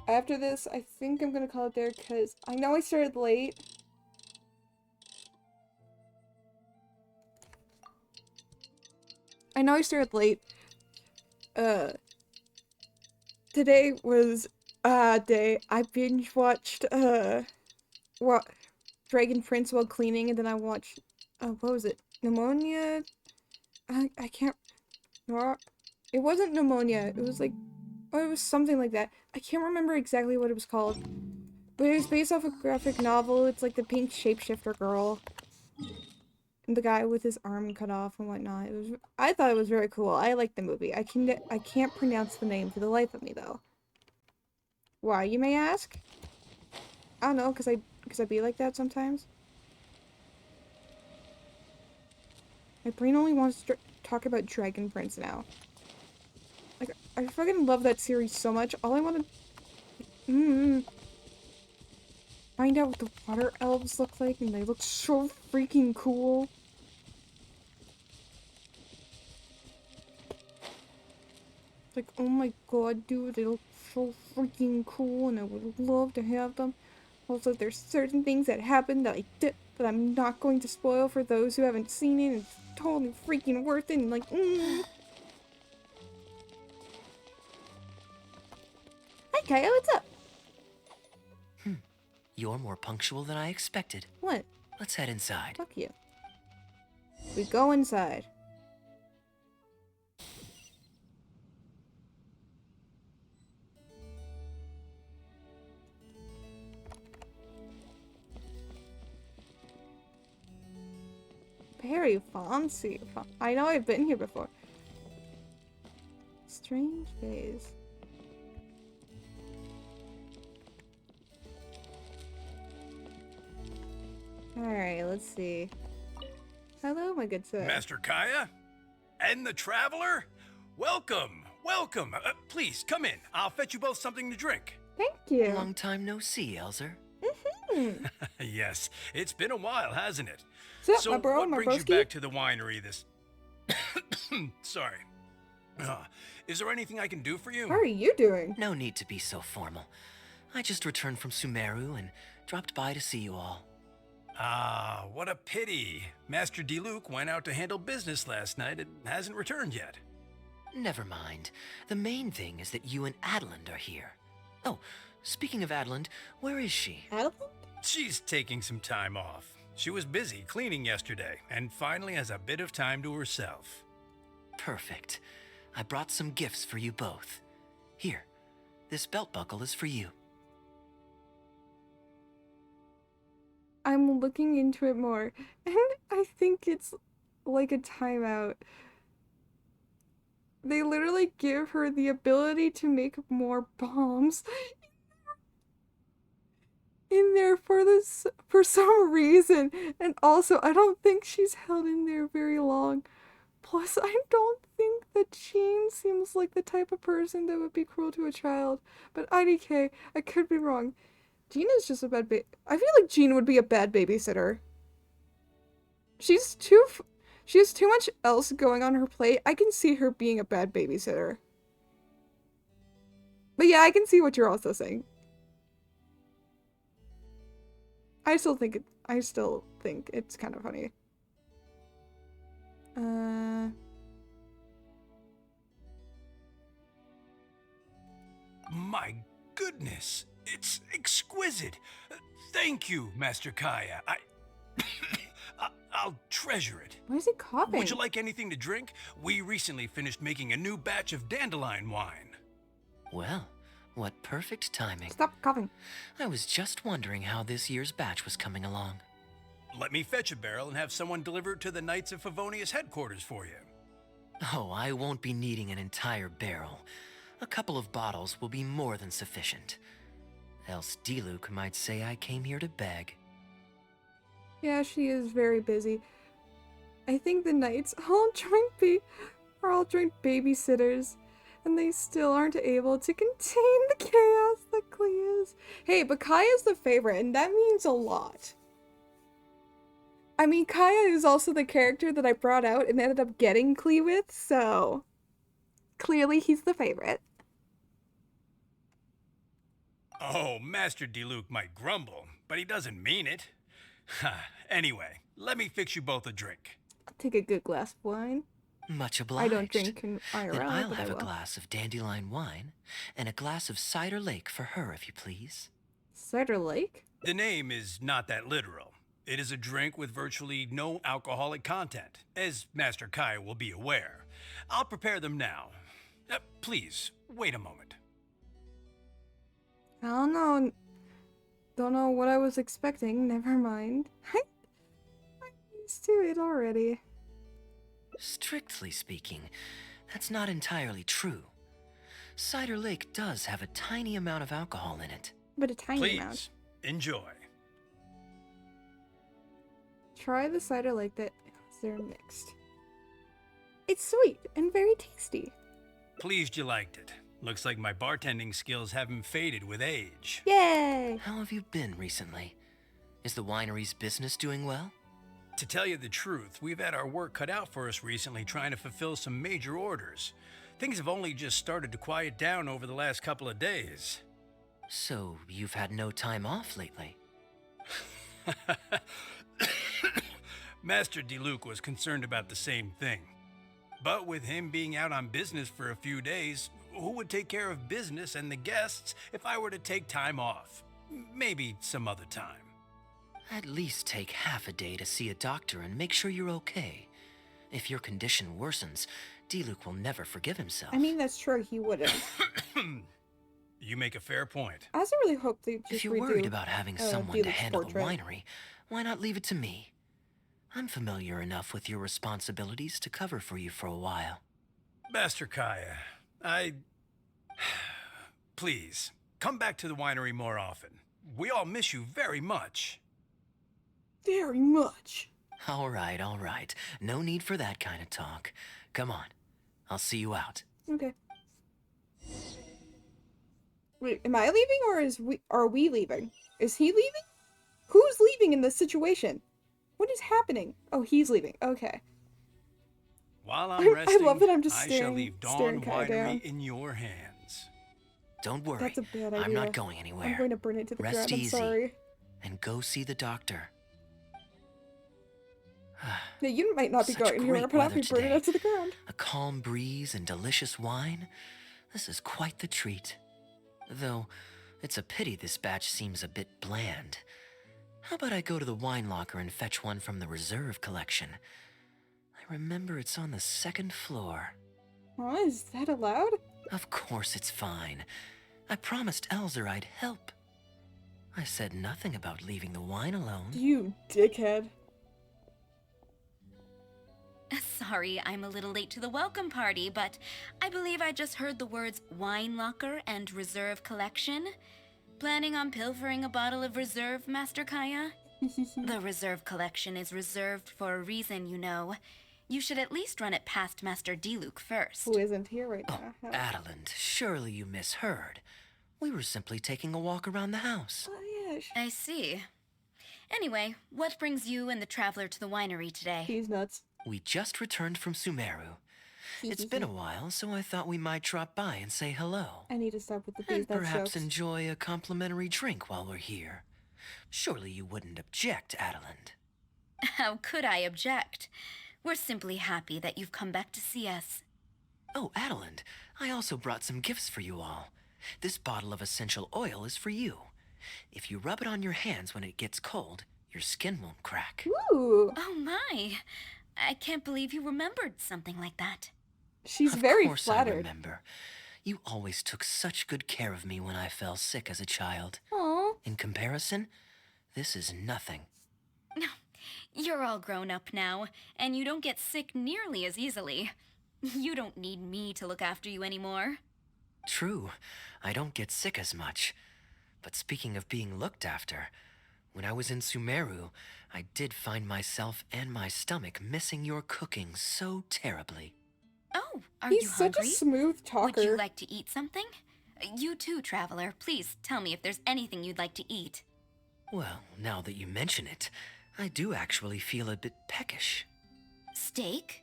After this, I think I'm gonna call it there because I know I started late. Today was a day I binge watched, what, Dragon Prince while cleaning, and then I watched, what was it? Pneumonia? I can't, it wasn't Pneumonia, it was like, oh, it was something like that. I can't remember exactly what it was called, but it was based off a graphic novel. It's like the pink shapeshifter girl. And the guy with his arm cut off and whatnot. I thought it was very cool. I liked the movie. I can't pronounce the name for the life of me though. Why, you may ask? I don't know, cause I be like that sometimes. My brain only wants to talk about Dragon Prince now. Like, I fucking love that series so much. All I want to find out what the water elves look like, and they look so freaking cool. Like, oh my god, dude, they look so freaking cool, and I would love to have them. Also, there's certain things that happen that that I'm not going to spoil for those who haven't seen it. It's totally freaking worth it, and like, Hi, Kaya, what's up? You're more punctual than I expected. What? Let's head inside. Fuck you. We go inside. Very fancy. I know I've been here before. Strange days. Alright, let's see. Hello, my good sir. Master Kaya? And the Traveler? Welcome! Welcome! Please, come in. I'll fetch you both something to drink. Thank you. Long time no see, Elzer. Yes, it's been a while, hasn't it? Sup, So, my bro, what my brings you broski? back to the winery this... Sorry. Is there anything I can do for you? How are you doing? No need to be so formal. I just returned from Sumeru and dropped by to see you all. Ah, what a pity. Master Diluc went out to handle business last night and hasn't returned yet. Never mind. The main thing is that you and Adeline are here. Oh, speaking of Adeline, where is she? Adeline? She's taking some time off. She was busy cleaning yesterday and finally has a bit of time to herself. Perfect. I brought some gifts for you both. Here, this belt buckle is for you. I'm looking into it more, and I think it's like a timeout. They literally give her the ability to make more bombs in there for some reason, and also I don't think she's held in there very long. Plus, I don't think that Jean seems like the type of person that would be cruel to a child. But IDK, I could be wrong. Jean is just a bad I feel like Jean would be a bad babysitter. She has too much else going on her plate. I can see her being a bad babysitter. But yeah, I can see what you're also saying. I still think it's kind of funny. My goodness, it's exquisite. Thank you, Master Kaya. I'll treasure it. Why is he coughing? Would you like anything to drink? We recently finished making a new batch of dandelion wine. Well, what perfect timing. Stop coughing. I was just wondering how this year's batch was coming along. Let me fetch a barrel and have someone deliver it to the Knights of Favonius headquarters for you. Oh, I won't be needing an entire barrel. A couple of bottles will be more than sufficient. Else Diluc might say I came here to beg. Yeah, she is very busy. I think the knights are all joint babysitters, and they still aren't able to contain the chaos that Klee is. Hey, but Kaya's the favorite, and that means a lot. I mean, Kaya is also the character that I brought out and ended up getting Klee with, so clearly he's the favorite. Oh, Master Diluc might grumble, but he doesn't mean it. Anyway, let me fix you both a drink. I'll take a good glass of wine. Much obliged. I don't drink in IRL, Then I'll but have I a will. glass of dandelion wine and a glass of cider lake for her, if you please. Cider Lake? The name is not that literal. It is a drink with virtually no alcoholic content, as Master Kai will be aware. I'll prepare them now. Please, wait a moment. I don't know. Don't know what I was expecting. Never mind. I'm used to it already. Strictly speaking, that's not entirely true. Cider Lake does have a tiny amount of alcohol in it. But a tiny Please, amount. enjoy. Try the cider lake that they're mixed. It's sweet and very tasty. Pleased you liked it. Looks like my bartending skills haven't faded with age. Yay! How have you been recently? Is the winery's business doing well? To tell you the truth, we've had our work cut out for us recently trying to fulfill some major orders. Things have only just started to quiet down over the last couple of days. So, you've had no time off lately? Master Diluc was concerned about the same thing. But with him being out on business for a few days, who would take care of business and the guests if I were to take time off? Maybe some other time. At least take half a day to see a doctor and make sure you're okay. If your condition worsens, Diluc will never forgive himself. I mean, that's true, he wouldn't. You make a fair point. I also really hope they just If you're redo, worried about having someone to Diluc's handle portrait. the winery, why not leave it to me? I'm familiar enough with your responsibilities to cover for you for a while. Master Kaya, Please, come back to the winery more often. We all miss you very much. Very much. All right. No need for that kind of talk. Come on. I'll see you out. Okay. Wait, am I leaving or are we leaving? Is he leaving? Who's leaving in this situation? What is happening? Oh, he's leaving. Okay. While I'm resting, I love that I'm just I shall staring leave staring Dawn Kaya down. Winery in your hands. Don't worry. That's a bad idea. I'm not going anywhere. I'm going to burn it to the Rest ground. I'm easy sorry. and go see the doctor. Yeah, you might not be Such going anywhere, great but I'll weather be burning today. it to the ground. A calm breeze and delicious wine. This is quite the treat. Though, it's a pity this batch seems a bit bland. How about I go to the wine locker and fetch one from the reserve collection? I remember it's on the second floor. Huh? Is that allowed? Of course it's fine. I promised Elzer I'd help. I said nothing about leaving the wine alone. You dickhead. Sorry, I'm a little late to the welcome party, but I believe I just heard the words wine locker and reserve collection. Planning on pilfering a bottle of reserve, Master Kaya? The reserve collection is reserved for a reason, you know. You should at least run it past Master Diluc first. Who isn't here right now? Oh, Adeland, surely you misheard. We were simply taking a walk around the house. Oh, yeah. I see. Anyway, what brings you and the traveler to the winery today? He's nuts. We just returned from Sumeru. It's been a while, so I thought we might drop by and say hello. I need to stop with the bees. And perhaps enjoy a complimentary drink while we're here. Surely you wouldn't object, Adeland. How could I object? We're simply happy that you've come back to see us. Oh, Adeland, I also brought some gifts for you all. This bottle of essential oil is for you. If you rub it on your hands when it gets cold, your skin won't crack. Ooh. Oh my. I can't believe you remembered something like that. She's very flattered. Of course I remember. You always took such good care of me when I fell sick as a child. Aww. In comparison, this is nothing. You're all grown up now, and you don't get sick nearly as easily. You don't need me to look after you anymore. True, I don't get sick as much. But speaking of being looked after, when I was in Sumeru, I did find myself and my stomach missing your cooking so terribly. Oh, are He's you such hungry? a smooth talker. Would you like to eat something? You too, traveler. Please tell me if there's anything you'd like to eat. Well, now that you mention it, I do actually feel a bit peckish. Steak?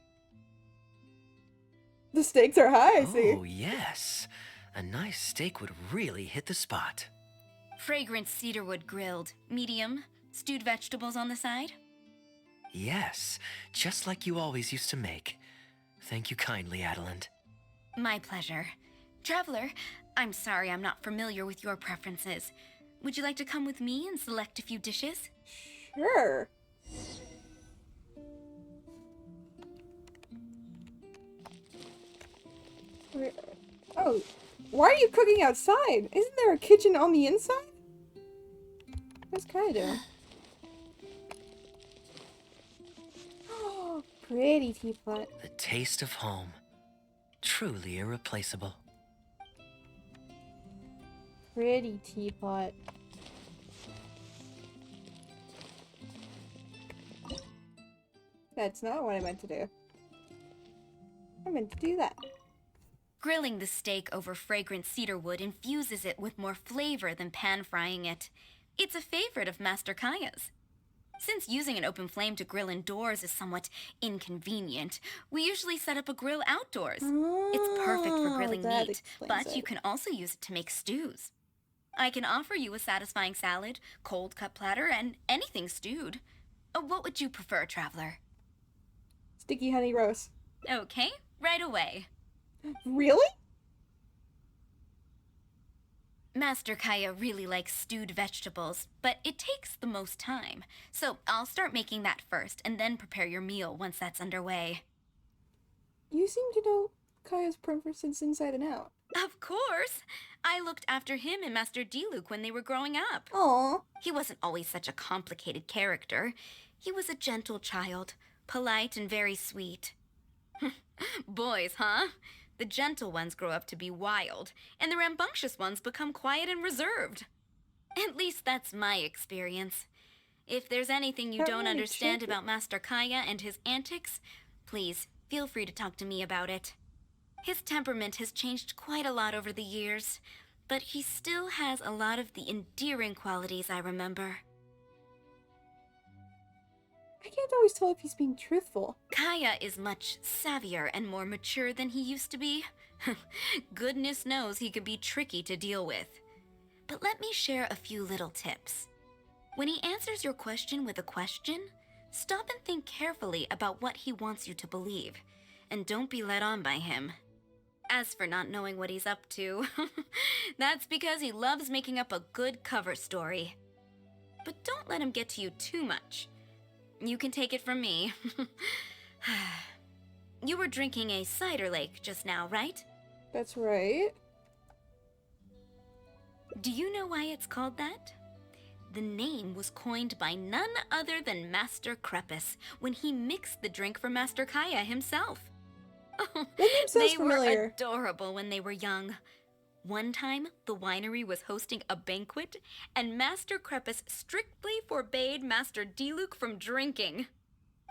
The stakes are high, I see. Oh, yes. A nice steak would really hit the spot. Fragrant cedarwood grilled, medium, stewed vegetables on the side? Yes, just like you always used to make. Thank you kindly, Adeland. My pleasure. Traveler, I'm sorry I'm not familiar with your preferences. Would you like to come with me and select a few dishes? Sure. Oh, why are you cooking outside? Isn't there a kitchen on the inside? What's Kaya doing? Oh, pretty teapot. The taste of home. Truly irreplaceable. Pretty teapot. That's not what I meant to do. I meant to do that. Grilling the steak over fragrant cedarwood infuses it with more flavor than pan-frying it. It's a favorite of Master Kaya's. Since using an open flame to grill indoors is somewhat inconvenient, we usually set up a grill outdoors. It's perfect for grilling meat, but you can also use it to make stews. I can offer you a satisfying salad, cold cut platter, and anything stewed. What would you prefer, traveler? Sticky honey roast. Okay, right away. Really? Master Kaya really likes stewed vegetables, but it takes the most time. So I'll start making that first, and then prepare your meal once that's underway. You seem to know Kaya's preferences inside and out. Of course! I looked after him and Master Diluc when they were growing up. Aww. He wasn't always such a complicated character. He was a gentle child, polite and very sweet. Boys, huh? The gentle ones grow up to be wild, and the rambunctious ones become quiet and reserved. At least that's my experience. If there's anything you don't understand about Master Kaya and his antics, please feel free to talk to me about it. His temperament has changed quite a lot over the years, but he still has a lot of the endearing qualities I remember. I can't always tell if he's being truthful. Kaya is much savvier and more mature than he used to be. Goodness knows he could be tricky to deal with. But let me share a few little tips. When he answers your question with a question, stop and think carefully about what he wants you to believe, and don't be led on by him. As for not knowing what he's up to, that's because he loves making up a good cover story. But don't let him get to you too much. You can take it from me. You were drinking a cider lake just now, right? That's right. Do you know why it's called that? The name was coined by none other than Master Krepus when he mixed the drink for Master Kaya himself. That name sounds They familiar. were adorable when they were young. One time, the winery was hosting a banquet, and Master Krepus strictly forbade Master Diluc from drinking.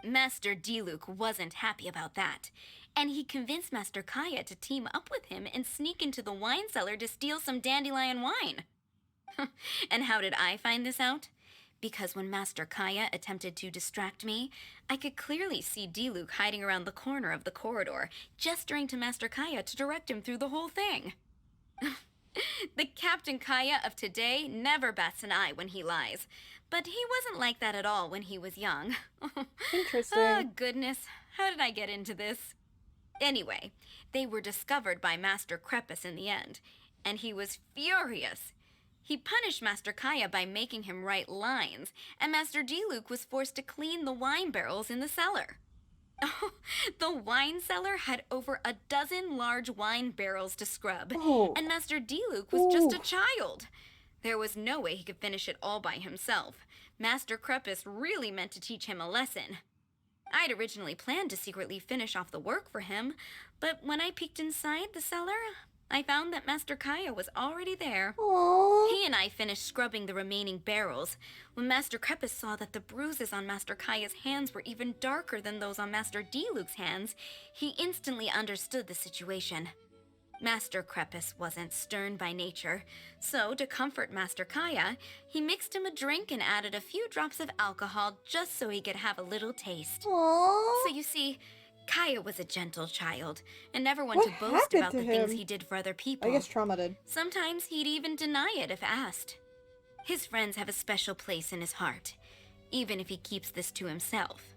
Master Diluc wasn't happy about that, and he convinced Master Kaya to team up with him and sneak into the wine cellar to steal some dandelion wine. And how did I find this out? Because when Master Kaya attempted to distract me, I could clearly see Diluc hiding around the corner of the corridor, gesturing to Master Kaya to direct him through the whole thing. The Captain Kaya of today never bats an eye when he lies, but he wasn't like that at all when he was young. Interesting. Oh, goodness. How did I get into this? Anyway, they were discovered by Master Krepus in the end, and he was furious. He punished Master Kaya by making him write lines, and Master Diluc was forced to clean the wine barrels in the cellar. The wine cellar had over a dozen large wine barrels to scrub, and Master Diluc was just a child. There was no way he could finish it all by himself. Master Krepus really meant to teach him a lesson. I'd originally planned to secretly finish off the work for him, but when I peeked inside the cellar, I found that Master Kaya was already there. Aww. He and I finished scrubbing the remaining barrels. When Master Krepus saw that the bruises on Master Kaya's hands were even darker than those on Master Diluc's hands, he instantly understood the situation. Master Krepus wasn't stern by nature, so to comfort Master Kaya, he mixed him a drink and added a few drops of alcohol just so he could have a little taste. Aww. So you see, Kaya was a gentle child, and never one What to boast happened about to the things him? he did for other people. I guess trauma did. Sometimes he'd even deny it if asked. His friends have a special place in his heart, even if he keeps this to himself.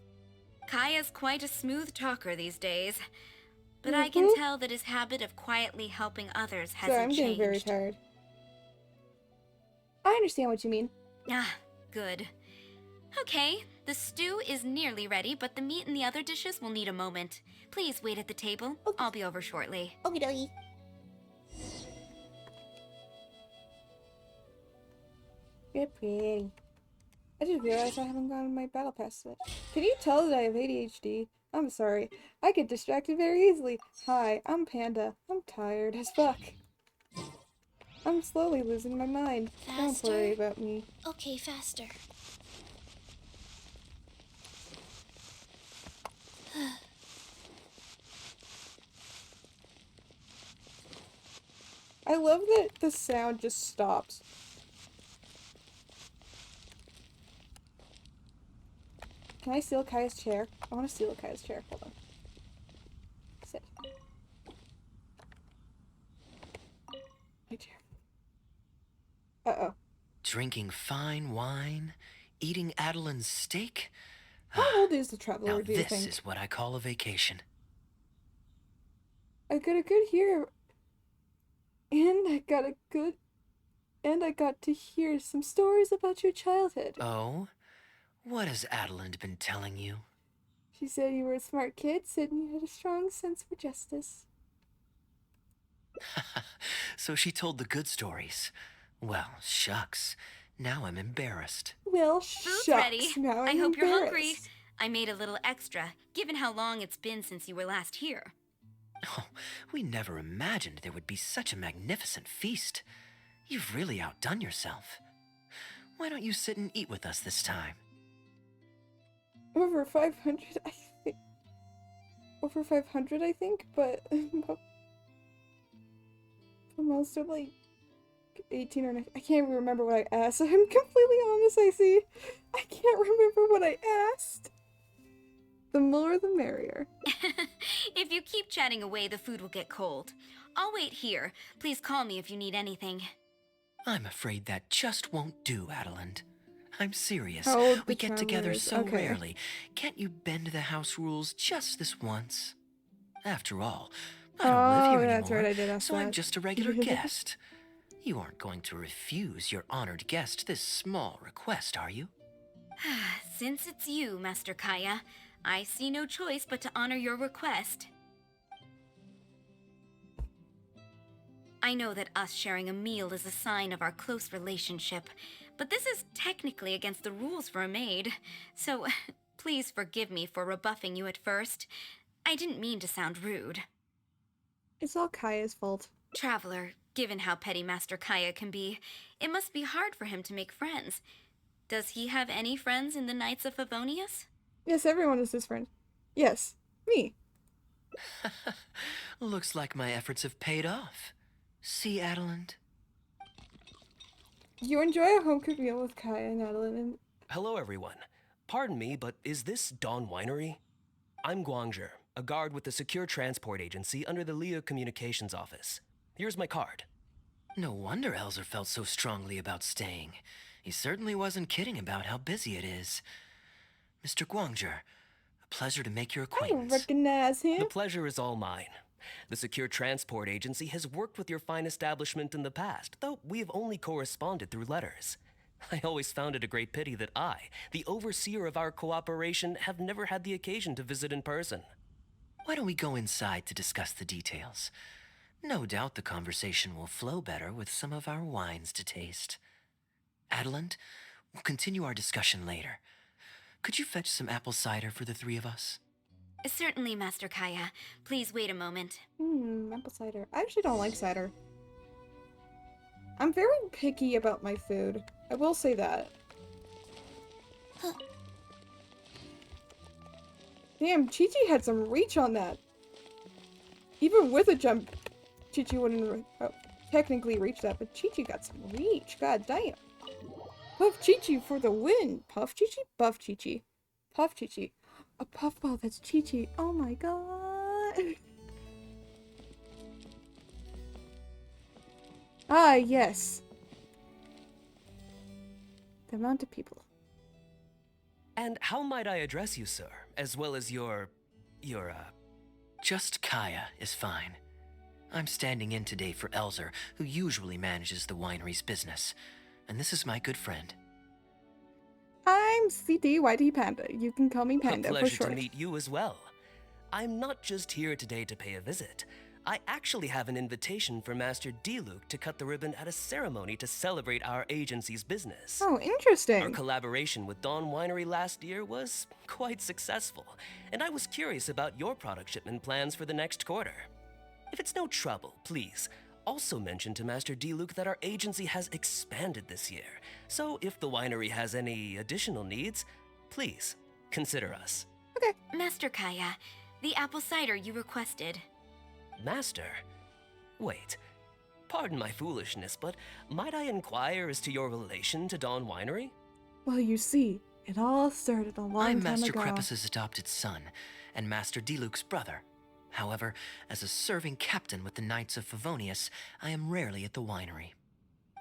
Kaya's quite a smooth talker these days, but I can tell that his habit of quietly helping others hasn't Sorry, I'm getting changed. very tired. I understand what you mean. Ah, good. Okay, the stew is nearly ready, but the meat and the other dishes will need a moment. Please wait at the table. Okay. I'll be over shortly. Okie dokie. You're pretty. I just realized I haven't gotten my battle pass yet. Can you tell that I have ADHD? I'm sorry. I get distracted very easily. Hi, I'm Panda. I'm tired as fuck. I'm slowly losing my mind. Don't worry about me. Okay, faster. I love that the sound just stops. Can I steal Kaya's chair? I want to steal Kaya's chair. Hold on. Sit. My chair. Uh-oh. Drinking fine wine, eating Adeline's steak. How old is the traveler, Now do you this think? is what I call a vacation. I got a good hear. And I got to hear some stories about your childhood. Oh? What has Adeline been telling you? She said you were a smart kid, said you had a strong sense for justice. So she told the good stories. Well, shucks. Now I'm embarrassed. Well, Food's shucks. ready. Now I I'm hope you're hungry. embarrassed. I made a little extra, given how long it's been since you were last here. Oh, we never imagined there would be such a magnificent feast. You've really outdone yourself. Why don't you sit and eat with us this time? Over 500, I think. Over 500, I think, but most of like 18 or 19. I can't even remember what I asked. I'm completely honest, I see. I can't remember what I asked. The more the merrier. If you keep chatting away, the food will get cold. I'll wait here. Please call me if you need anything. I'm afraid that just won't do, Adeland. I'm serious. How old We the get together travelers? so Okay. rarely. Can't you bend the house rules just this once? After all, I don't live here that's anymore, right, I did ask so I'm that. just a regular guest. You aren't going to refuse your honored guest this small request, are you? Since it's you, Master Kaya, I see no choice but to honor your request. I know that us sharing a meal is a sign of our close relationship, but this is technically against the rules for a maid, so please forgive me for rebuffing you at first. I didn't mean to sound rude. It's all Kaya's fault. Traveler, given how petty Master Kaya can be, it must be hard for him to make friends. Does he have any friends in the Knights of Favonius? Yes, everyone is his friend. Yes, me. Looks like my efforts have paid off. See, Adeland? You enjoy a home-cooked meal with Kaya and Adeline and... Hello, everyone. Pardon me, but is this Dawn Winery? I'm Guangzhe, a guard with the Secure Transport Agency under the Leo Communications Office. Here's my card. No wonder Elzer felt so strongly about staying. He certainly wasn't kidding about how busy it is. Mr. Guangzhe, a pleasure to make your I don't acquaintance. recognize him. The pleasure is all mine. The Secure Transport Agency has worked with your fine establishment in the past, though we have only corresponded through letters. I always found it a great pity that I, the overseer of our cooperation, have never had the occasion to visit in person. Why don't we go inside to discuss the details? No doubt the conversation will flow better with some of our wines to taste. Adeland, we'll continue our discussion later. Could you fetch some apple cider for the three of us? Certainly, Master Kaya. Please wait a moment. Apple cider. I actually don't like cider. I'm very picky about my food. I will say that. Damn, Chi-Chi had some reach on that. Even with a jump, Chi-Chi wouldn't technically reach that, but Chi-Chi got some reach. God damn. Puff Chi-Chi for the win. Puff Chi-Chi? Buff Chi-Chi. Puff Chi-Chi. A puffball that's Chi-Chi. Oh my god. Ah, yes. The amount of people. And how might I address you, sir, as well as your... Just Kaya is fine. I'm standing in today for Elzer, who usually manages the winery's business. And this is my good friend. I'm CDYD Panda. You can call me Panda A for pleasure short. to meet you as well. I'm not just here today to pay a visit. I actually have an invitation for Master Diluc to cut the ribbon at a ceremony to celebrate our agency's business. Oh, interesting. Our collaboration with Dawn Winery last year was quite successful, and I was curious about your product shipment plans for the next quarter. If it's no trouble, please, also mention to Master Diluc that our agency has expanded this year, so if the winery has any additional needs, please consider us. Okay. Master Kaya, the apple cider you requested. Master? Wait. Pardon my foolishness, but might I inquire as to your relation to Dawn Winery? Well, you see, it all started a long I'm time Master ago. Krepus's adopted son, and Master Diluc's brother. However, as a serving captain with the Knights of Favonius, I am rarely at the winery.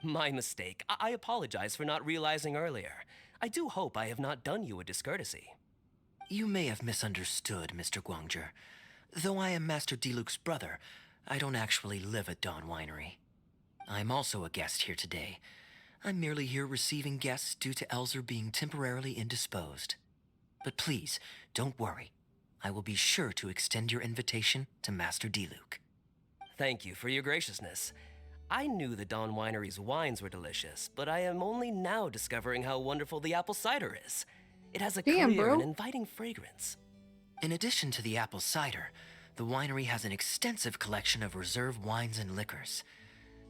My mistake. I apologize for not realizing earlier. I do hope I have not done you a discourtesy. You may have misunderstood, Mr. Guangzhe. Though I am Master Diluc's brother, I don't actually live at Dawn Winery. I'm also a guest here today. I'm merely here receiving guests due to Elzer being temporarily indisposed. But please, don't worry. I will be sure to extend your invitation to Master Diluc. Thank you for your graciousness. I knew the Dawn Winery's wines were delicious, but I am only now discovering how wonderful the apple cider is. It has a clear and inviting fragrance. In addition to the apple cider, the winery has an extensive collection of reserve wines and liquors.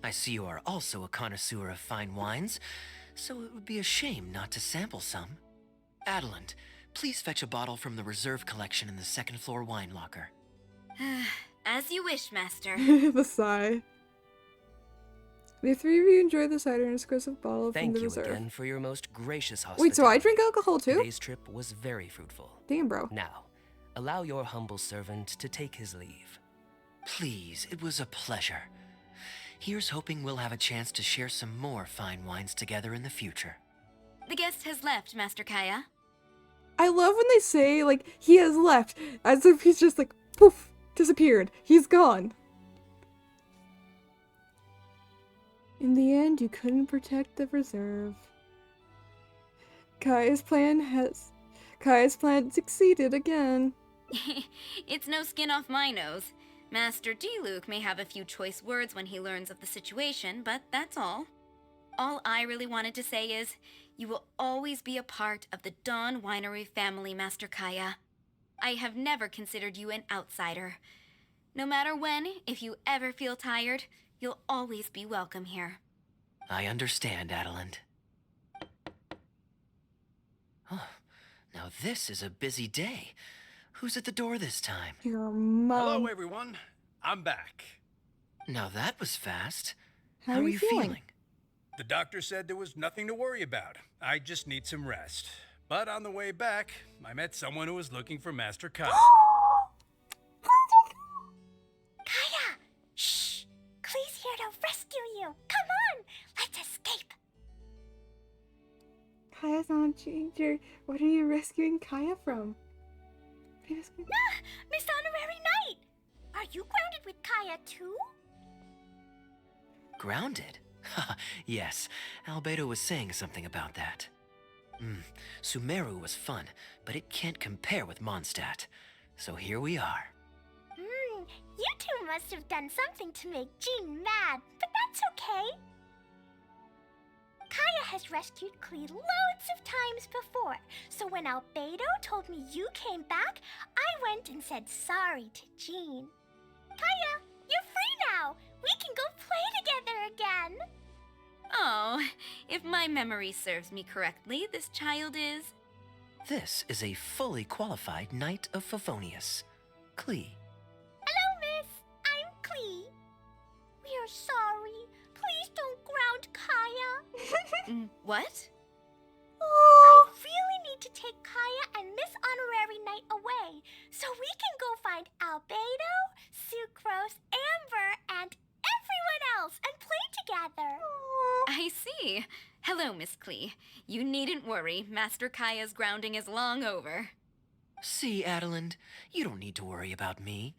I see you are also a connoisseur of fine wines, so it would be a shame not to sample some. Adeland, please fetch a bottle from the reserve collection in the second floor wine locker. As you wish, Master. The sigh. The three of you enjoy the cider in an exclusive bottle from Thank the you reserve. again for your most gracious hospitality. Wait, so I drink alcohol too? Today's trip was very fruitful. Damn, bro. Now, allow your humble servant to take his leave. Please, it was a pleasure. Here's hoping we'll have a chance to share some more fine wines together in the future. The guest has left, Master Kaya. I love when they say, like, he has left, as if he's just like, poof, disappeared. He's gone. In the end, you couldn't protect the reserve. Kaya's plan succeeded again. It's no skin off my nose. Master Diluc may have a few choice words when he learns of the situation, but that's all. All I really wanted to say is, you will always be a part of the Dawn Winery family, Master Kaya. I have never considered you an outsider. No matter when, if you ever feel tired, you'll always be welcome here. I understand, Adeline. Oh, now this is a busy day. Who's at the door this time? Your mom. Hello, everyone. I'm back. Now that was fast. How are you feeling? The doctor said there was nothing to worry about. I just need some rest. But on the way back, I met someone who was looking for Master Kaya. Kaya! Shh! Klee's here to rescue you! Come on! Let's escape! Kaya's not a danger. What are you rescuing Kaya from? Miss Honorary Knight! Are you grounded with Kaya too? Grounded? Yes, Albedo was saying something about that. Sumeru was fun, but it can't compare with Mondstadt. So here we are. You two must have done something to make Jean mad, but that's okay. Kaya has rescued Klee loads of times before, so when Albedo told me you came back, I went and said sorry to Jean. Kaya, you're free now! We can go play together again! Oh, if my memory serves me correctly, this child is... This is a fully qualified Knight of Favonius, Klee. Hello, miss. I'm Klee. We're sorry. Please don't ground Kaya. What? I really need to take Kaya and Miss Honorary Knight away so we can go find Albedo, Sucrose, Amber, and everyone else and play together. I see. Hello, Miss Klee. You needn't worry. Master Kaya's grounding is long over. See, Adeline, you don't need to worry about me.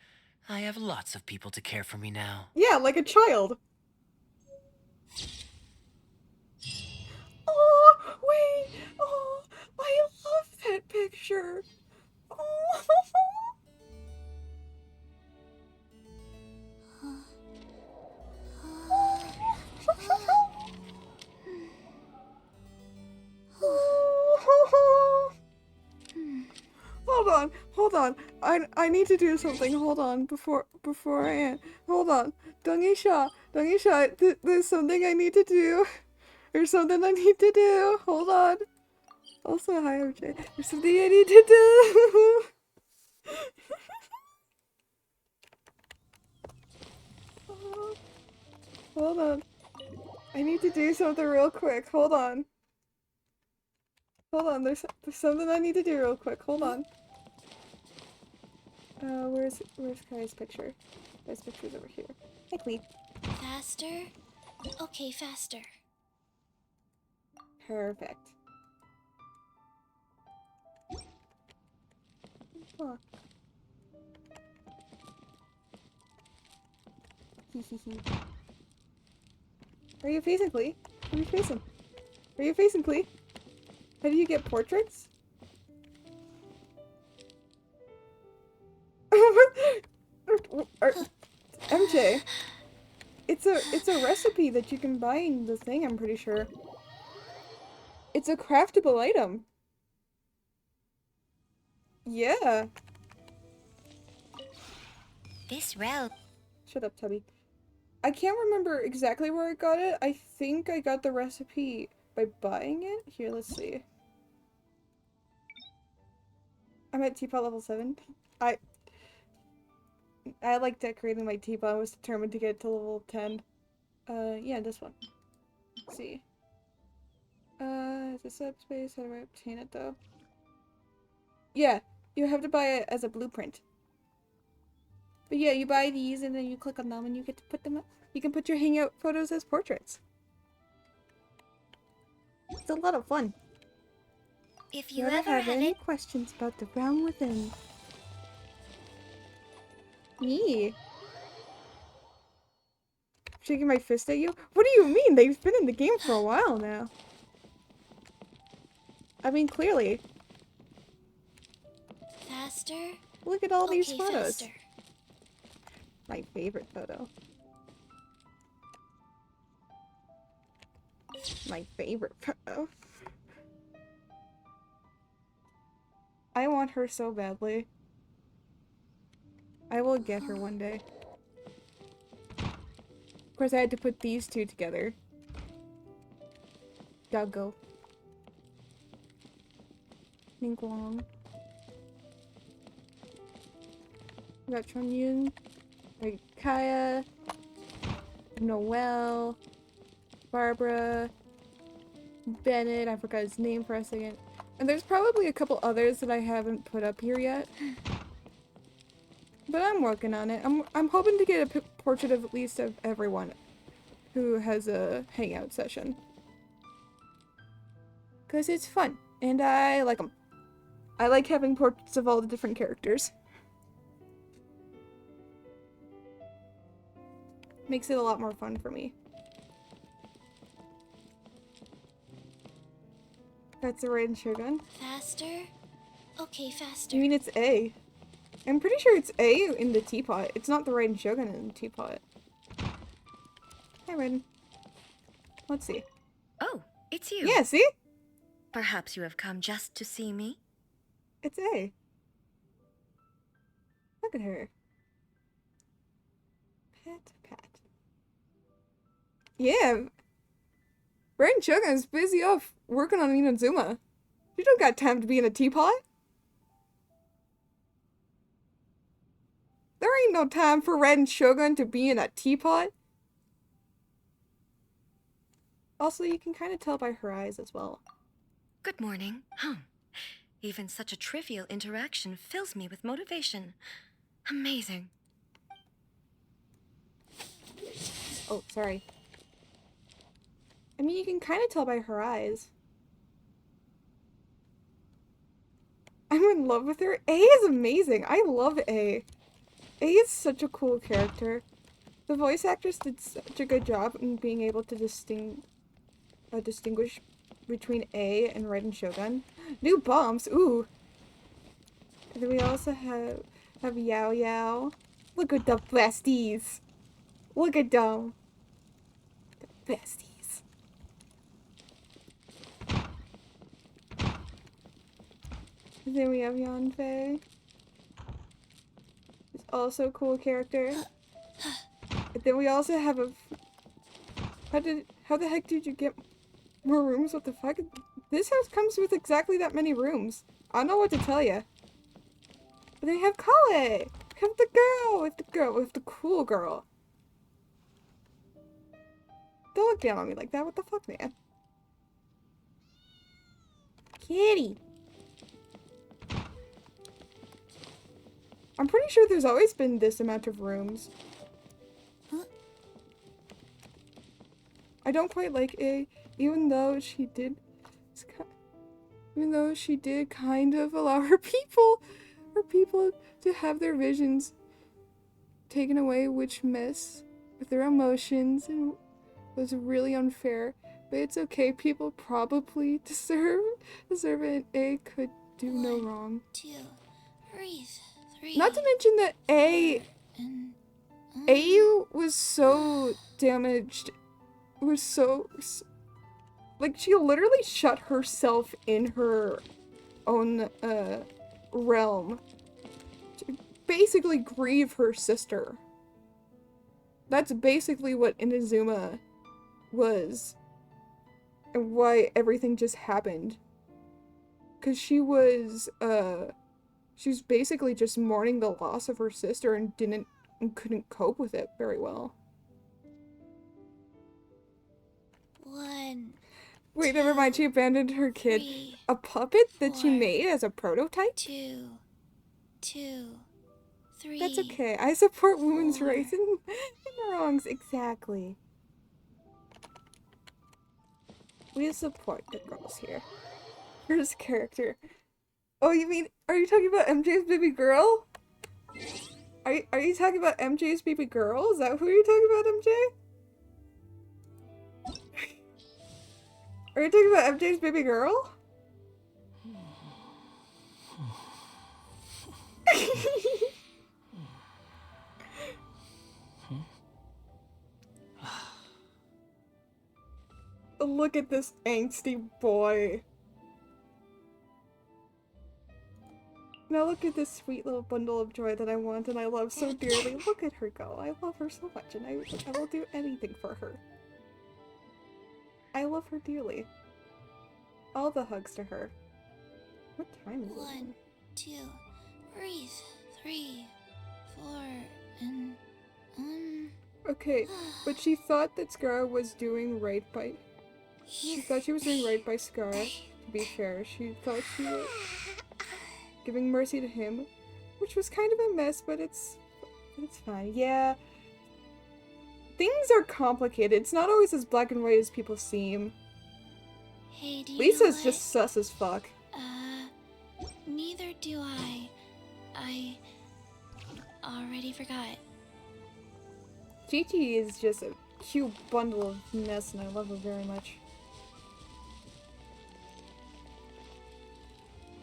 I have lots of people to care for me now. Yeah, like a child. Oh, wait. Oh, I love that picture. Oh. Hold on. I need to do something. Hold on, before I hold on. Dongisha, there's something I need to do. There's something I need to do. Hold on. Also, hi, OJ. There's something I need to do. Hold on. I need to do something real quick. Hold on. There's something I need to do real quick. Hold on. Where's Kai's picture? Kai's picture's over here. Hi, Clee. Faster? Okay, faster. Perfect. Huh. Where are you facing, Clee? Where are you facing? Where are you facing, Clee? How do you get portraits? MJ, it's a recipe that you can buy in the thing, I'm pretty sure. It's a craftable item. Yeah. This route. Shut up, Tubby. I can't remember exactly where I got it. I think I got the recipe by buying it. Here, let's see. I'm at teapot level 7. I like decorating my teapot. I was determined to get to level 10. Yeah, this one. Let's see. Is this subspace? How do I obtain it, though? Yeah, You have to buy it as a blueprint. But yeah, you buy these and then you click on them and you get to put them up. You can put your hangout photos as portraits. It's a lot of fun. If Do you you ever ever have have any it, questions about the realm within? Me? Shaking my fist at you? What do you mean? They've been in the game for a while now. I mean, clearly. faster. Look at all these Okay, photos. faster. My favorite photo. My favorite photo. I want her so badly. I will get her one day. Of course, I had to put these two together. Doggo. Ningguang. We got Chunyun. We got Kaya. Noelle. Barbara. Bennett. I forgot his name for a second. And there's probably a couple others that I haven't put up here yet. But I'm working on it. I'm hoping to get a portrait of at least of everyone who has a hangout session. Because it's fun. And I like them. I like having portraits of all the different characters. Makes it a lot more fun for me. That's the Raiden Shogun. Faster. Okay, faster. I mean, it's A. I'm pretty sure it's A in the teapot. It's not the Raiden Shogun in the teapot. Hi, Raiden. Let's see. Oh, it's you. Yeah, see? Perhaps you have come just to see me? It's A. Look at her. Pat, pat. Yeah. Raiden Shogun's busy off working on Inazuma. You don't got time to be in a teapot. There ain't no time for Raiden Shogun to be in a teapot. Also, you can kind of tell by her eyes as well. Good morning. Even such a trivial interaction fills me with motivation. Amazing. Oh, sorry. I mean, you can kind of tell by her eyes. I'm in love with her. A is amazing. I love A. A is such a cool character. The voice actress did such a good job in being able to distinguish between A and Raiden Shogun. New bombs, ooh. And then we also have Yao Yao. Look at the besties. Look at them. The besties. And then we have Yanfei. He's also a cool character. And then we also have a... How the heck did you get more rooms? What the fuck? This house comes with exactly that many rooms. I don't know what to tell you. But they have Kale! We have the girl! With the cool girl. Don't look down on me like that. What the fuck, man? Kitty! I'm pretty sure there's always been this amount of rooms. I don't quite like A, even though she did kind of allow her people to have their visions taken away, which mess with their emotions and was really unfair. But it's okay, people probably deserve it. A could do no wrong. 2, breathe. 3. Not to mention that A was so damaged. Was so like, she literally shut herself in her own realm to basically grieve her sister. That's basically what Inazuma was and why everything just happened. Because she was basically just mourning the loss of her sister and couldn't cope with it very well. 1. Wait, never mind. She abandoned her kid. 3, A puppet that she 4, made as a prototype? 2, 2, 3. That's okay. I support women's rights and wrongs. Exactly. We support the girls here. Here's character. Oh, you mean, are you talking about MJ's baby girl? Are you talking about MJ's baby girl? Is that who you're talking about, MJ? Are you talking about MJ's baby girl? Look at this angsty boy. Now look at this sweet little bundle of joy that I want and I love so dearly. Look at her go. I love her so much and I will do anything for her. I love her dearly. All the hugs to her. What time is it? 1, 2, breathe. 3, 4, and Okay, but she thought that Scar was doing right by... She thought she was doing right by Scar, to be fair. She thought she was giving mercy to him, which was kind of a mess, but it's fine. Yeah. Things are complicated. It's not always as black and white as people seem. Hey, do you Lisa's know just sus as fuck. Neither do I. I already forgot. Gigi is just a cute bundle of mess and I love her very much.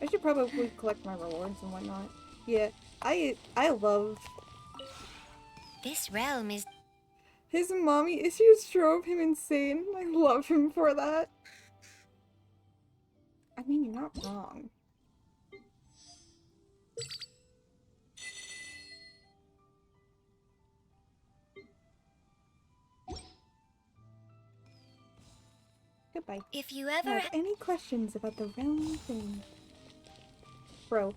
I should probably collect my rewards and whatnot. Yeah, I love... This realm is... His mommy issues drove him insane. I love him for that. I mean, you're not wrong. Goodbye. If you ever have any questions about the realm thing? Bro.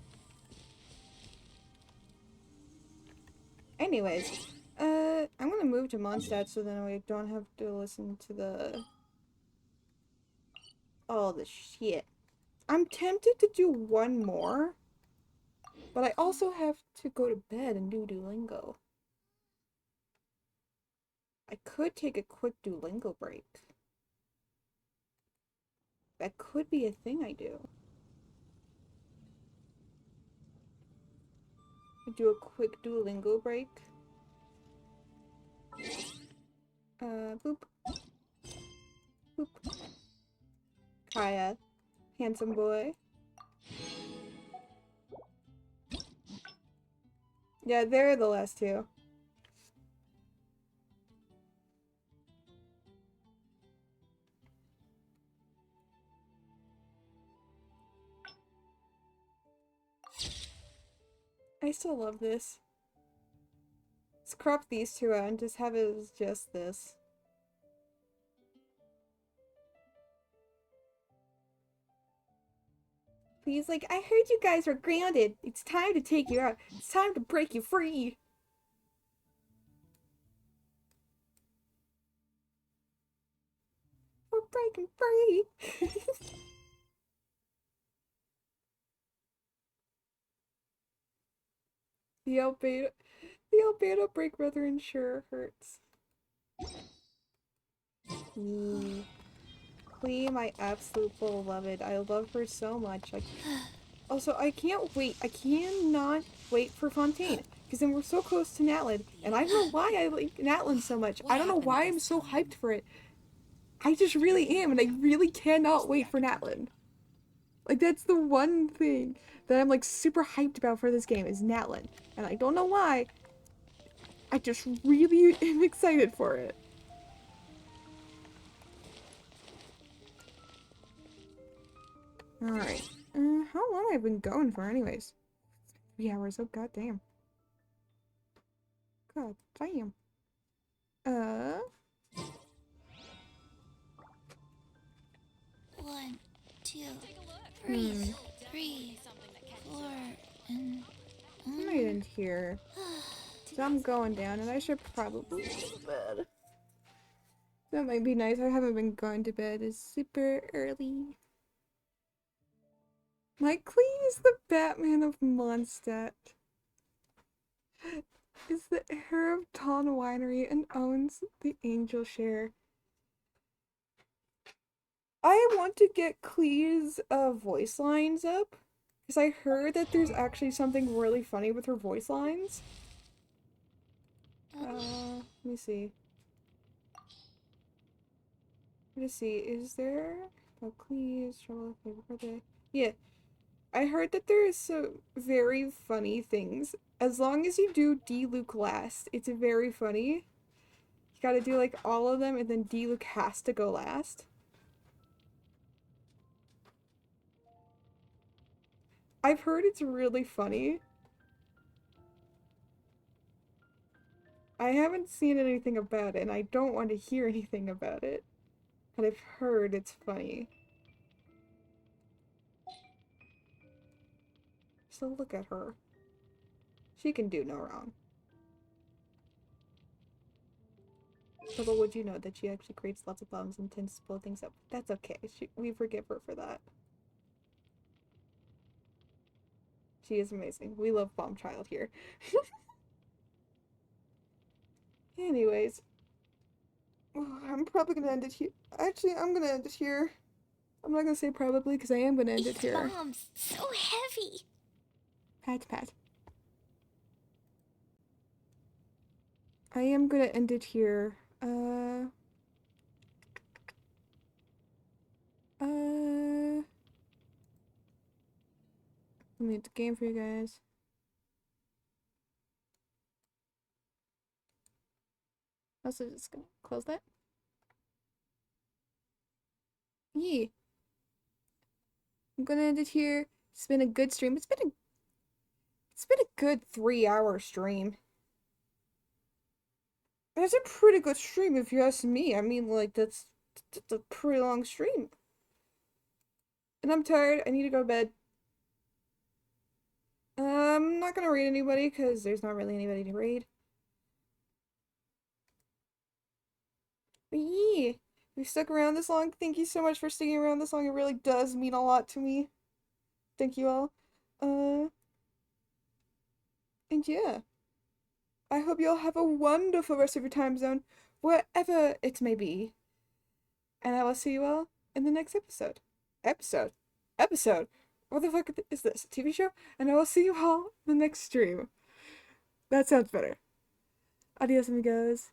Anyways, I'm gonna move to Mondstadt so then we don't have to listen to the... all the shit. I'm tempted to do one more, but I also have to go to bed and do Duolingo. I could take a quick Duolingo break. That could be a thing I do. I do a quick Duolingo break. Boop. Boop. Kaya. Handsome boy. Yeah, they're the last two. I still love this. Let's crop these two out and just have it as just this. He's like, I heard you guys were grounded. It's time to take you out. It's time to break you free. We're breaking free. The albedo break brethren sure hurts. Clee, my absolute beloved. I love her so much. Like, also, I can't wait. I cannot wait for Fontaine. Because then we're so close to Natlan. And I don't know why I like Natlan so much. I don't know why I'm so hyped for it. I just really am. And I really cannot wait for Natlan. Like, that's the one thing that I'm, like, super hyped about for this game is Natlan. And I don't know why. I just really am excited for it. Alright. How long have I been going for anyways? 3 hours. Oh, god damn. God damn. 1, 2, breathe. 3, 4, and... I didn't hear. So I'm going down and I should probably go to bed. That might be nice. I haven't been going to bed. It's super early. My Clee He's the Batman of Mondstadt. Is the heir of Ton Winery and owns the Angel Share. I want to get Clee's voice lines up, because I heard that there's actually something really funny with her voice lines. Let me see. Let's see, is there... Oh, Clee's trouble favorite birthday. Yeah. I heard that there is some very funny things. As long as you do D-Luke last, it's very funny. You gotta do like all of them and then D-Luke has to go last. I've heard it's really funny. I haven't seen anything about it and I don't want to hear anything about it. But I've heard it's funny. So look at her. She can do no wrong. Although would you know that she actually creates lots of bombs and tends to blow things up? That's okay. We forgive her for that. She is amazing. We love Bomb Child here. Anyways. I'm probably gonna end it here. Actually, I'm gonna end it here. I'm not gonna say probably because I am gonna end it These here. bombs, so heavy. Pat, pat. I am gonna end it here. Let me hit the game for you guys. Also, just gonna close that. Yeah. I'm gonna end it here. It's been a good stream. It's been a good 3-hour stream. That's a pretty good stream if you ask me. I mean, like, that's a pretty long stream. And I'm tired. I need to go to bed. I'm not gonna raid anybody because there's not really anybody to raid. But yeah, if you stuck around this long, thank you so much for sticking around this long. It really does mean a lot to me. Thank you all. And yeah. I hope you all have a wonderful rest of your time zone, wherever it may be. And I will see you all in the next episode. Episode? What the fuck is this? A TV show? And I will see you all in the next stream. That sounds better. Adios, amigos.